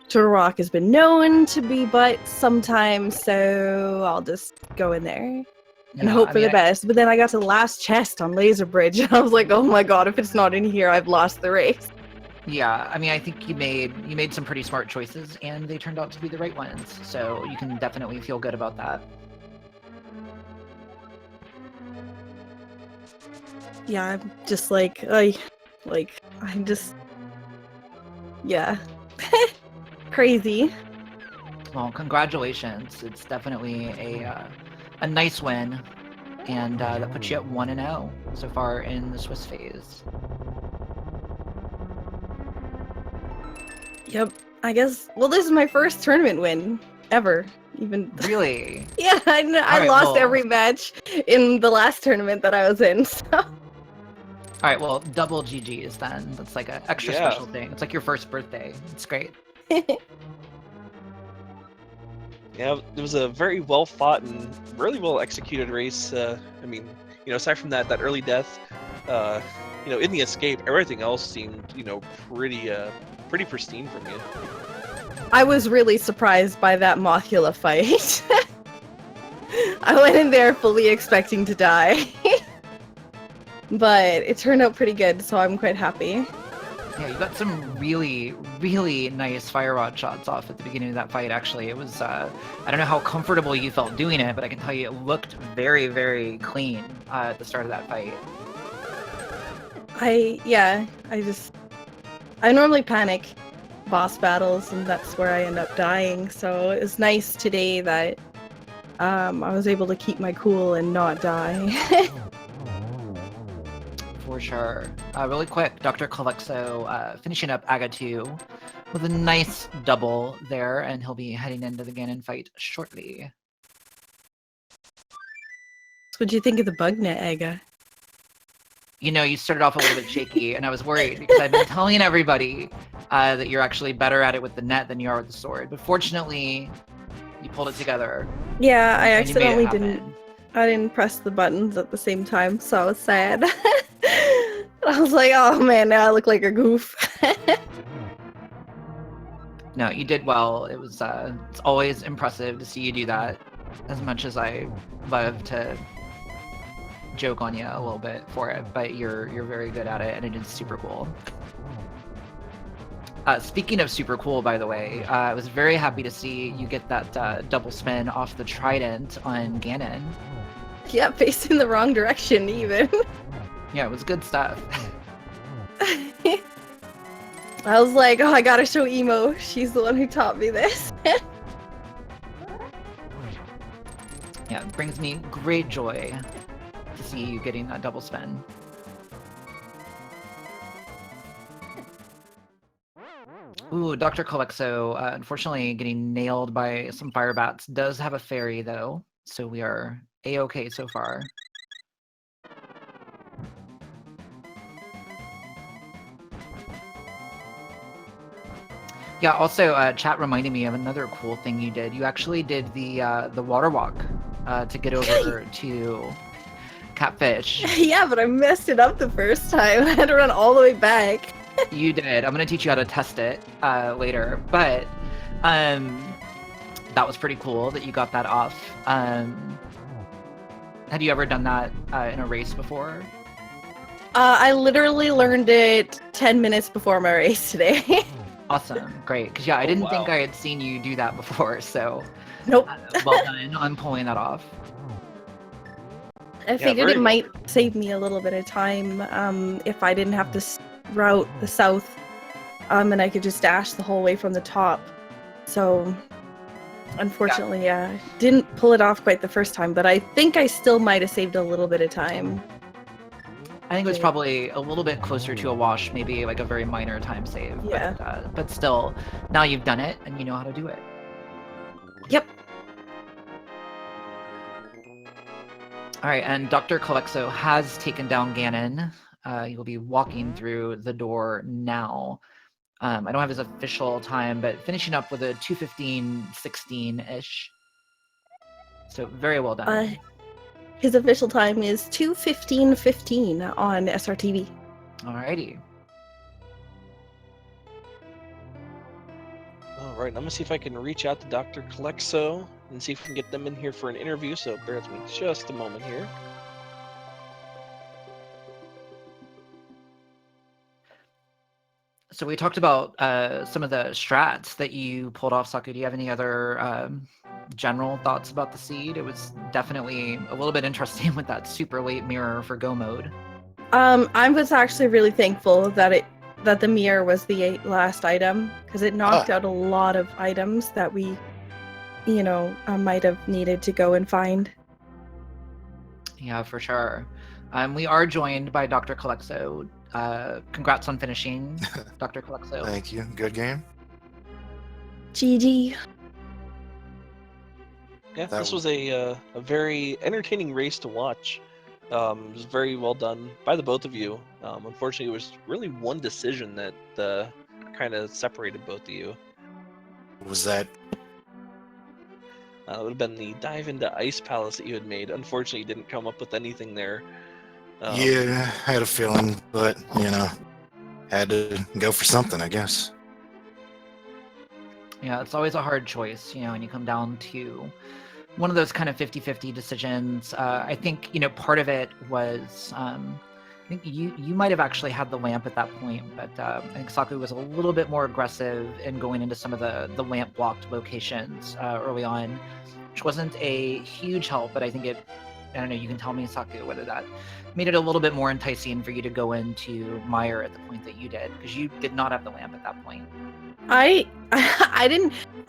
Turtle Rock has been known to be but sometimes, so I'll just go in there and Yeah, hope I for the mean, best. But then I got to the last chest on Laser Bridge, and I was like, oh my god, if it's not in here, I've lost the race. Yeah, I mean, I think you made some pretty smart choices, and they turned out to be the right ones. So you can definitely feel good about that. Yeah, I'm just I'm just, yeah, crazy. Well, congratulations! It's definitely a nice win, and that puts you at 1-0 so far in the Swiss phase. Yep, I guess. Well, this is my first tournament win ever. Even Really? yeah, I Alright, lost well- every match in the last tournament that I was in. So. All right, well, double GGs then. That's like an extra Yeah. special thing. It's like your first birthday. It's great. Yeah, it was a very well fought and really well executed race. I mean, aside from that early death, in the escape, everything else seemed, pretty pristine from you. I was really surprised by that Mothula fight. I went in there fully expecting to die. But it turned out pretty good, so I'm quite happy. Yeah, you got some really, really nice fire rod shots off at the beginning of that fight, actually. It was, I don't know how comfortable you felt doing it, but I can tell you it looked very, very clean at the start of that fight. I normally panic boss battles, and that's where I end up dying, so it was nice today that I was able to keep my cool and not die. For sure. Really quick, Dr. Calexo finishing up Aga 2 with a nice double there, and he'll be heading into the Ganon fight shortly. What'd you think of the bug net, Aga? You started off a little bit shaky, and I was worried because I've been telling everybody that you're actually better at it with the net than you are with the sword. But fortunately, you pulled it together. Yeah, I and you made it accidentally happen. I didn't press the buttons at the same time, so I was sad. I was like, oh man, now I look like a goof. No, you did well. It was it's always impressive to see you do that. As much as I love to joke on you a little bit for it, but you're very good at it, and it is super cool. Speaking of super cool, by the way, I was very happy to see you get that double spin off the trident on Ganon. Yeah, facing the wrong direction even. Yeah, it was good stuff. I was like, oh, I gotta show Emo. She's the one who taught me this. Yeah, it brings me great joy to see you getting that double spin. Ooh, Dr. Calexo, unfortunately getting nailed by some fire bats, does have a fairy though, so we are a-okay so far. Yeah, also, chat reminded me of another cool thing you did. You actually did the water walk to get over to catfish. Yeah, but I messed it up the first time. I had to run all the way back. You did. I'm gonna teach you how to test it later, but that was pretty cool that you got that off. Had you ever done that in a race before? I literally learned it 10 minutes before my race today. Awesome, great. Because I didn't think I had seen you do that before, so Nope. Well done on pulling that off. I figured it might save me a little bit of time if I didn't have to route the south, and I could just dash the whole way from the top. So, unfortunately, yeah, didn't pull it off quite the first time, but I think I still might have saved a little bit of time. I think it was probably a little bit closer to a wash, maybe like a very minor time save. Yeah. But still, now you've done it and you know how to do it. Yep. All right, and Dr. Calexo has taken down Ganon. He'll be walking through the door now. I don't have his official time, but finishing up with a 2:15:16-ish. So very well done. His official time is 2:15:15 on SRTV. Alrighty. All right, I'm gonna see if I can reach out to Dr. Calexo and see if we can get them in here for an interview. So bear with me just a moment here. So we talked about some of the strats that you pulled off, Saku. Do you have any other general thoughts about the seed? It was definitely a little bit interesting with that super late mirror for go mode. I was actually really thankful that the mirror was the last item, because it knocked out a lot of items that we, might have needed to go and find. Yeah, for sure. We are joined by Dr. Calexo. Congrats on finishing, Dr. Calexo. Thank you. Good game. GG. Yeah, this was a very entertaining race to watch. It was very well done by the both of you. Unfortunately, it was really one decision that kind of separated both of you. What was that? It would have been the dive into Ice Palace that you had made. Unfortunately, you didn't come up with anything there. Yeah, I had a feeling, but, had to go for something, I guess. Yeah, it's always a hard choice, when you come down to one of those kind of 50-50 decisions. I think, part of it was, I think you might have actually had the lamp at that point, but I think Saku was a little bit more aggressive in going into some of the lamp blocked locations early on, which wasn't a huge help, but I think I don't know, you can tell me, Saku, whether that made it a little bit more enticing for you to go into Mire at the point that you did, because you did not have the lamp at that point. I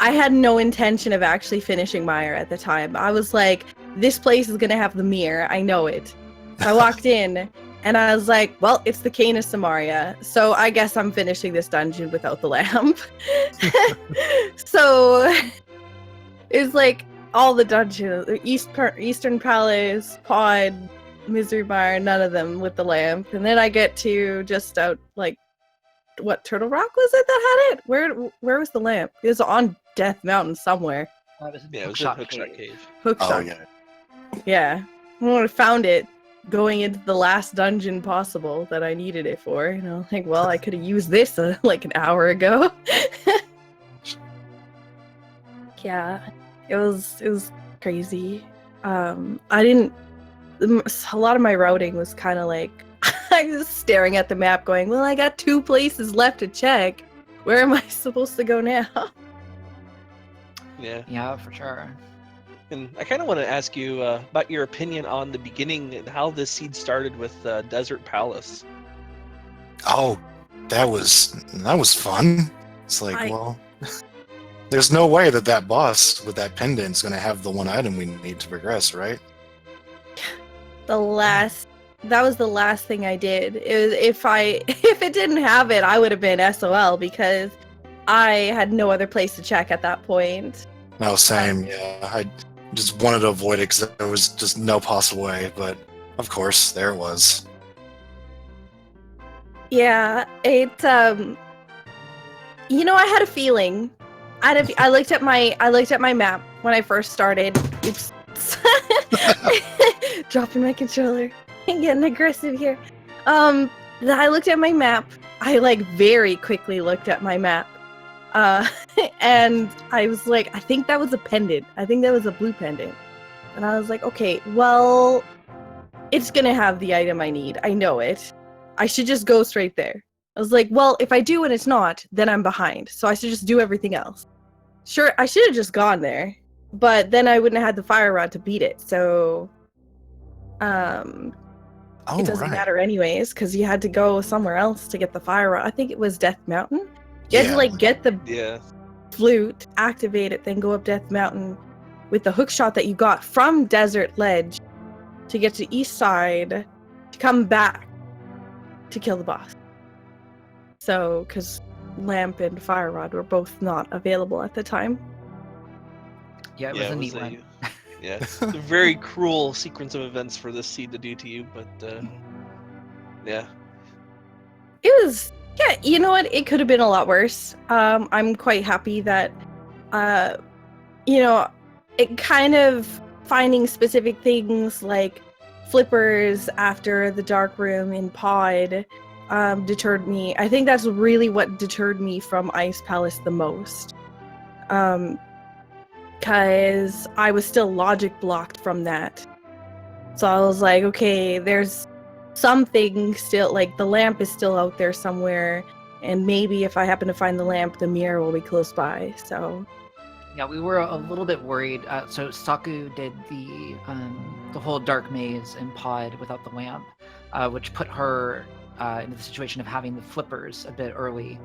had no intention of actually finishing Mire at the time. I was like, this place is gonna have the mirror, I know it. I walked in and I was like, well, it's the Cane of Samaria, so I guess I'm finishing this dungeon without the lamp. So it's like all the dungeons, Eastern Palace, Pod, Misery Mire, none of them with the lamp. And then I get to just out, like, what, Turtle Rock was it that had it? Where was the lamp? It was on Death Mountain somewhere. It was in Hookshot Cave. Hookshot. Oh, yeah. Yeah. I would have found it going into the last dungeon possible that I needed it for. Like, well, I could have used this like an hour ago. Yeah. It was crazy. A lot of my routing was kind of like, I was staring at the map going, well, I got 2 places left to check. Where am I supposed to go now? Yeah, for sure. And I kind of want to ask you about your opinion on the beginning and how this seed started with Desert Palace. Oh, that was fun. It's like, well, there's no way that boss with that pendant is going to have the one item we need to progress, right? That was the last thing I did. If it didn't have it, I would have been SOL, because I had no other place to check at that point. No, same. Yeah, I just wanted to avoid it because there was just no possible way. But of course, there it was. Yeah, it. I had a feeling. I looked at my map when I first started. Oops. Dropping my controller and getting aggressive here. Then I looked at my map. I like very quickly looked at my map. And I was like, I think that was a pendant. I think that was a blue pendant. And I was like, okay, well, it's gonna have the item I need. I know it. I should just go straight there. I was like, well, if I do and it's not, then I'm behind. So I should just do everything else. Sure, I should have just gone there, but then I wouldn't have had the fire rod to beat it. So, it doesn't matter anyways, because you had to go somewhere else to get the fire rod. I think it was Death Mountain. You had to like get the flute, activate it, then go up Death Mountain with the hook shot that you got from Desert Ledge to get to East Side to come back to kill the boss. So, because Lamp and Fire Rod were both not available at the time. Yeah, it was a neat one. Yeah, it's a very cruel sequence of events for this seed to do to you, but yeah. It was, yeah, you know what? It could have been a lot worse. I'm quite happy that, it kind of finding specific things like flippers after the dark room in Pod deterred me. I think that's really what deterred me from Ice Palace the most. Because I was still logic blocked from that. So I was like, okay, there's something still, like the lamp is still out there somewhere, and maybe if I happen to find the lamp, the mirror will be close by. So yeah, we were a little bit worried. So Saku did the whole dark maze in Pod without the lamp, which put her into the situation of having the flippers a bit early.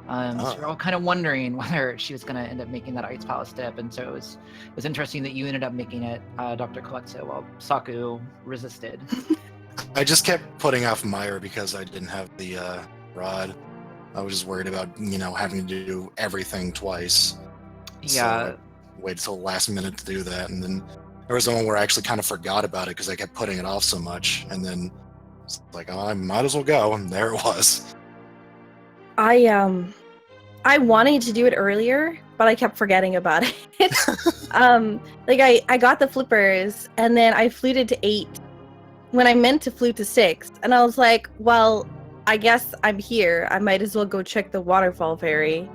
So we're all kind of wondering whether she was going to end up making that Ice Palace dip, and so it was interesting that you ended up making it, Dr. Kalexo, while Saku resisted. I just kept putting off Meyer because I didn't have the rod. I was just worried about, having to do everything twice. Yeah. So I waited till the last minute to do that, and then there was one where I actually kind of forgot about it because I kept putting it off so much, and then it's like, oh, I might as well go, and there it was. I wanted to do it earlier, but I kept forgetting about it. I got the flippers, and then I fluted to 8 when I meant to flute to 6, and I was like, well, I guess I'm here. I might as well go check the waterfall fairy.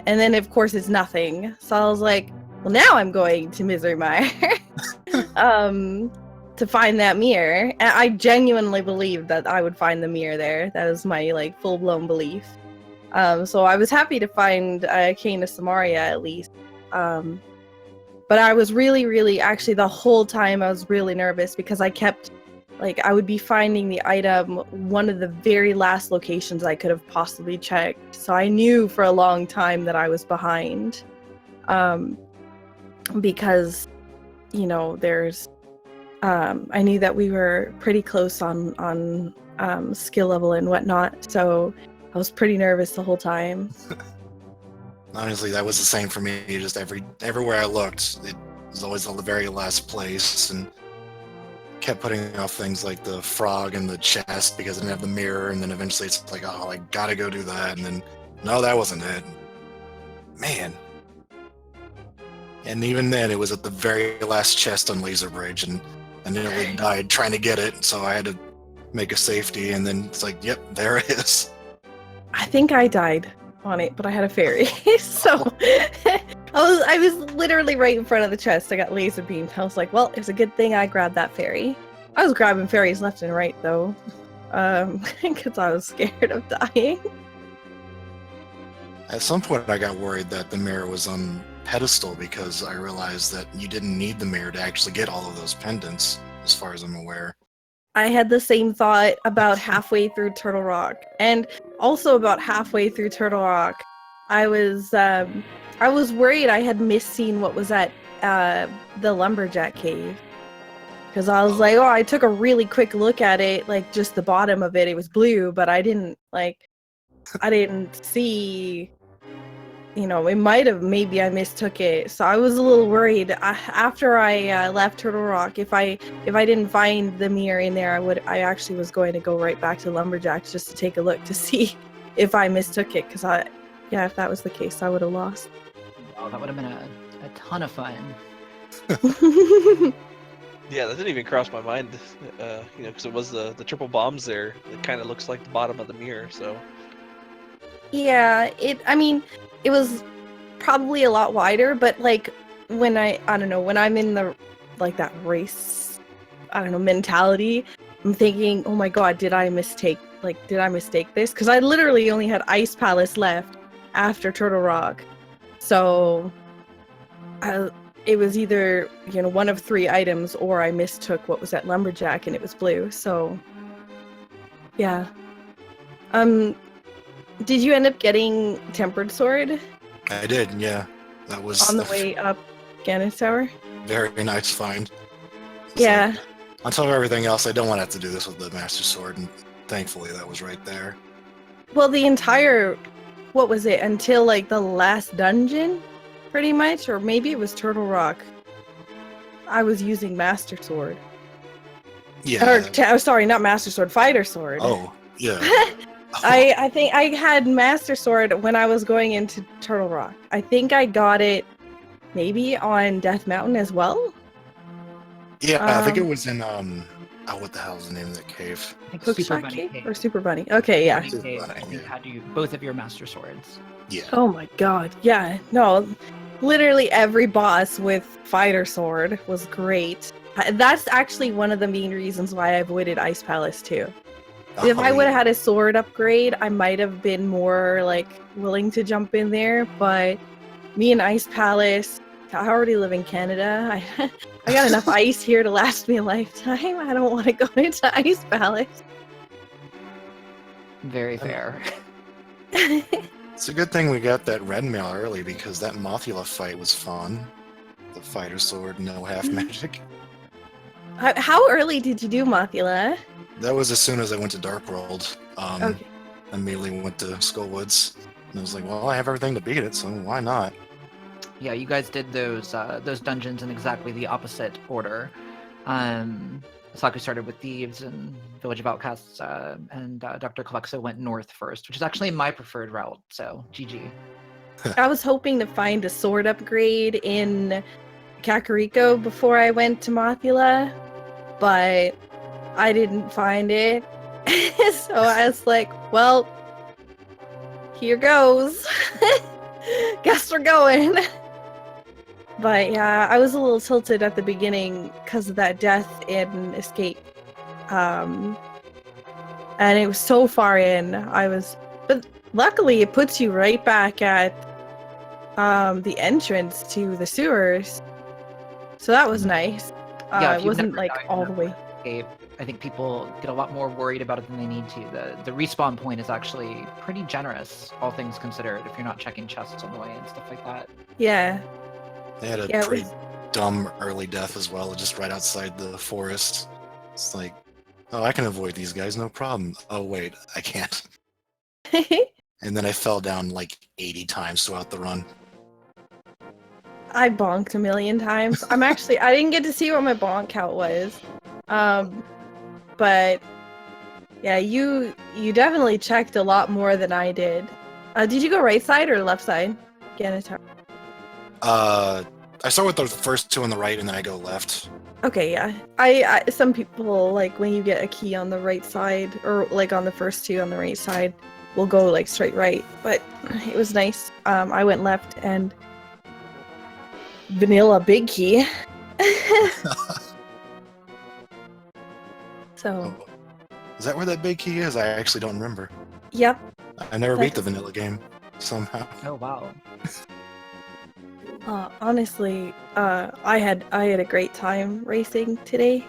And then, of course, it's nothing. So I was like, well, now I'm going to Misery Mire to find that mirror. And I genuinely believed that I would find the mirror there. That was my, full-blown belief. So I was happy to find Kane of Samaria, at least. But I was really, really, actually, the whole time I was really nervous because I kept, I would be finding the item one of the very last locations I could have possibly checked. So I knew for a long time that I was behind. Because, there's, I knew that we were pretty close on skill level and whatnot. So I was pretty nervous the whole time. Honestly, that was the same for me. Just everywhere I looked, it was always on the very last place, and kept putting off things like the frog and the chest because I didn't have the mirror, and then eventually it's like, oh, I gotta go do that, and then, no, that wasn't it. Man. And even then, it was at the very last chest on Laser Bridge, and I nearly died trying to get it, so I had to make a safety, and then it's like, yep, there it is. I think I died on it, but I had a fairy. So I was literally right in front of the chest. I got laser beamed. I was like, well, it's a good thing I grabbed that fairy. I was grabbing fairies left and right though, because I was scared of dying. At some point I got worried that the mirror was on pedestal because I realized that you didn't need the mirror to actually get all of those pendants, as far as I'm aware. I had the same thought about halfway through Turtle Rock, and also about halfway through Turtle Rock, I was worried I had misseen what was at the Lumberjack Cave, because I was like, oh, I took a really quick look at it, just the bottom of it. It was blue, but I didn't see. It might have, maybe I mistook it. So I was a little worried after I left Turtle Rock. If I didn't find the mirror in there, I actually was going to go right back to Lumberjacks just to take a look to see if I mistook it. Because if that was the case, I would have lost. Oh, that would have been a ton of fun. Yeah, that didn't even cross my mind. Because it was the triple bombs there. It kind of looks like the bottom of the mirror. So Yeah, I mean, it was probably a lot wider, but like when I don't know, when I'm in the like that race, I don't know, mentality, I'm thinking, oh my god, did I mistake this? Because I literally only had Ice Palace left after Turtle Rock, so it was either one of three items, or I mistook what was at Lumberjack and it was blue. So yeah, did you end up getting Tempered Sword I did, yeah. That was on the way up Ganon Tower? very nice find. It's Yeah. like, on top of everything else, I don't want to have to do this with the Master Sword, and thankfully that was right there. Well, the entire, what was it, until like the last dungeon, pretty much? Or maybe it was Turtle Rock. I was using Master Sword. Yeah. Sorry, not Master Sword, Fighter Sword. Oh, yeah. I think I had Master Sword when I was going into Turtle Rock. I think I got it maybe on Death Mountain as well. Yeah, I think it was in what the hell is the name of that cave? I think Hook Super Shot Bunny Cave Cave. or Super Bunny? Okay, yeah. Bunny Cave, I think had you both of your Master Swords. Yeah. Oh my god, yeah. No, literally every boss with Fighter Sword was great. That's actually one of the main reasons why I avoided Ice Palace too. If I would have had a sword upgrade, I might have been more like willing to jump in there, but me and Ice Palace, I already live in Canada. I got enough ice here to last me a lifetime. I don't want to go into Ice Palace. Very fair. It's a good thing we got that red mail early because that Mothula fight was fun. The Fighter Sword, no half magic. How early did you do Mothula? That was as soon as I went to Dark World. Okay. I immediately went to Skullwoods. And I was like, well, I have everything to beat it, so why not? Yeah, you guys did those dungeons in exactly the opposite order. Saku started with Thieves and Village of Outcasts, and Dr. Kalexo went north first, which is actually my preferred route, so GG. I was hoping to find a sword upgrade in Kakariko before I went to Mothula, but I didn't find it. So I was like, well, here goes. Guess we're going. But yeah, I was a little tilted at the beginning because of that death in Escape. And it was so far in. But luckily it puts you right back at the entrance to the sewers. So that was nice. Yeah, if it you've wasn't never like died all in the way. Escape, I think people get a lot more worried about it than they need to. The respawn point is actually pretty generous, all things considered, if you're not checking chests on the way and stuff like that. Yeah. They had a Yeah, it pretty was- dumb early death as well, just right outside the forest. It's like, oh, I can avoid these guys, no problem. Oh, wait, I can't. And then I fell down like 80 times throughout the run. I bonked a million times. I didn't get to see what my bonk count was. But yeah, you definitely checked a lot more than I did. Did you go right side or left side? Ganitar. I start with the first two on the right and then I go left. Okay, yeah. I some people, like, when you get a key on the right side, or like on the first two on the right side, will go like straight right. But it was nice. I went left and vanilla big key. So, Oh, is that where that big key is? I actually don't remember. yep. I never beat the vanilla game somehow. Oh wow. Honestly, I had a great time racing today.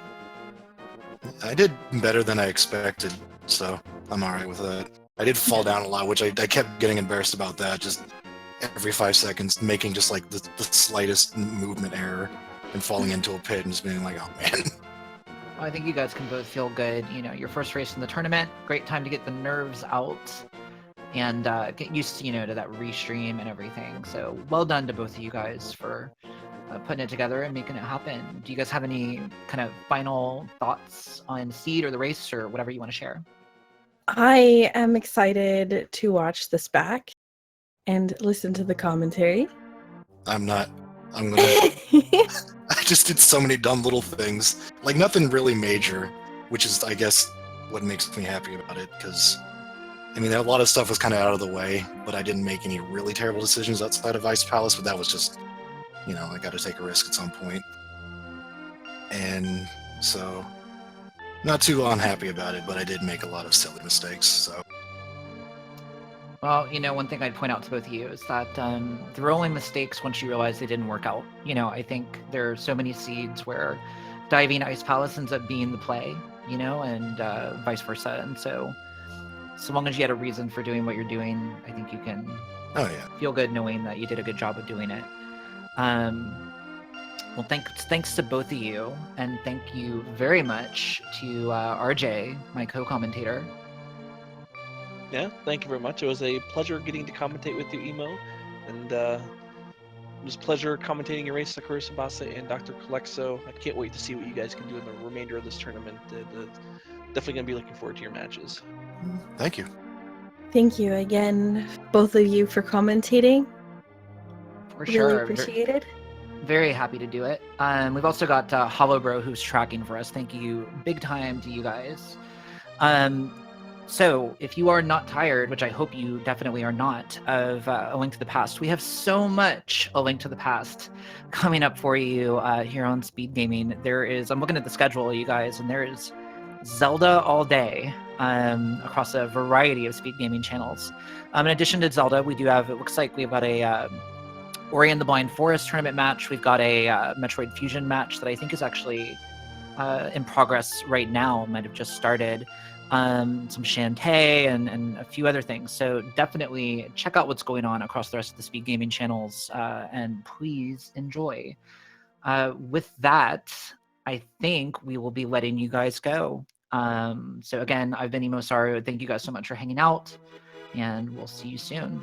I did better than I expected, so I'm alright with that. I did fall down a lot, which I kept getting embarrassed about that. Just every 5 seconds, making just like the slightest movement error and falling into a pit and just being like, oh man. Well, I think you guys can both feel good. You know, your first race in the tournament, great time to get the nerves out and get used to, to that restream and everything. So well done to both of you guys for putting it together and making it happen. Do you guys have any kind of final thoughts on Seed or the race or whatever you want to share? I am excited to watch this back and listen to the commentary. I'm not. I'm I just did so many dumb little things. Like, nothing really major, which is, I guess, what makes me happy about it, because, I mean, a lot of stuff was kind of out of the way, but I didn't make any really terrible decisions outside of Ice Palace, but that was just, you know, I got to take a risk at some point. And so, not too unhappy about it, but I did make a lot of silly mistakes, so. Well, one thing I'd point out to both of you is that they're only mistakes once you realize they didn't work out. I think there are so many seeds where diving Ice Palace ends up being the play, and vice versa. And so long as you had a reason for doing what you're doing, I think you can feel good knowing that you did a good job of doing it. Well, thanks to both of you, and thank you very much to RJ, my co-commentator. Yeah, thank you very much. It was a pleasure getting to commentate with you, Emo, and it was a pleasure commentating your race, Sakura Sabasa and Dr. Colexo. I can't wait to see what you guys can do in the remainder of this tournament. Definitely going to be looking forward to your matches. Thank you. Thank you again, both of you, for commentating. For really sure. appreciated. Very happy to do it. We've also got Hollowbro who's tracking for us. Thank you big time to you guys. So if you are not tired, which I hope you definitely are not, of A Link to the Past, we have so much A Link to the Past coming up for you here on Speed Gaming. I'm looking at the schedule, you guys, and there is Zelda all day across a variety of Speed Gaming channels. In addition to Zelda, we do have, it looks like we've got a Ori and the Blind Forest tournament match. We've got a Metroid Fusion match that I think is actually in progress right now, might have just started. Some Shantae and a few other things. So definitely check out what's going on across the rest of the Speed Gaming channels, and please enjoy. With that, I think we will be letting you guys go. So again, I've been Emo Saru. Thank you guys so much for hanging out, and we'll see you soon.